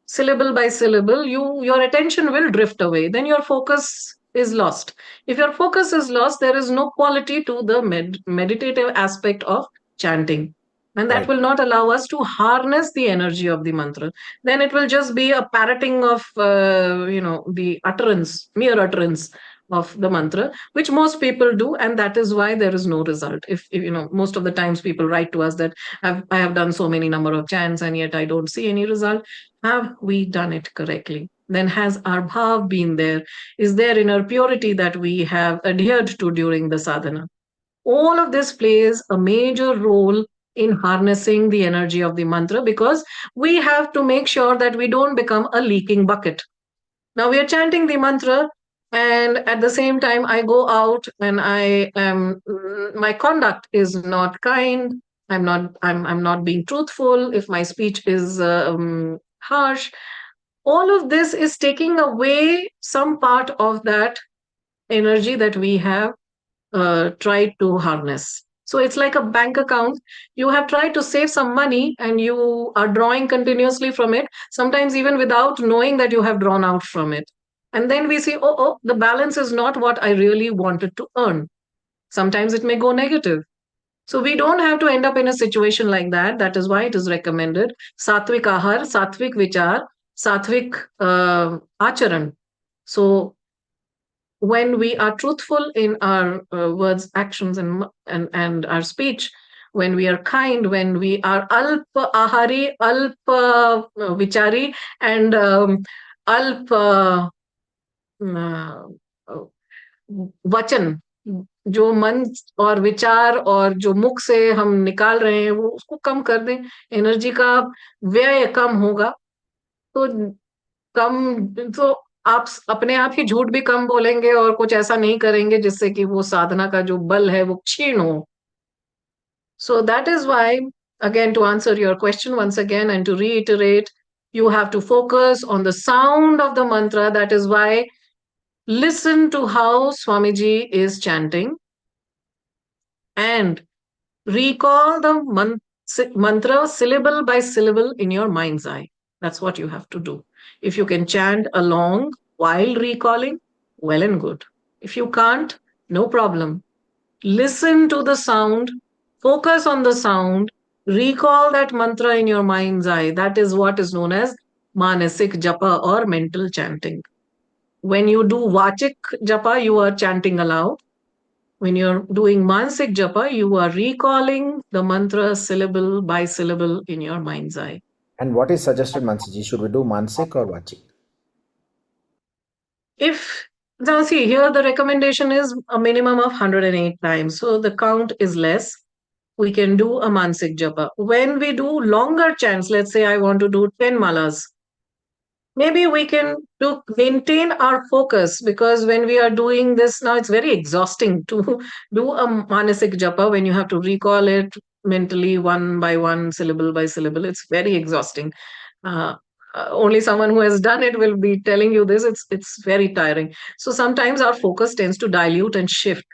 syllable by syllable, your attention will drift away. Then your focus is lost. If your focus is lost, there is no quality to the meditative aspect of chanting. And that will not allow us to harness the energy of the mantra. Then it will just be a parroting of, the utterance, mere utterance of the mantra, which most people do, and that is why there is no result. If most of the times people write to us that I have done so many number of chants and yet I don't see any result. Have we done it correctly? Then has our bhav been there? Is there inner purity that we have adhered to during the sadhana? All of this plays a major role in harnessing the energy of the mantra because we have to make sure that we don't become a leaking bucket. Now we are chanting the mantra, and at the same time I go out and my conduct is not kind. I'm not being truthful. If my speech is harsh, all of this is taking away some part of that energy that we have tried to harness. So it's like a bank account. You have tried to save some money and you are drawing continuously from it, sometimes even without knowing that you have drawn out from it. And then we see, oh, the balance is not what I really wanted to earn. Sometimes it may go negative. So we don't have to end up in a situation like that. That is why it is recommended satvik ahar, satvik vichar, satvik acharan. So when we are truthful in our words, actions, and our speech, when we are kind, when we are alpa ahari, alpa vichari, and alpa वचन, जो मन और विचार और जो मुख से हम निकाल रहे हैं वो उसको कम कर दें, एनर्जी का व्यय कम होगा, तो आप अपने आप ही झूठ भी कम बोलेंगे और कुछ ऐसा नहीं करेंगे जिससे कि वो साधना का जो बल है वो क्षीण हो. So that is why, again, to answer your question once again and to reiterate, you have to focus on the sound of the mantra. That is why listen to how Swamiji is chanting and recall the mantra syllable by syllable in your mind's eye. That's what you have to do. If you can chant along while recalling, well and good. If you can't, no problem. Listen to the sound, focus on the sound, recall that mantra in your mind's eye. That is what is known as manasik japa or mental chanting. When you do vachik japa, you are chanting aloud. When you're doing mansik japa, you are recalling the mantra syllable by syllable in your mind's eye. And what is suggested, Mansiji? Should we do Mansik or Vachik? If now see here, the recommendation is a minimum of 108 times. So the count is less. We can do a Mansik Japa. When we do longer chants, let's say I want to do 10 malas, maybe we can maintain our focus, because when we are doing this now, it's very exhausting to do a Manasik Japa when you have to recall it mentally one by one, syllable by syllable. It's very exhausting. Uh, only someone who has done it will be telling you this. It's very tiring. So sometimes our focus tends to dilute and shift,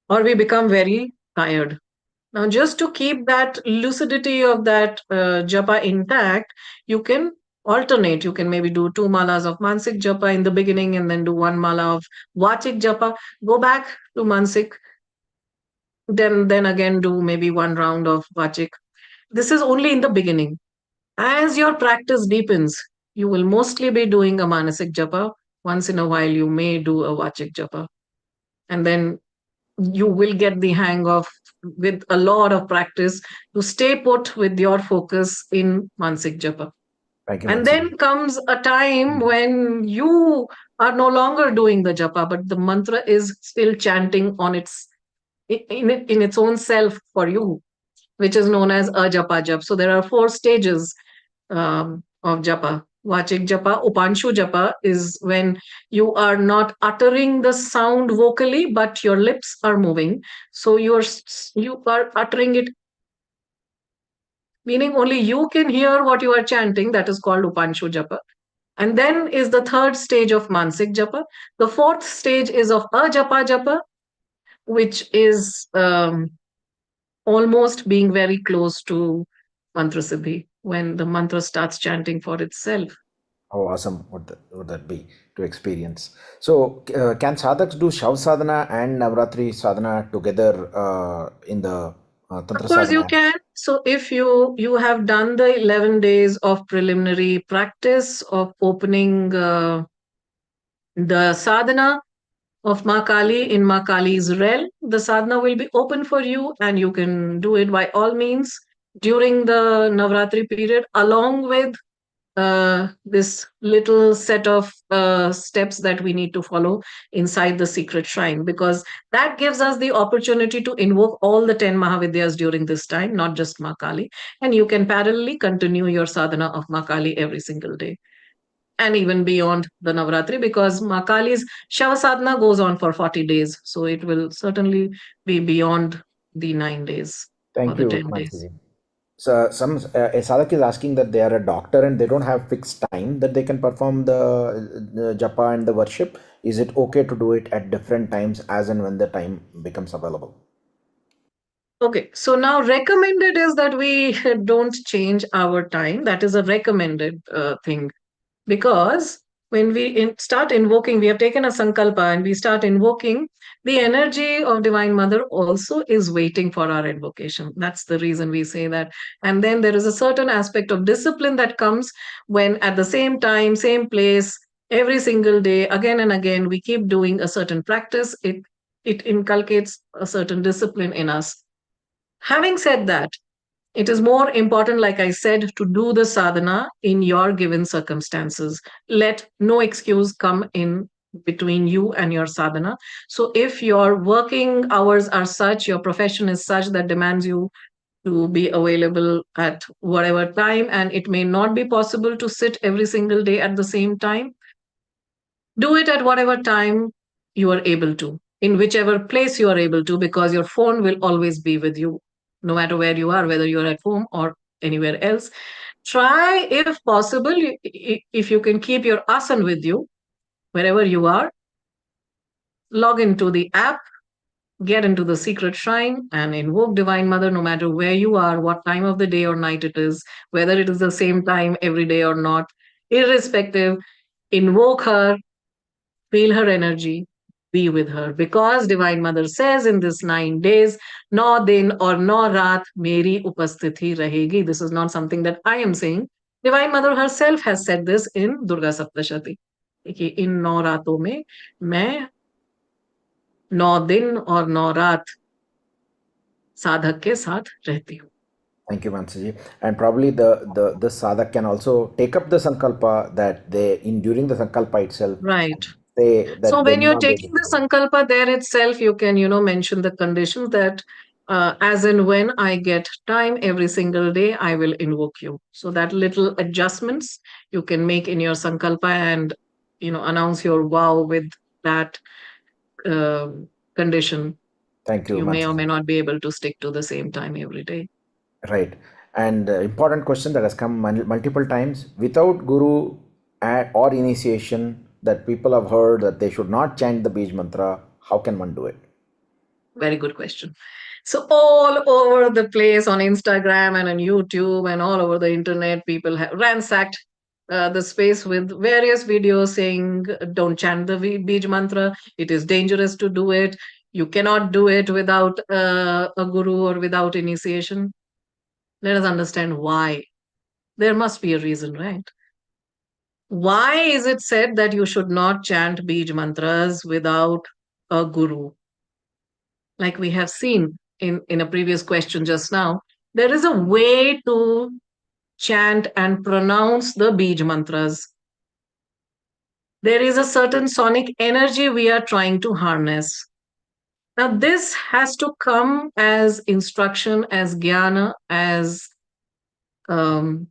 or we become very tired. Now, just to keep that lucidity of that japa intact, you can alternate. You can maybe do 2 malas of Mansik japa in the beginning and then do 1 mala of Vachik japa. Go back to Mansik, then again do maybe 1 round of Vachik. This is only in the beginning. As your practice deepens, you will mostly be doing a Manasik japa. Once in a while, you may do a Vachik japa. And then you will get the hang of, with a lot of practice, to stay put with your focus in Mansik Japa. Thank you, And Mansiji. then comes a time when you are no longer doing the japa, but the mantra is still chanting on in its own self for you, which is known as a japa jap. So there are 4 stages of japa. Vachik japa, Upanshu japa is when you are not uttering the sound vocally, but your lips are moving. So you are uttering it, meaning only you can hear what you are chanting. That is called Upanshu japa. And then is the 3rd stage of Mansik japa. The 4th stage is of Ajapa japa, which is almost being very close to Mantra Siddhi, when the mantra starts chanting for itself. How awesome would that be to experience? So, can sadhaks do Shav sadhana and Navratri sadhana together in the Tantra Of course you sadhana? can. So if you have done the 11 days of preliminary practice of opening the sadhana of Ma Kali in Ma Kali's realm, the sadhana will be open for you, and you can do it by all means during the Navratri period, along with this little set of steps that we need to follow inside the secret shrine, because that gives us the opportunity to invoke all the 10 Mahavidyas during this time, not just Ma Kali. And you can parallelly continue your sadhana of Ma Kali every single day, and even beyond the Navratri, because Ma Kali's Shava sadhana goes on for 40 days. So it will certainly be beyond the 9 days or Thank the you, 10 days. Mansiji. So, a sadhak is asking that they are a doctor and they don't have fixed time that they can perform the japa and the worship. Is it okay to do it at different times as and when the time becomes available? Okay, so now recommended is that we don't change our time. That is a recommended thing, because when we start invoking, we have taken a sankalpa and we start invoking, the energy of Divine Mother also is waiting for our invocation. That's the reason we say that. And then there is a certain aspect of discipline that comes when, at the same time, same place, every single day, again and again, we keep doing a certain practice. It inculcates a certain discipline in us. Having said that, it is more important, like I said, to do the sadhana in your given circumstances. Let no excuse come in between you and your sadhana. So if your working hours are such, your profession is such that demands you to be available at whatever time, and it may not be possible to sit every single day at the same time, do it at whatever time you are able to, in whichever place you are able to, because your phone will always be with you, no matter where you are, whether you're at home or anywhere else. Try, if possible, if you can keep your asan with you wherever you are, log into the app, get into the secret shrine, and invoke Divine Mother no matter where you are, what time of the day or night it is, whether it is the same time every day or not, irrespective. Invoke her, feel her energy, be with her. Because Divine Mother says in this 9 days, no din or no raat meri upasthithi rahegi. This is not something that I am saying. Divine Mother herself has said this in Durga Saptashati. कि इन 9 रातों में मैं 9 दिन और 9 रात साधक के साथ रहती हूँ. Thank you, Mansaji. And probably the sadhak can also take up the sankalpa that they in during the sankalpa itself Right. say So that they when will you're not be able taking to the do it. sankalpa there itself, you can, mention the conditions that as and when I get time every single day, I will invoke you. So that little adjustments you can make in your sankalpa and, announce your vow with that condition. Thank you, You may or may Mansaji. not be able to stick to the same time every day. Right. And important question that has come multiple times. Without guru or initiation, that people have heard that they should not chant the Bij mantra. How can one do it? Very good question. So all over the place on Instagram and on YouTube and all over the internet, people have ransacked the space with various videos saying, "Don't chant the Bij mantra. It is dangerous to do it. You cannot do it without a guru or without initiation." Let us understand why. There must be a reason, right? Why is it said that you should not chant Bij mantras without a guru? Like we have seen in a previous question just now, there is a way to chant and pronounce the Bij mantras. There is a certain sonic energy we are trying to harness. Now, this has to come as instruction, as jnana, as um,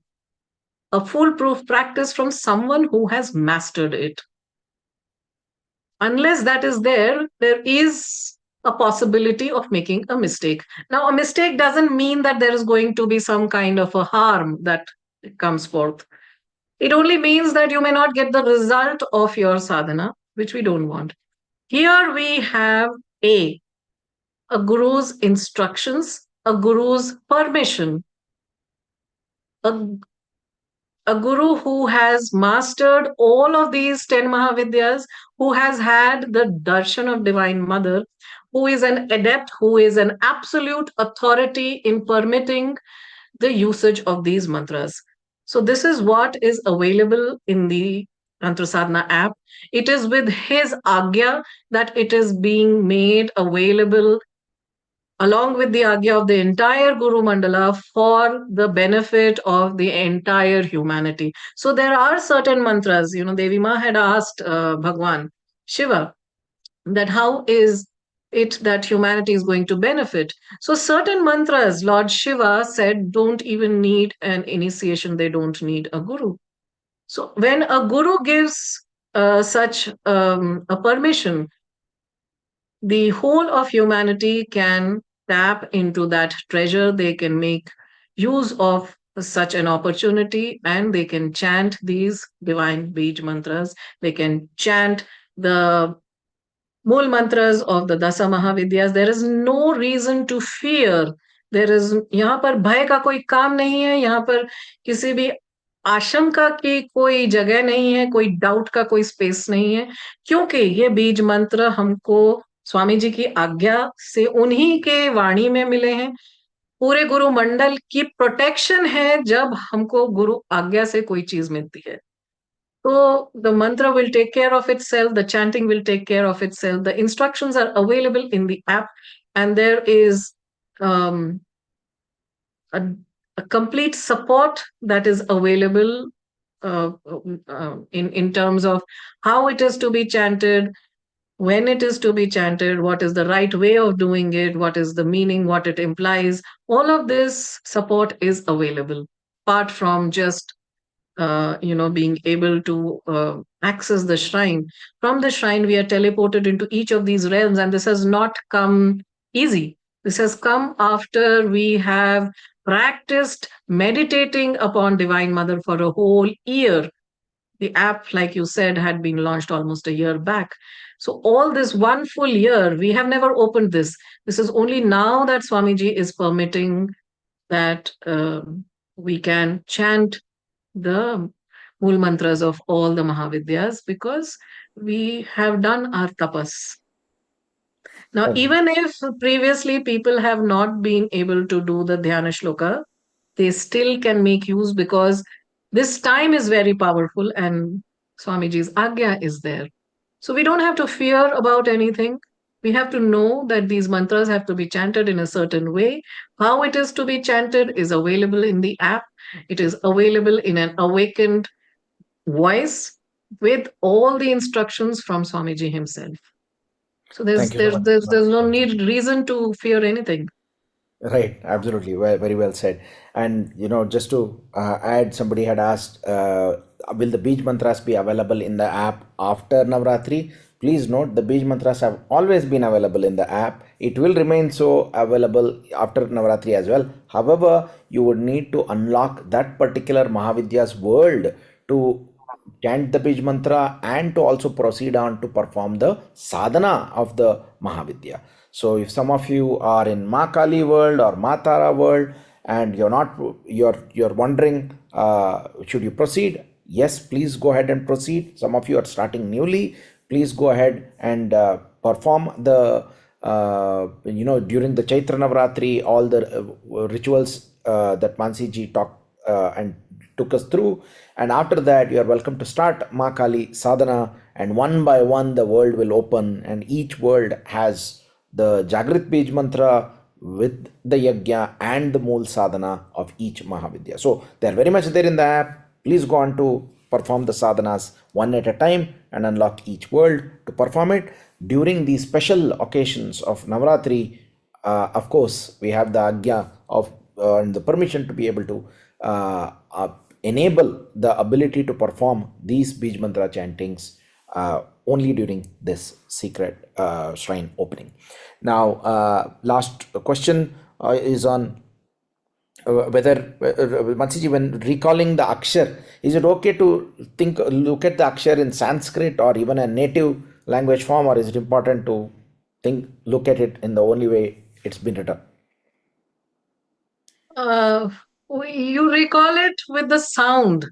a foolproof practice from someone who has mastered it. Unless that is there, there is a possibility of making a mistake. Now, a mistake doesn't mean that there is going to be some kind of a harm that comes forth. It only means that you may not get the result of your sadhana, which we don't want. Here we have a guru's instructions, a guru's permission, a a guru who has mastered all of these 10 Mahavidyas, who has had the darshan of Divine Mother, who is an adept, who is an absolute authority in permitting the usage of these mantras. So, this is what is available in the Tantra Sadhana app. It is with his agya that it is being made available along with the agya of the entire Guru Mandala for the benefit of the entire humanity. So there are certain mantras, Devi Ma had asked Bhagwan, Shiva, that how is it that humanity is going to benefit? So certain mantras, Lord Shiva said, don't even need an initiation, they don't need a guru. So when a guru gives such a permission, the whole of humanity can tap into that treasure. They can make use of such an opportunity and they can chant these divine Bij mantras. They can chant the Mool mantras of the Dasa Mahavidyas. There is no reason to fear. There is यहाँ पर भय का कोई काम नहीं है, यहाँ पर किसी भी आशंका की कोई जगह नहीं है, कोई डाउट का कोई स्पेस नहीं है, क्योंकि ये बीज मंत्र हमको स्वामी जी की आज्ञा से उन्हीं के वाणी में मिले हैं. पूरे गुरु मंडल की प्रोटेक्शन है जब हमको गुरु आज्ञा से कोई चीज मिलती है. So the mantra will take care of itself, the chanting will take care of itself. The instructions are available in the app, and there is a, a complete support that is available in terms of how it is to be chanted, when it is to be chanted, what is the right way of doing it, what is the meaning, what it implies. All of this support is available, apart from just being able to access the shrine. From the shrine, we are teleported into each of these realms, and this has not come easy. This has come after we have practiced meditating upon Divine Mother for a whole year. The app, like you said, had been launched almost a year back. So, all this one full year, we have never opened this. This is only now that Swamiji is permitting that we can chant the Mool mantras of all the Mahavidyas because we have done our tapas. Now, even if previously people have not been able to do the Dhyana Shloka, they still can make use because this time is very powerful and Swamiji's Agya is there. So we don't have to fear about anything. We have to know that these mantras have to be chanted in a certain way. How it is to be chanted is available in the app. It is available in an awakened voice with all the instructions from Swamiji himself. So Thank you so much. there's no reason to fear anything. Right, absolutely. Well, very well said. And just to add, somebody had asked, will the Beej Mantras be available in the app after Navratri? Please note, the Beej Mantras have always been available in the app. It will remain so available after Navratri as well. However, you would need to unlock that particular Mahavidya's world to chant the Bij Mantra and to also proceed on to perform the sadhana of the Mahavidya. So if some of you are in Ma Kali world or Ma Tara world and you're wondering, should you proceed? Yes, please go ahead and proceed. Some of you are starting newly. Please go ahead and perform the during the Chaitra Navratri, all the rituals that Mansi ji talked and took us through. And after that, you are welcome to start Ma Kali sadhana, and one by one the world will open, and each world has the Jagrit Bij Mantra with the Yajna and the Mool Sadhana of each Mahavidya. So they're very much there in the app. Please go on to perform the sadhanas one at a time and unlock each world to perform it. During these special occasions of Navratri, of course, we have the Ajna of and the permission to be able to enable the ability to perform these Bij Mantra chantings only during this secret shrine opening. Now, last question is on whether Mansiji, when recalling the Akshar, is it okay to look at the Akshar in Sanskrit or even a native language form, or is it important to look at it in the only way it's been written? You recall it with the sound.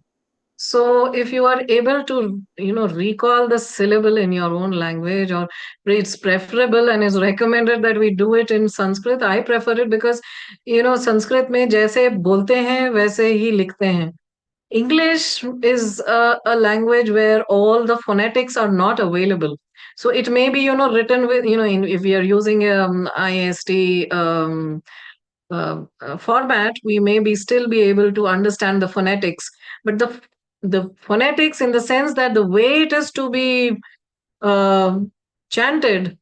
So if you are able to, recall the syllable in your own language, or it's preferable and is recommended that we do it in Sanskrit. I prefer it because, Sanskrit में जैसे बोलते हैं वैसे ही लिखते हैं. English is a language where all the phonetics are not available. So it may be, written with, if we are using IST format, we may still be able to understand the phonetics. But the phonetics, in the sense that the way it is to be chanted,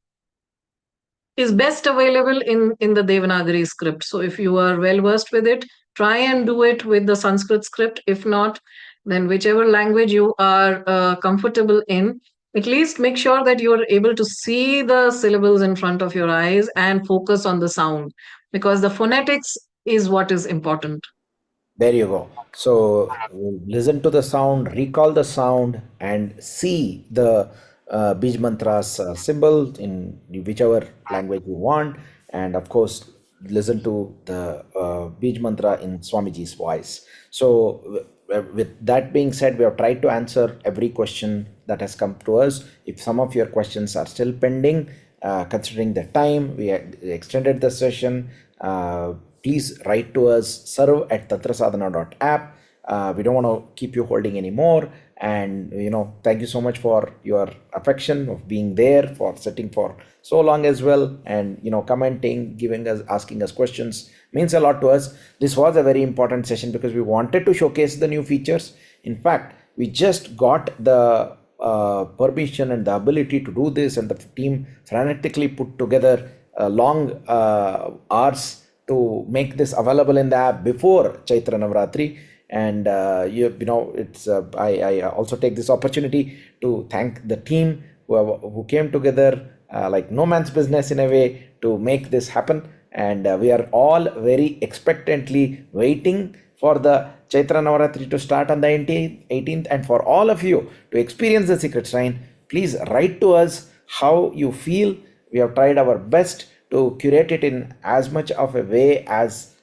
is best available in the Devanagari script. So if you are well versed with it, try and do it with the Sanskrit script. If not, then whichever language you are comfortable in, at least make sure that you are able to see the syllables in front of your eyes and focus on the sound, because the phonetics is what is important. There you go. So listen to the sound, recall the sound, and see the Bij Mantras symbol in whichever language you want. And of course, listen to the Bij Mantra in Swamiji's voice. So with that being said, we have tried to answer every question that has come to us. If some of your questions are still pending, considering the time, we extended the session. Please write to us, serve@tantrasadhana.app. We don't want to keep you holding anymore. And, thank you so much for your affection of being there, for sitting for so long as well. And, commenting, asking us questions means a lot to us. This was a very important session because we wanted to showcase the new features. In fact, we just got the permission and the ability to do this, and the team frantically put together long hours to make this available in the app before Chaitra Navratri. And it's I also take this opportunity to thank the team who came together like no man's business in a way to make this happen. And we are all very expectantly waiting for the Chaitra Navratri to start on the 18th. And for all of you to experience the Secret Shrine, please write to us how you feel. We have tried our best to curate it in as much of a way as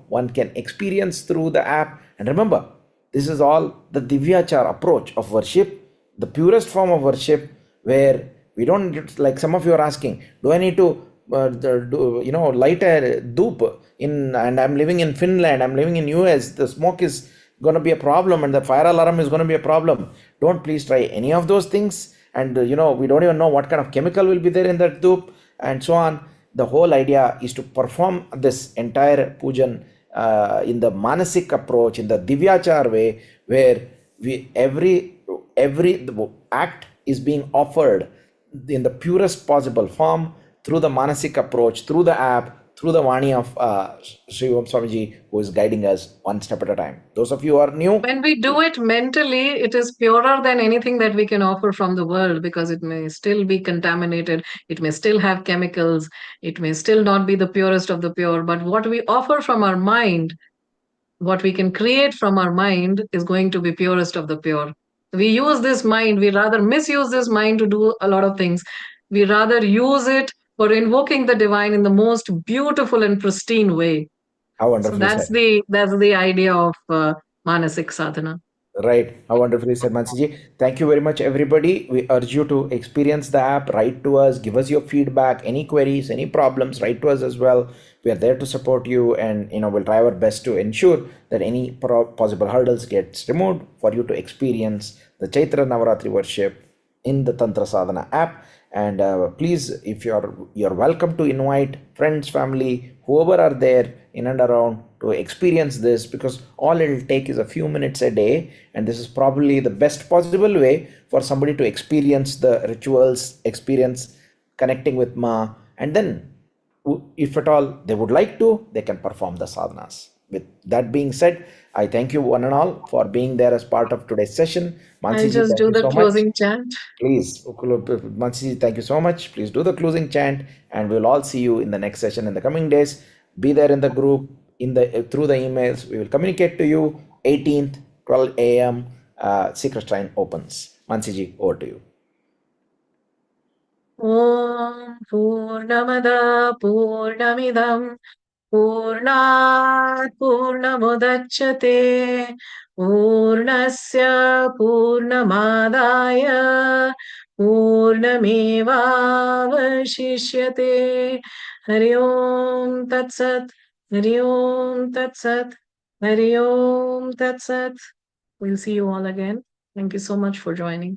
one can experience through the app. And remember, this is all the Divyachar approach of worship, the purest form of worship, where we don't, like some of you are asking, do I need to light a dhoop and I'm living in Finland, I'm living in US, the smoke is going to be a problem and the fire alarm is going to be a problem. Don't please try any of those things. and we don't even know what kind of chemical will be there in that dhup and so on. The whole idea is to perform this entire pujan in the manasik approach, in the divyachar way, where we every act is being offered in the purest possible form through the manasik approach, through the app, through the Vani of Sri Om Swamiji, who is guiding us one step at a time. Those of you who are new, When we do it mentally, it is purer than anything that we can offer from the world, because it may still be contaminated, it may still have chemicals, it may still not be the purest of the pure. But what we offer from our mind, what we can create from our mind, is going to be purest of the pure. We use this mind, we rather misuse this mind to do a lot of things. We rather use it for invoking the divine in the most beautiful and pristine way. how So wonderfully that's said. the idea of Manasik Sadhana. Right. How wonderfully said, Mansiji. Thank you very much, everybody. We urge you to experience the app, write to us, give us your feedback, any queries, any problems, write to us as well. We are there to support you, and we'll try our best to ensure that any possible hurdles gets removed for you to experience the Chaitra Navaratri worship in the Tantra Sadhana app. And please, if you're welcome to invite friends, family, whoever are there in and around to experience this, because all it'll take is a few minutes a day, and this is probably the best possible way for somebody to experience the rituals, experience connecting with Ma, and then if at all they would like to, they can perform the sadhanas. With that being said, I thank you one and all for being there as part of today's session. I'll Mansiji, just thank do you the so much. closing chant. Please, Mansiji, thank you so much. Please do the closing chant, and we'll all see you in the next session in the coming days. Be there in the group, through the emails. We will communicate to you. 18th, 12 a.m. Secret Shrine opens. Mansiji, over to you. Om Purnamada Purnamidam Purnat Purnamudachyate Purnasya Purnamadaya Purnamevavashishyate. Hari Om Tat Sat. Hari Om Tat Sat. Hari Om Tat Sat. We'll see you all again. Thank you so much for joining.